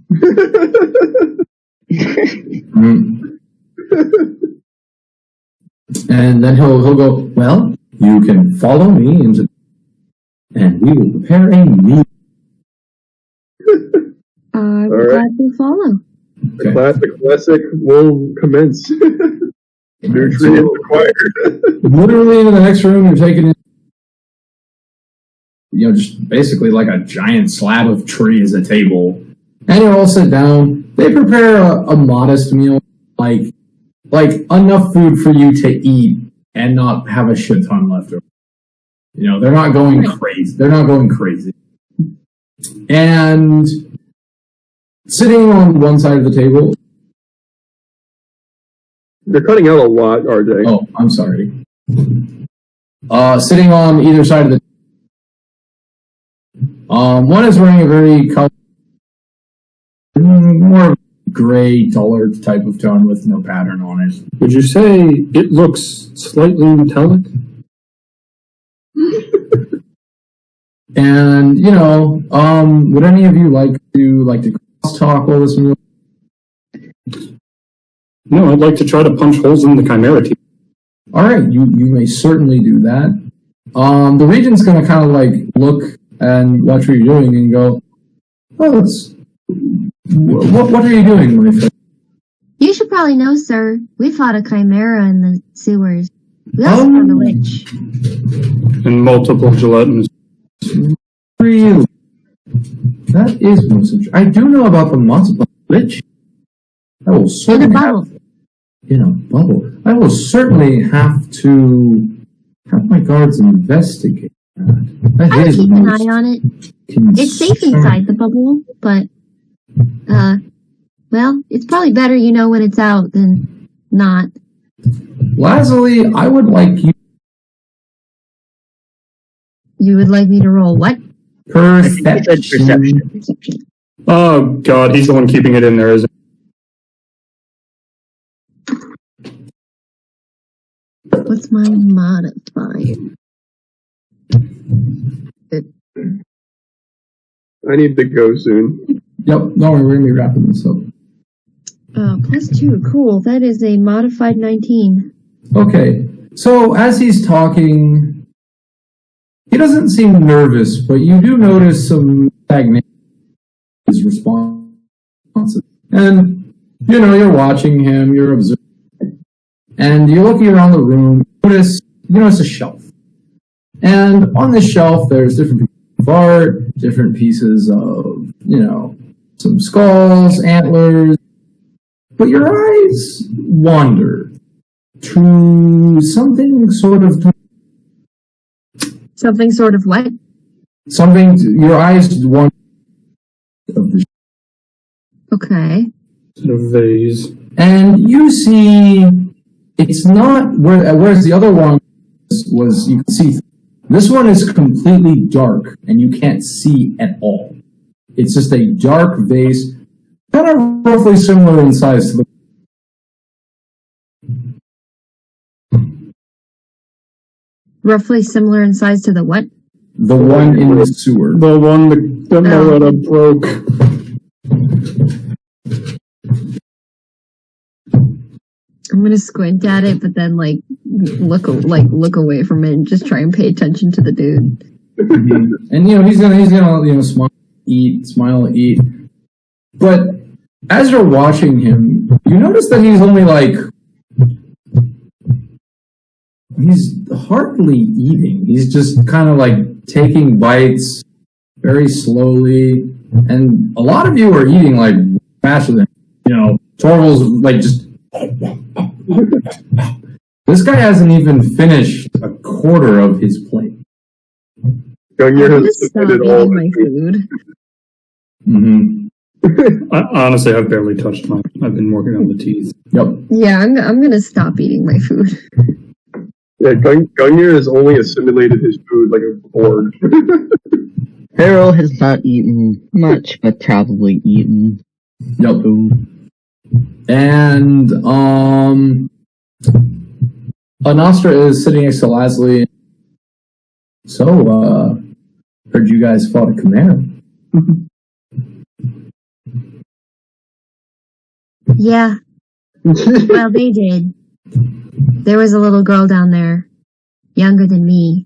And then he'll go, well, you can follow me into, and we will prepare a meal. I would All right. gladly follow. Okay. The classic will commence. Nutrient required. Literally into the next room, you're taking in, just basically like a giant slab of tree as a table. And you all sit down. They prepare a modest meal, like enough food for you to eat and not have a shit ton left over. They're not going crazy. They're not going crazy. And sitting on one side of the table. You're cutting out a lot, RJ. Oh, I'm sorry. Sitting on either side of the one is wearing a very more gray, duller type of tone with no pattern on it. Would you say it looks slightly metallic? And would any of you like to cross talk while this meal? No, I'd like to try to punch holes in the Chimera teeth. All right, you may certainly do that. The Regent's going to kind of look and watch what you're doing and go, "Oh, what are you doing, my friend?" You should probably know, sir. We fought a chimera in the sewers. We also found a witch. And multiple gelatins. Really? That is most interesting. I do know about the multiple witch. I will certainly in a bubble. I will certainly have to have my guards investigate that. I'll keep an eye on it. It's safe inside the bubble, but well, it's probably better when it's out than not. Lazuli, I would like you. You would like me to roll what? Perception. Perception. Oh, God, he's the one keeping it in there, isn't What's my modifier? I need to go soon. Yep, no, we're going to be wrapping this up. +2, cool. That is a modified 19. Okay, so as he's talking, he doesn't seem nervous, but you do notice some stagnation in his responses. And, you're watching him, you're observing, and you're looking around the room, you notice a shelf. And on this shelf, there's different pieces of art, different pieces of, some skulls, antlers. But your eyes wander to something sort of Something sort of what? Your eyes want of the Okay. The vase. and you see it's not whereas the other one was you can see. This one is completely dark and you can't see at all. It's just a dark vase, kind of roughly similar in size to Roughly similar in size to the what? the one in the sewer. The one that Moretta broke. I'm gonna squint at it, but then look away from it and just try and pay attention to the dude. And he's gonna smile, eat. But as you're watching him, you notice that he's only he's hardly eating. He's just kind of taking bites very slowly. And a lot of you are eating faster than Torval's just. This guy hasn't even finished a quarter of his plate. Gungnir I'm gonna has stop submitted all eating my food. Mm-hmm. Honestly, I've barely touched mine. I've been working on the teeth. Yep. Yeah, I'm gonna stop eating my food. Yeah, Gungnir has only assimilated his food like a board. Pharaoh has not eaten much, but probably eaten Yep. food. And Anostra is sitting next to Lasley. So, heard you guys fought a Chimera. Yeah. Well, they did. There was a little girl down there, younger than me.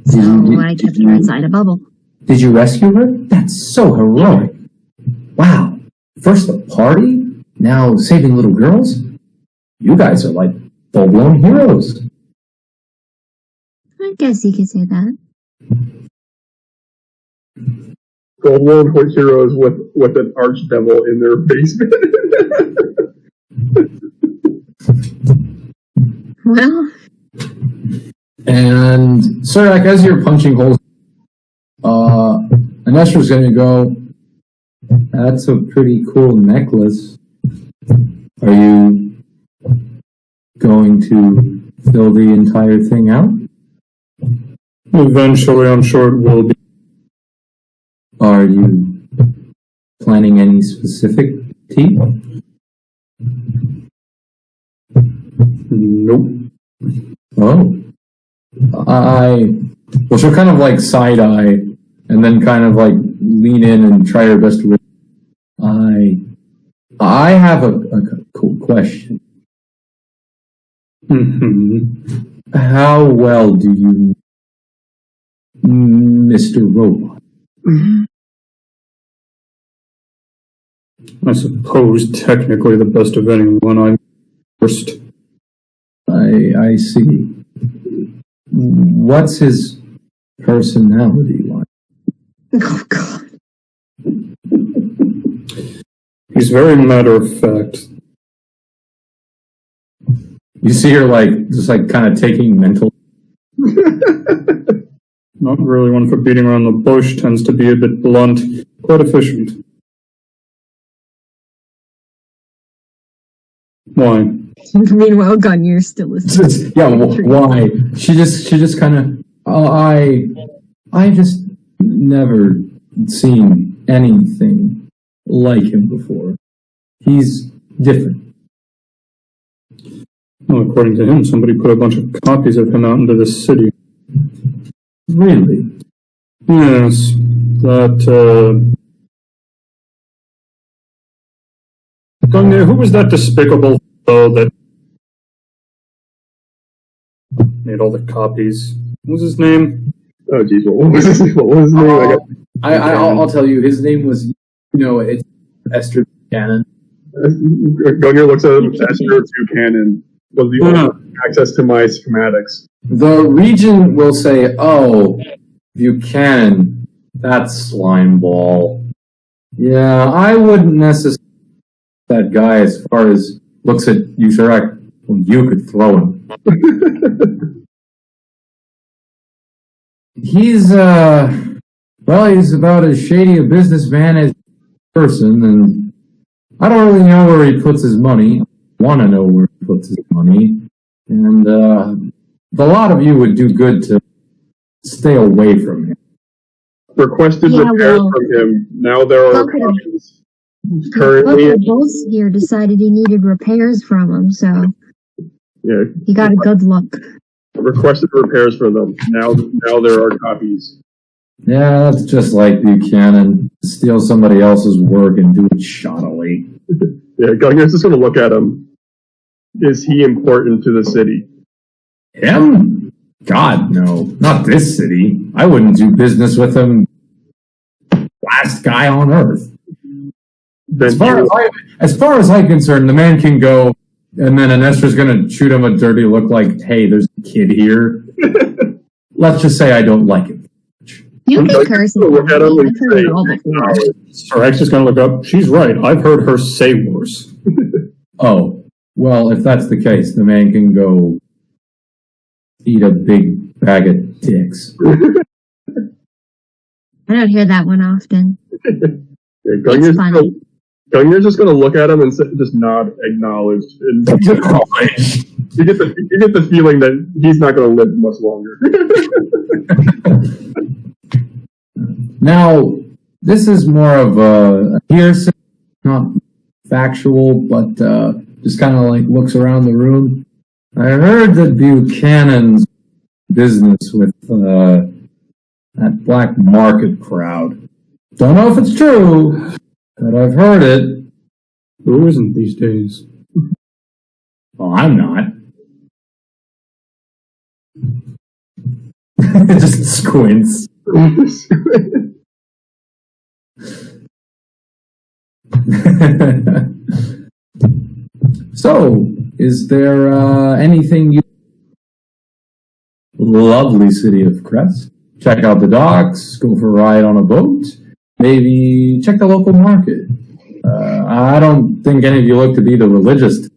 So I kept her inside a bubble. Did you rescue her? That's so heroic. Wow. First the party, now saving little girls? You guys are like full-blown heroes. I guess you could say that. Gold War heroes with an archdevil in their basement. Well, And Surak, as you're punching holes, Anestra's gonna go, that's a pretty cool necklace. Are you going to fill the entire thing out? Eventually, I'm sure it will be. Are you planning any specific tea? Nope. Oh. Well, she'll kind of side eye and then kind of lean in and try her best to. I have a cool question. Mm-hmm. How well do you, Mr. Robot? I suppose technically the best of anyone. I'm first. I see. What's his personality like? Oh god. He's very matter of fact. You see her just kind of taking mental. Not really one for beating around the bush. Tends to be a bit blunt. Quite efficient. Why? Meanwhile, Gungnir still is. Yeah, why? She just kind of. I just never seen anything like him before. He's different. Well, according to him, somebody put a bunch of copies of him out into the city. Really? Yes, that, Gungnir, who was that despicable fellow that made all the copies? What was his name? Oh jeez, what was his name? I'll tell you. His name was, it's Esther Buchanan. Gungnir looks at him. Esther Buchanan was the only access to my schematics. The region will say, "Oh, Buchanan, that's slime ball." Yeah, I wouldn't necessarily that guy as far as looks at you, Shrek. Well, you could throw him. He's he's about as shady a businessman as a person, and I don't really know where he puts his money. I want to know where he puts his money, and a lot of you would do good to stay away from him. Requested repairs from him. Now there are copies. Currently, both here decided he needed repairs from him, so yeah, he got a good look. Requested repairs for them. Now there are copies. Yeah, that's just like Buchanan. Steal somebody else's work and do it shoddily. Yeah, Gunner's just going to look at him. Is he important to the city? Him? God, no. Not this city. I wouldn't do business with him. Last guy on Earth. As far as I'm concerned, the man can go, and then Anestra's going to shoot him a dirty look like, hey, there's a kid here. Let's just say I don't like him. You can curse him. Look at him and say, Sorak's just going to look up. She's right. I've heard her say worse. Oh, well, if that's the case, the man can go eat a big bag of dicks. I don't hear that one often. It's funny. Gunner's just going to look at him and just nod, acknowledge. And you get the feeling that he's not going to live much longer. Now, this is more of a hearsay, not factual, but just kind of like looks around the room. I heard that Buchanan's business with that black market crowd. Don't know if it's true, but I've heard it. Who isn't these days? Well, I'm not. It just squints. So, is there anything you... Lovely city of Crest. Check out the docks, go for a ride on a boat, maybe check the local market. I don't think any of you look to be the religious.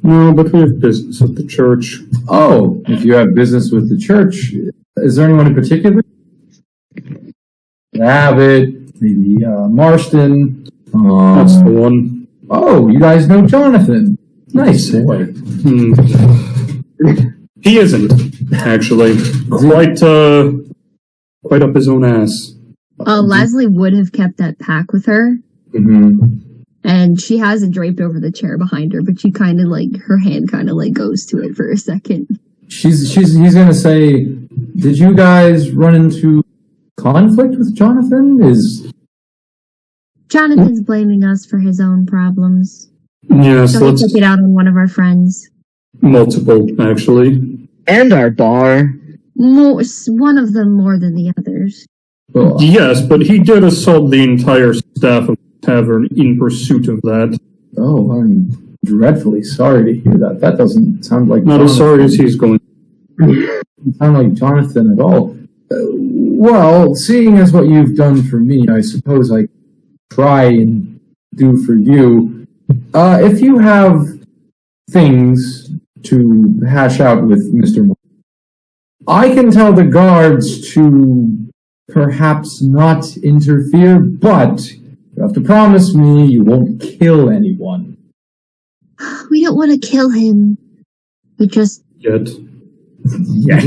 No, but we have business at the church. Oh, if you have business with the church, is there anyone in particular? Abbott, maybe Marston. That's the one. Oh, you guys know Jonathan. Nice boy. He isn't, actually. Quite up his own ass. Leslie would have kept that pack with her. Mm-hmm. And she has it draped over the chair behind her, but she kind of like, her hand kind of like goes to it for a second. He's gonna say, did you guys run into conflict with Jonathan? Jonathan's blaming us for his own problems. Yes, So we took it out on one of our friends. multiple, actually. And our bar. One of them more than the others. Well, Yes, but he did assault the entire staff of the tavern in pursuit of that. oh, I'm dreadfully sorry to hear that. That doesn't sound like Not as sorry as he's going. Doesn't sound like Jonathan at all. Well, seeing as what you've done for me, I suppose I try and do for you. If you have things to hash out with Mr. Moore, I can tell the guards to perhaps not interfere, but you have to promise me you won't kill anyone. We don't want to kill him. We just... Yet. Yet.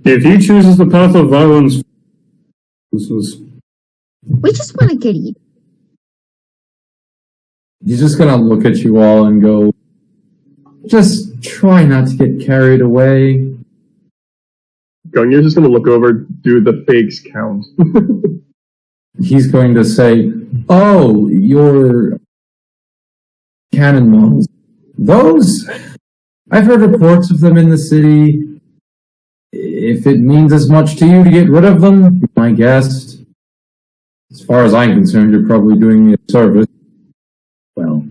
If he chooses the path of violence, We just want to get even. He's just gonna look at you all and go, just try not to get carried away. Gunner's just going to look over, do the fakes count. He's going to say, oh, your cannon models. Those, I've heard reports of them in the city. If it means as much to you to get rid of them, be my guest. As far as I'm concerned, you're probably doing me a service. Well,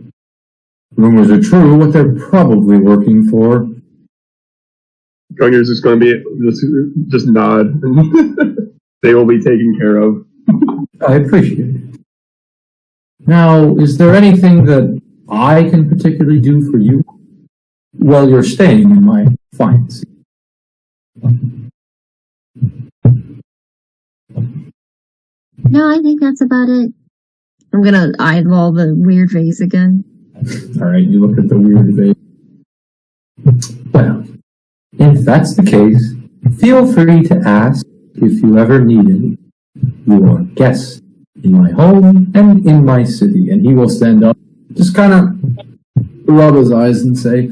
rumors are true, what they're probably working for. Gunner's just going to be just nod. They will be taken care of. I appreciate it. Now, is there anything that I can particularly do for you while you're staying in my fine city? No, I think that's about it. I'm gonna eyeball the weird vase again. All right, you look at the weird vase. Well, if that's the case, feel free to ask if you ever need it. You are guests in my home and in my city. And he will stand up, just kind of rub his eyes and say,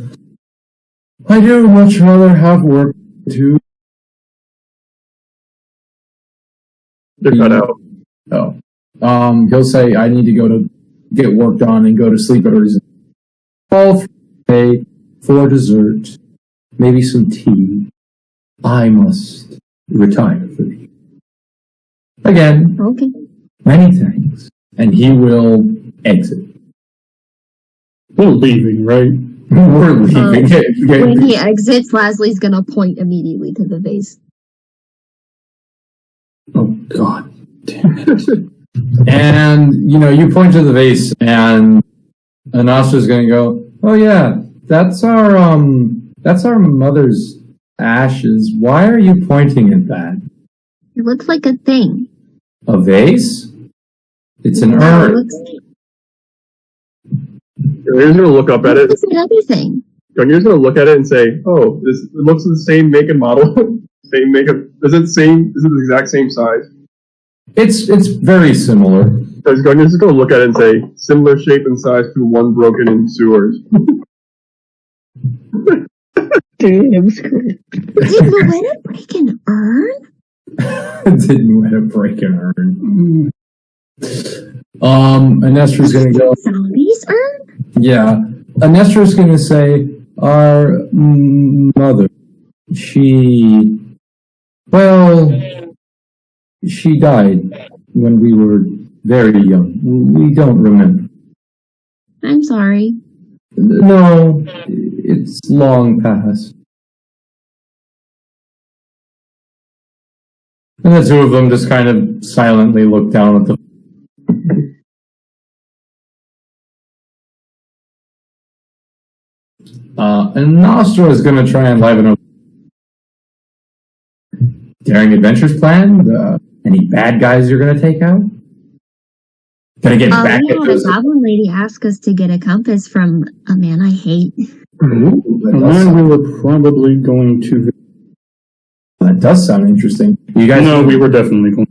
I do much rather have work to. They're cut out. Oh. He'll say, I need to go to get work done and go to sleep at a resort. All day for dessert, maybe some tea. I must retire for the evening. Again, Okay. many thanks. And he will exit. We're leaving, right? We're leaving. When he exits, Leslie's gonna point immediately to the vase. Oh, God. Damn it. And, you point to the vase, and Anasta's gonna go, oh yeah, that's our mother's ashes. Why are you pointing at that? It looks like a thing. A vase? It's an No, it urn. looks Gunnier's gonna look up at it. like everything. Gunnier's gonna look at it and say, "Oh, it looks the same make and model, same makeup. Is it the exact same size?" It's very similar. Because Gunnier's just gonna look at it and say, "Similar shape and size to one broken in sewers." Dude, I'm screwed. Did Loretta break an urn? Didn't want to break an urn. Anestra's gonna go. Zombie's urn? Yeah, Anestra's gonna say, our mother. She died when we were very young. We don't remember. I'm sorry. No, it's long past. And the two of them just kind of silently look down at the. And Nostra is going to try and liven up. Daring adventures planned? Any bad guys you're going to take out? Gonna get back We at had a those. goblin lady ask us to get a compass from a man I hate. Ooh, And then we were probably going to... that does sound interesting. You guys, No, we were definitely going.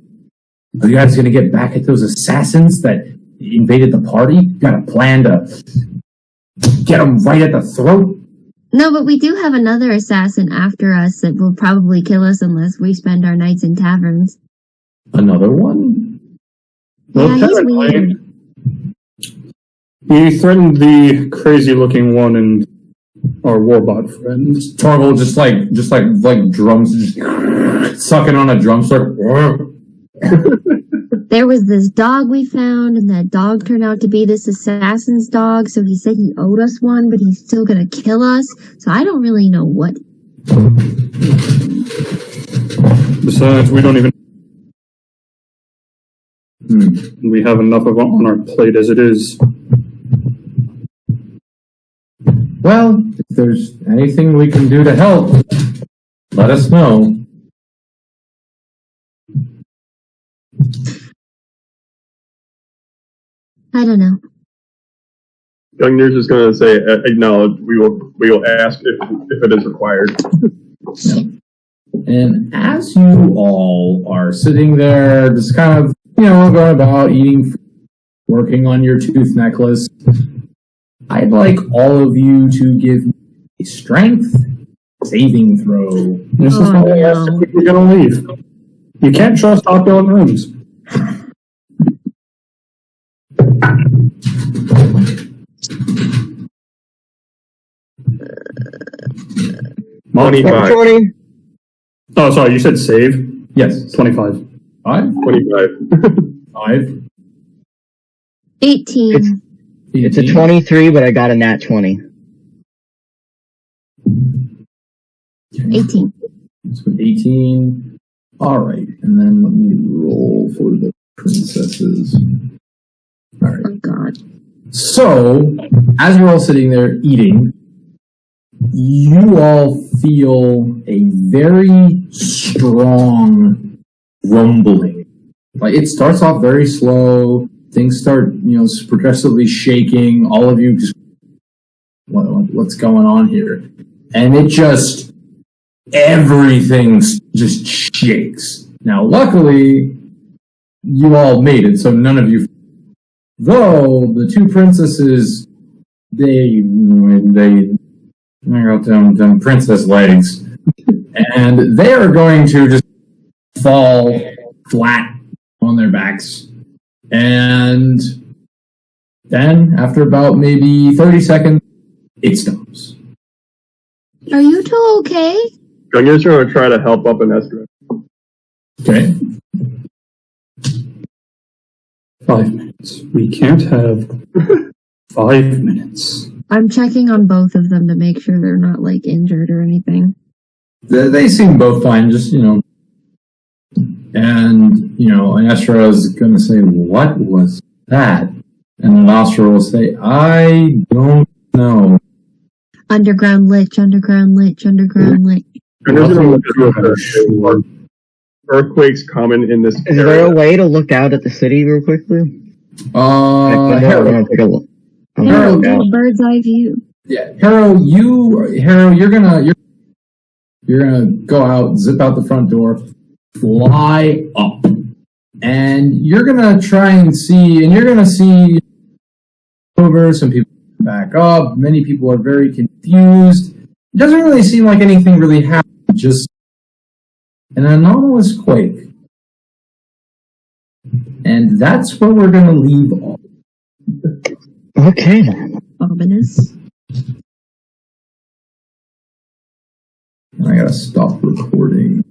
are you guys gonna get back at those assassins that invaded the party? Got a plan to get them right at the throat? No, but we do have another assassin after us that will probably kill us unless we spend our nights in taverns. Another one? Well, Yeah, he's technically, weird. he threatened the crazy-looking one and our warbot friends. Torval just like drums, just sucking on a drumstick. There was this dog we found, and that dog turned out to be this assassin's dog, so he said he owed us one, but he's still gonna kill us, so I don't really know what. Besides, we don't even... We have enough of it on our plate as it is. Well, if there's anything we can do to help, let us know. I don't know. Gunnier's just gonna say, "Acknowledge. We will ask if it is required." Yeah. And as you all are sitting there, just kind of, going about eating, working on your tooth necklace, I'd like all of you to give me a strength saving throw. This is why I asked if we were going to leave. You can't trust opulent rooms. $25. 20. Oh, sorry, you said save? Yes. 25. 5? 25. 5? 18. It's a 23, but I got a nat 20. 18. So 18. Alright, and then let me roll for the princesses. Alright. Oh, God. So, as you're all sitting there eating, you all feel a very strong rumbling. Like it starts off very slow. Things start, progressively shaking. All of you just, what's going on here? And it just, everything just shakes. Now, luckily, you all made it, so none of you. Though the two princesses, they got them princess legs, and they are going to just fall flat on their backs. And then, after about maybe 30 seconds, it stops. Are you two okay? I'm just going to try to help up an Estra. Okay. 5 minutes. We can't have 5 minutes. I'm checking on both of them to make sure they're not like injured or anything. They seem both fine, just, and, Anestra is going to say, what was that? And then Astra will say, I don't know. Underground lich, underground lich, underground lich. I'm just going to look at the earthquakes common in this Is there a way to look out at the city real quickly? Harold, Take a look. Harold, do a bird's eye view. yeah, Harold, you're gonna go out, zip out the front door, fly up, and you're gonna try and see, and you're gonna see over some people back up. Many people are very confused. It doesn't really seem like anything really happened. Just an anomalous quake. And that's where we're going to leave off. Okay then. Ominous. I gotta stop recording.